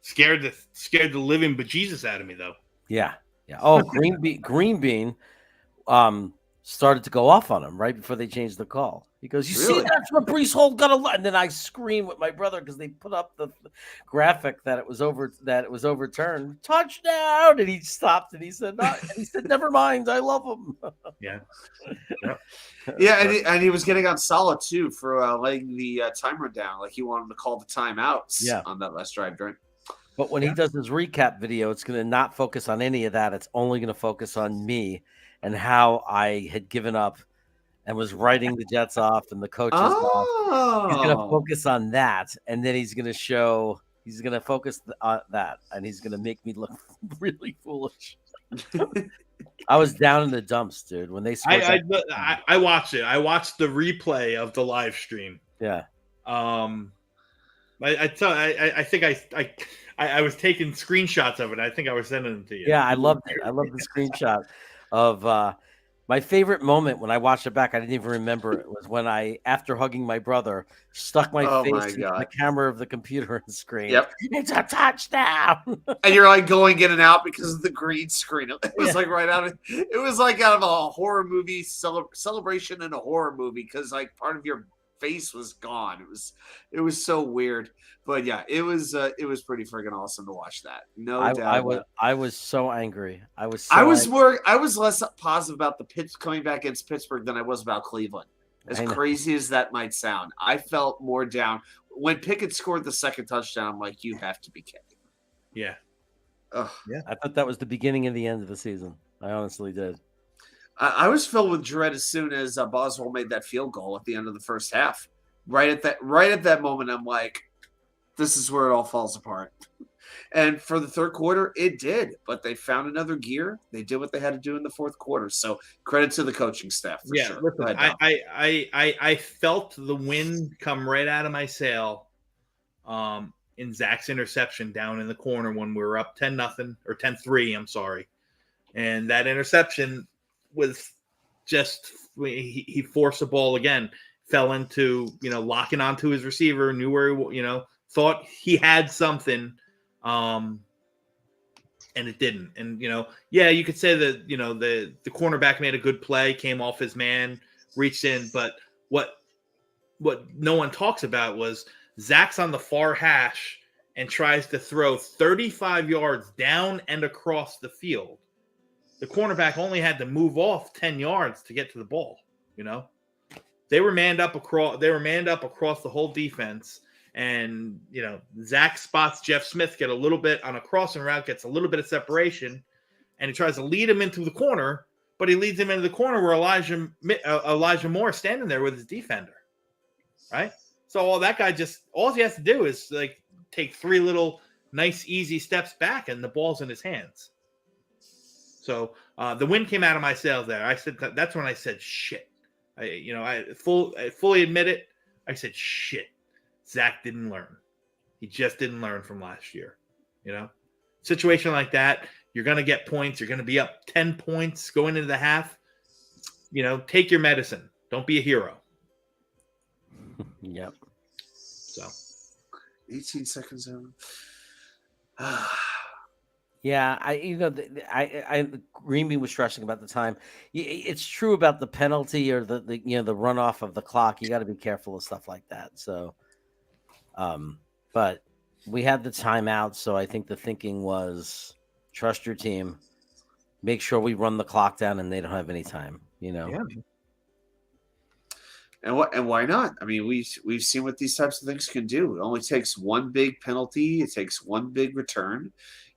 scared the living bejesus out of me, though. Yeah Oh, Green Bean started to go off on him right before they changed the call. He goes, "You see, that's what Brees Hall got a lot." And then I scream with my brother because they put up the graphic that it was overturned. Touchdown! And he stopped and he said, "No." And he said, "Never mind, I love him." Yeah. And he was getting on solid too for letting the time run down. Like he wanted to call the timeouts on that last drive during. But when he does his recap video, it's going to not focus on any of that. It's only going to focus on me and how I had given up and was writing the Jets off and the coaches off. He's going to focus on that, and then he's going to focus on that, and he's going to make me look really foolish. I was down in the dumps, dude, when they scored. I watched it. I watched the replay of the live stream. Yeah. I think I was taking screenshots of it. I think I was sending them to you. Yeah, I loved it. I love the screenshot of my favorite moment when I watched it back. I didn't even remember it was when I, after hugging my brother, stuck my face into the camera of the computer and screamed, "Yep, it's a touchdown!" And you're like going in and out because of the green screen. It was like right out of it was like out of a horror movie celebration in a horror movie because like part of your face was gone. It was so weird. But yeah, it was pretty friggin' awesome to watch that. No doubt. I was so angry. I was less positive about the Pitts coming back against Pittsburgh than I was about Cleveland. As crazy as that might sound, I felt more down when Pickett scored the second touchdown. I'm like, you have to be kidding. Yeah. Ugh. Yeah. I thought that was the beginning of the end of the season. I honestly did. I was filled with dread as soon as Boswell made that field goal at the end of the first half. Right at that moment, I'm like, this is where it all falls apart. And for the third quarter, it did. But they found another gear. They did what they had to do in the fourth quarter. So credit to the coaching staff for sure. Listen, I felt the wind come right out of my sail in Zach's interception down in the corner when we were up 10-0 or 10-3, I'm sorry. And that interception was just he forced the ball again, fell into, locking onto his receiver, knew where he, thought he had something, and it didn't. And, you could say that, the cornerback made a good play, came off his man, reached in. But what no one talks about was Zach's on the far hash and tries to throw 35 yards down and across the field. The cornerback only had to move off 10 yards to get to the ball. They were manned up across the whole defense. And, Zach spots Jeff Smith get a little bit on a crossing route, gets a little bit of separation, and he tries to lead him into the corner, but he leads him into the corner where Elijah Moore is standing there with his defender, right? So all he has to do is take 3 little nice, easy steps back, and the ball's in his hands. So the wind came out of my sails there. I said that's when I said shit. I fully admit it. I said shit. Zach didn't learn. He just didn't learn from last year. Situation like that, you're going to get points. You're going to be up 10 points going into the half. Take your medicine. Don't be a hero. Yep. So 18 seconds in. Yeah, Greenby was stressing about the time. It's true about the penalty or the runoff of the clock. You got to be careful of stuff like that. So, but we had the timeout, so I think the thinking was trust your team, make sure we run the clock down, and they don't have any time. Yeah. And why not? I mean, we've seen what these types of things can do. It only takes one big penalty. It takes one big return.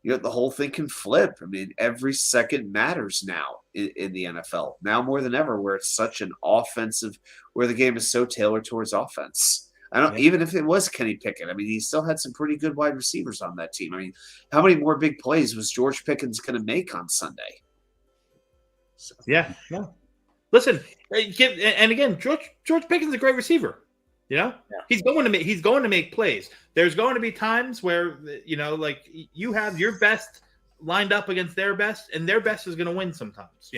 The whole thing can flip. I mean, every second matters now in the NFL, now more than ever, where it's such an offensive, where the game is so tailored towards offense. Even if it was Kenny Pickett, I mean, he still had some pretty good wide receivers on that team. I mean, how many more big plays was George Pickens going to make on Sunday? So. Yeah. Listen, and again, George Pickens is a great receiver. He's going to make plays. There's going to be times where you have your best lined up against their best, and their best is going to win sometimes.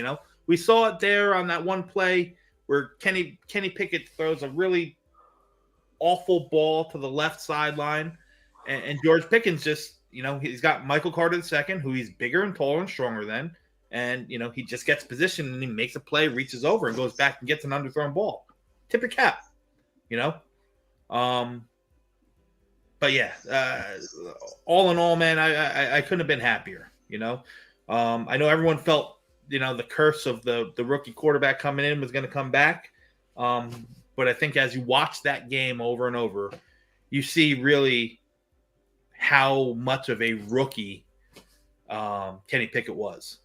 We saw it there on that one play where Kenny Pickett throws a really awful ball to the left sideline, and George Pickens just he's got Michael Carter II, who he's bigger and taller and stronger than, and he just gets positioned and he makes a play, reaches over and goes back and gets an underthrown ball. Tip your cap. But yeah, all in all, man, I couldn't have been happier. I know everyone felt, the curse of the rookie quarterback coming in was going to come back. But I think as you watch that game over and over, you see really how much of a rookie Kenny Pickett was.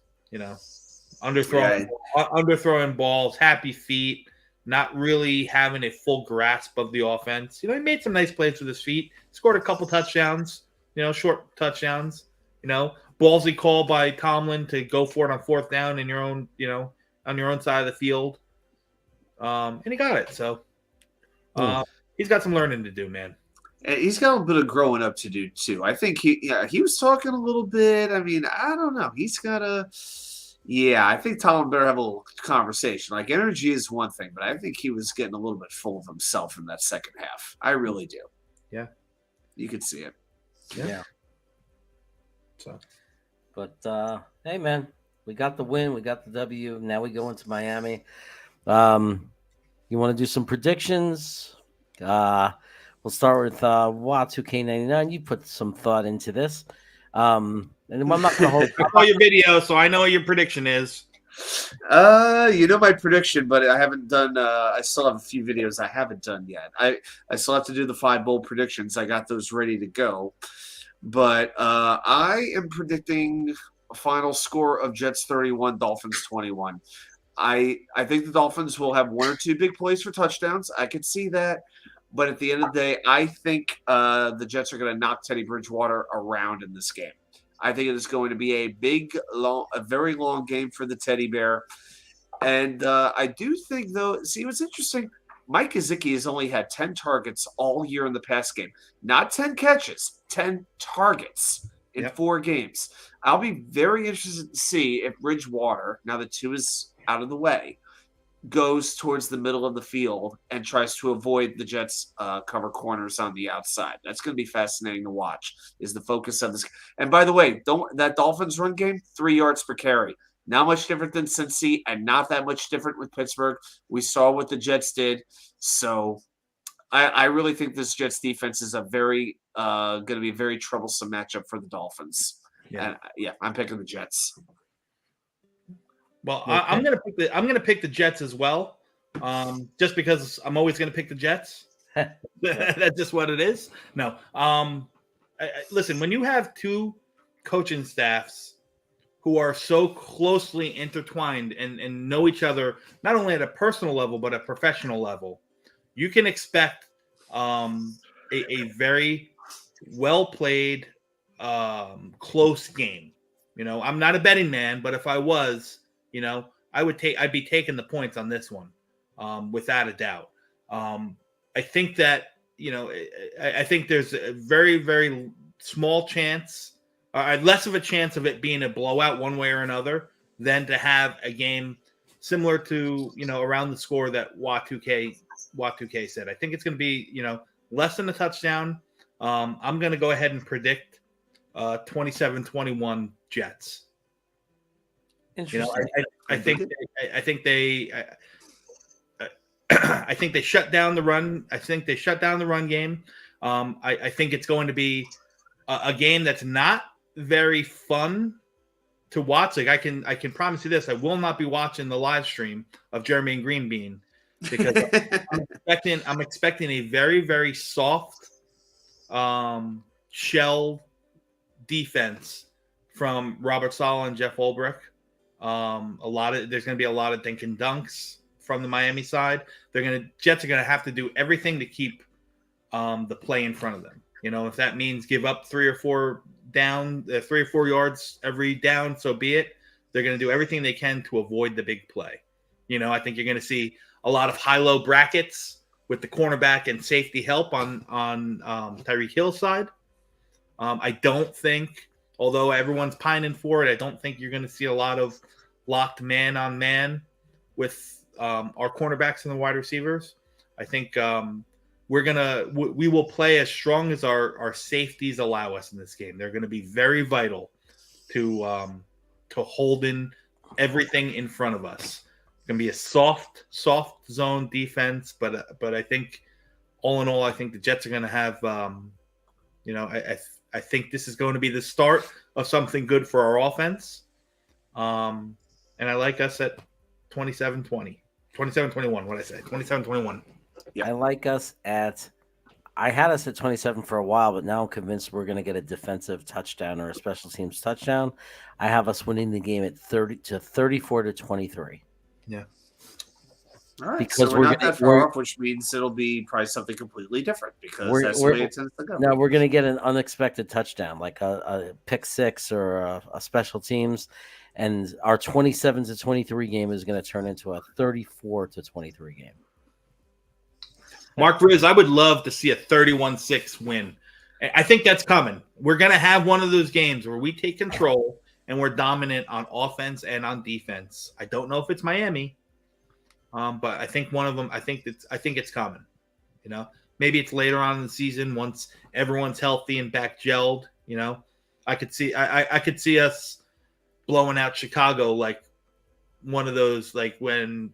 Underthrowing balls, happy feet, not really having a full grasp of the offense. He made some nice plays with his feet, scored a couple touchdowns, short touchdowns, ballsy call by Tomlin to go for it on 4th down in your own, on your own side of the field. And he got it. So he's got some learning to do, man. And he's got a bit of growing up to do too. I think he was talking a little bit. I mean, I don't know. He's got a I think Tomlin better have a little conversation. Like, energy is one thing, but I think he was getting a little bit full of himself in that second half. I really do. Yeah. You could see it. Yeah. So, but hey, man, we got the win, we got the W. Now we go into Miami. You want to do some predictions? We'll start with Watts, 2K99. You put some thought into this. And I'm not going to hold. I saw your video, so I know what your prediction is. My prediction, but I haven't done. I still have a few videos I haven't done yet. I still have to do the 5 bold predictions. I got those ready to go, but I am predicting a final score of Jets 31, Dolphins 21. I think the Dolphins will have one or two big plays for touchdowns. I could see that. But at the end of the day, I think the Jets are going to knock Teddy Bridgewater around in this game. I think it is going to be a very long game for the Teddy Bear. And I do think, though, see what's interesting? Mike Gesicki has only had 10 targets all year in the pass game. Not 10 catches, 10 targets in 4 games. I'll be very interested to see if Bridgewater, now that 2 is out of the way, goes towards the middle of the field and tries to avoid the Jets cover corners on the outside. That's going to be fascinating to watch, is the focus of this. And by the way, that Dolphins run game, 3 yards per carry. Not much different than Cincy and not that much different with Pittsburgh. We saw what the Jets did. So I really think this Jets defense is going to be a very troublesome matchup for the Dolphins. Yeah, I'm picking the Jets. Well, okay. I'm gonna pick the Jets as well, just because I'm always gonna pick the Jets. That's just what it is. No, listen, when you have 2 coaching staffs who are so closely intertwined and know each other not only at a personal level but a professional level, you can expect a very well played, close game. I'm not a betting man, but if I was, I'd be taking the points on this one, without a doubt. I think that, I think there's a very, very small chance, less of a chance of it being a blowout one way or another than to have a game similar to, around the score that Wat2K said. I think it's going to be, less than a touchdown. I'm going to go ahead and predict 27-21 Jets. Interesting. I think they shut down the run. I think they shut down the run game. I think it's going to be a game that's not very fun to watch. Like I can promise you this: I will not be watching the live stream of Jeremy and Green Bean because I'm expecting a very, very soft shell defense from Robert Saleh and Jeff Ulbrich. There's going to be a lot of dink and dunks from the Miami side. Jets are going to have to do everything to keep the play in front of them. If that means give up 3 or 4 yards every down, so be it. They're going to do everything they can to avoid the big play. I think you're going to see a lot of high-low brackets with the cornerback and safety help on Tyreek Hill's side. I don't think, although everyone's pining for it, I don't think you're going to see a lot of locked man-on-man with our cornerbacks and the wide receivers. I think we will play as strong as our safeties allow us in this game. They're going to be very vital to holding everything in front of us. It's going to be a soft zone defense, but I think all in all, I think the Jets are going to have I think this is going to be the start of something good for our offense. And I like us at 27-20. 27-21, what did I say? 27-21. Yeah. I like us I had us at 27 for a while, but now I'm convinced we're going to get a defensive touchdown or a special teams touchdown. I have us winning the game at 34-23. Yeah. All right, because so we're not that far off, which means it'll be probably something completely different because that's the way it tends to go. No, we're going to get an unexpected touchdown, like a pick six or a special teams, and our 27-23 game is going to turn into a 34-23 game. Mark Riz, I would love to see a 31-6 win. I think that's coming. We're going to have one of those games where we take control and we're dominant on offense and on defense. I don't know if it's Miami. But I think one of them. I think it's coming. Maybe it's later on in the season once everyone's healthy and back gelled. I could see us blowing out Chicago like one of those, like when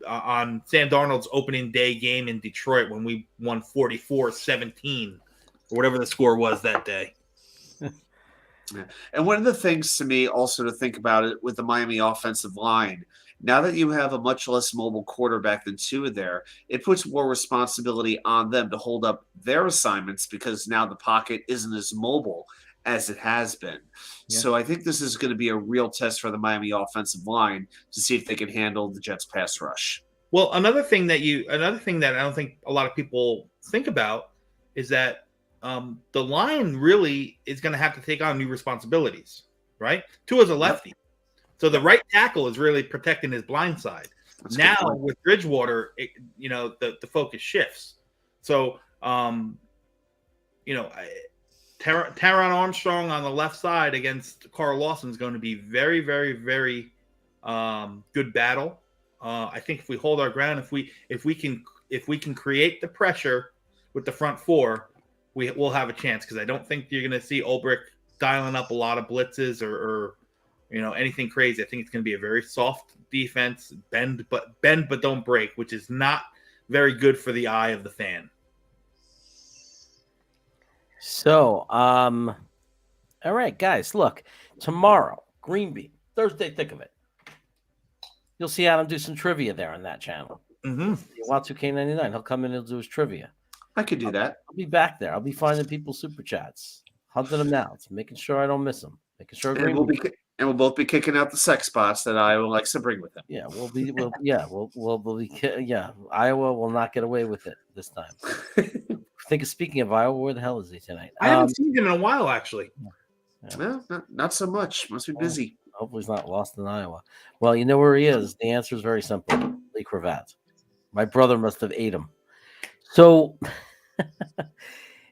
on Sam Darnold's opening day game in Detroit when we won 44-17 or whatever the score was that day. Yeah. And one of the things to me also to think about it with the Miami offensive line. Now that you have a much less mobile quarterback than Tua there, it puts more responsibility on them to hold up their assignments because now the pocket isn't as mobile as it has been. Yeah. So I think this is going to be a real test for the Miami offensive line to see if they can handle the Jets pass rush. Well, another thing that I don't think a lot of people think about is that the line really is going to have to take on new responsibilities, right? Tua's a lefty. So the right tackle is really protecting his blind side. That's a Now good point. with Bridgewater, the focus shifts. So, Taron Armstrong on the left side against Carl Lawson is going to be very, very, very good battle. I think if we hold our ground, if we can create the pressure with the front four, we'll have a chance. Because I don't think you're going to see Ulbrich dialing up a lot of blitzes or anything crazy. I think it's going to be a very soft defense, bend but don't break, which is not very good for the eye of the fan. So, all right, guys, look, tomorrow, Green Bean, Thursday, think of it. You'll see Adam do some trivia there on that channel. Mm-hmm. You want 2K99, he'll come in and do his trivia. I could do that. I'll be back there. I'll be finding people's super chats, hunting them down, making sure I don't miss them, making sure And we'll both be kicking out the sex spots that Iowa likes to bring with them. Yeah, we'll be Iowa will not get away with it this time. Speaking of Iowa, where the hell is he tonight? I haven't seen him in a while, actually. Well, not so much. Must be busy. Hopefully he's not lost in Iowa. Well, you know where he is. The answer is very simple. Lee Cravat. My brother must have ate him. So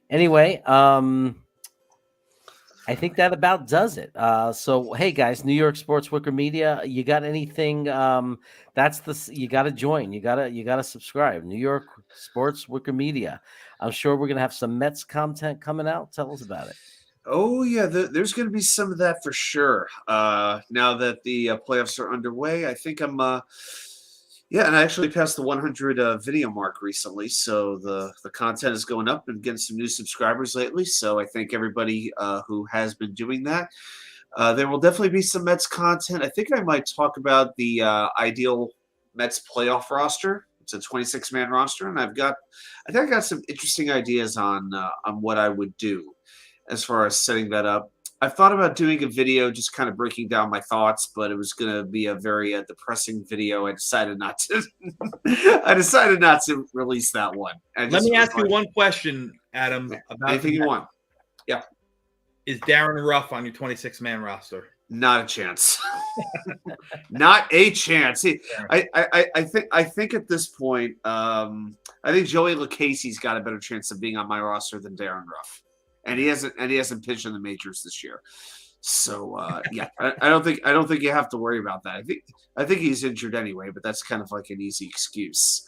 anyway, I think that about does it. So hey guys, New York Sports Wicker Media, you got anything? You got to join. You gotta subscribe. New York Sports Wicker Media. I'm sure we're gonna have some Mets content coming out. Tell us about it. Oh yeah, there's going to be some of that for sure. Now that the playoffs are underway, I think I'm. And I actually passed the 100 video mark recently, so the content is going up and getting some new subscribers lately. So I thank everybody who has been doing that. There will definitely be some Mets content. I think I might talk about the ideal Mets playoff roster. It's a 26-man roster, and I think I got some interesting ideas on what I would do as far as setting that up. I've thought about doing a video just kind of breaking down my thoughts, but it was going to be a very depressing video. I decided not to. I decided not to release that one. Let me ask you one question, Adam. About anything you want. Yeah. Is Darren Ruff on your 26-man roster? Not a chance. Not a chance. See, I think at this point, I think Joey Lucchese's got a better chance of being on my roster than Darren Ruff. And he hasn't pitched in the majors this year, so I don't think you have to worry about that. I think he's injured anyway, but that's kind of like an easy excuse.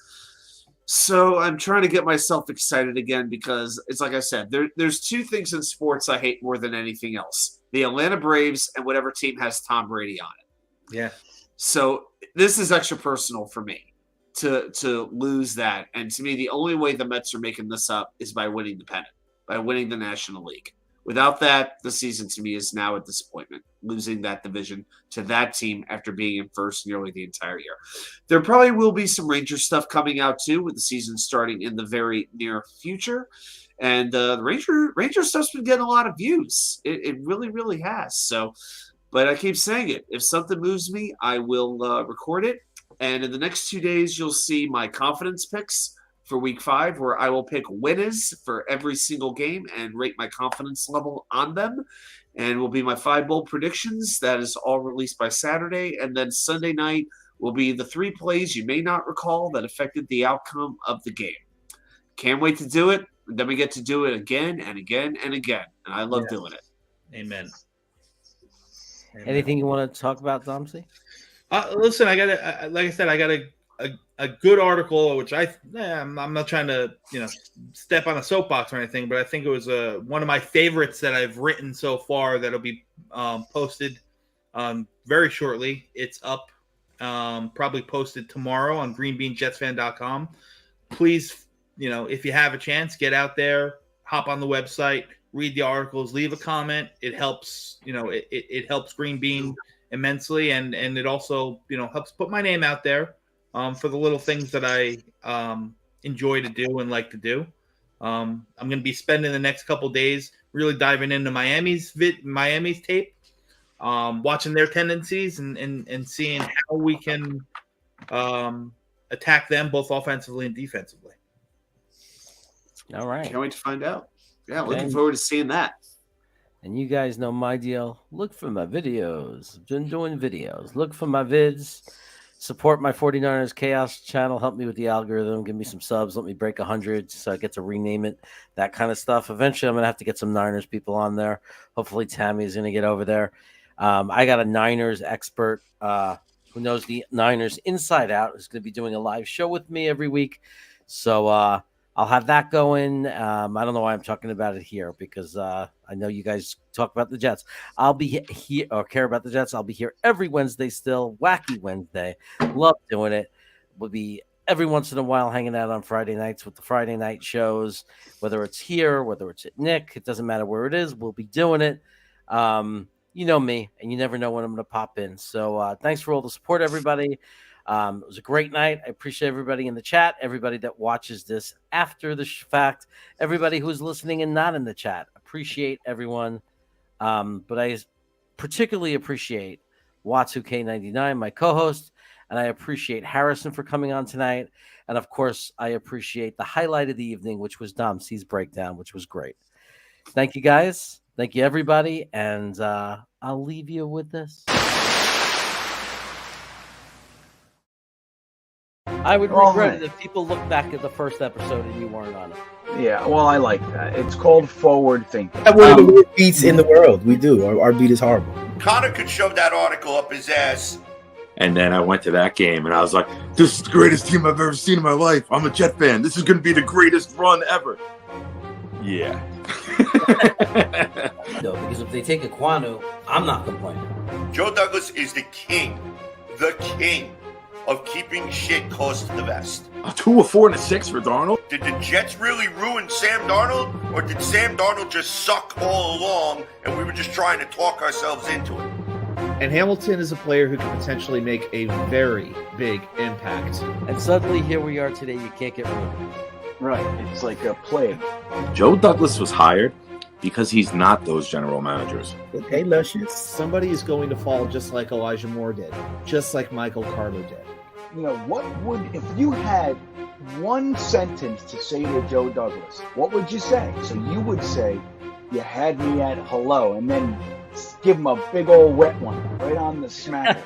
So I'm trying to get myself excited again because it's like I said, there's two things in sports I hate more than anything else: the Atlanta Braves and whatever team has Tom Brady on it. Yeah. So this is extra personal for me to lose that, and to me, the only way the Mets are making this up is by winning the pennant. By winning the National League. Without that, the season to me is now a disappointment, losing that division to that team after being in first nearly the entire year. There probably will be some Ranger stuff coming out too, with the season starting in the very near future. And the Ranger stuff's been getting a lot of views. It really, really has. So, but I keep saying it. If something moves me, I will record it. And in the next 2 days, you'll see my confidence picks for week 5, where I will pick winners for every single game and rate my confidence level on them. And will be my 5 bold predictions. That is all released by Saturday. And then Sunday night will be the 3 plays you may not recall that affected the outcome of the game. Can't wait to do it. And then we get to do it again and again and again. And I love doing it. Amen. Anything you want to talk about, Domsey? Listen, I got a good article, which I'm not trying to step on a soapbox or anything, but I think it was one of my favorites that I've written so far that'll be posted very shortly. It's up, probably posted tomorrow on greenbeanjetsfan.com. Please, if you have a chance, get out there, hop on the website, read the articles, leave a comment. It helps, it helps Green Bean immensely, and it also helps put my name out there for the little things that I enjoy to do and like to do. I'm going to be spending the next couple days really diving into Miami's tape, watching their tendencies and seeing how we can attack them both offensively and defensively. All right. Can't wait to find out. Yeah, Okay. looking forward to seeing that. And you guys know my deal. Look for my videos. I've been doing videos. Look for my vids. Support my 49ers Chaos channel. Help me with the algorithm. Give me some subs. Let me break 100 so I get to rename it. That kind of stuff. Eventually, I'm going to have to get some Niners people on there. Hopefully, Tammy's going to get over there. I got a Niners expert who knows the Niners inside out. Who's going to be doing a live show with me every week. So I'll have that going. I don't know why I'm talking about it here because I know you guys talk about the Jets. I'll be here or care about the Jets. I'll be here every Wednesday still. Wacky Wednesday. Love doing it. We'll be every once in a while hanging out on Friday nights with the Friday night shows, whether it's here, whether it's at Nick. It doesn't matter where it is. We'll be doing it. You know me, and you never know when I'm going to pop in. So thanks for all the support, everybody. It was a great night. I appreciate everybody in the chat, everybody that watches this after the fact, everybody who's listening and not in the chat. Appreciate everyone. But I particularly appreciate Watsu-K99, my co-host, and I appreciate Harrison for coming on tonight. And of course, I appreciate the highlight of the evening, which was Dom C's breakdown, which was great. Thank you, guys. Thank you, everybody. And I'll leave you with this. I would regret it if people look back at the first episode and you weren't on it. Yeah, well, I like that. It's called forward thinking. One of the worst beats in the world. We do. Our beat is horrible. Connor could shove that article up his ass. And then I went to that game, and I was like, this is the greatest team I've ever seen in my life. I'm a Jet fan. This is going to be the greatest run ever. Yeah. No, because if they take a Kwanu, I'm not complaining. Joe Douglas is the king of keeping shit close to the vest. A 2, a 4, and a 6 for Darnold. Did the Jets really ruin Sam Darnold, or did Sam Darnold just suck all along and we were just trying to talk ourselves into it? And Hamilton is a player who can potentially make a very big impact. And suddenly here we are today. You can't get rid of it. Right. It's like a plague. Joe Douglas was hired because he's not those general managers. Okay, Luscious. Somebody is going to fall just like Elijah Moore did, just like Michael Carter did. You know, if you had one sentence to say to Joe Douglas, what would you say? So you would say, you had me at hello, and then give him a big old wet one right on the smack.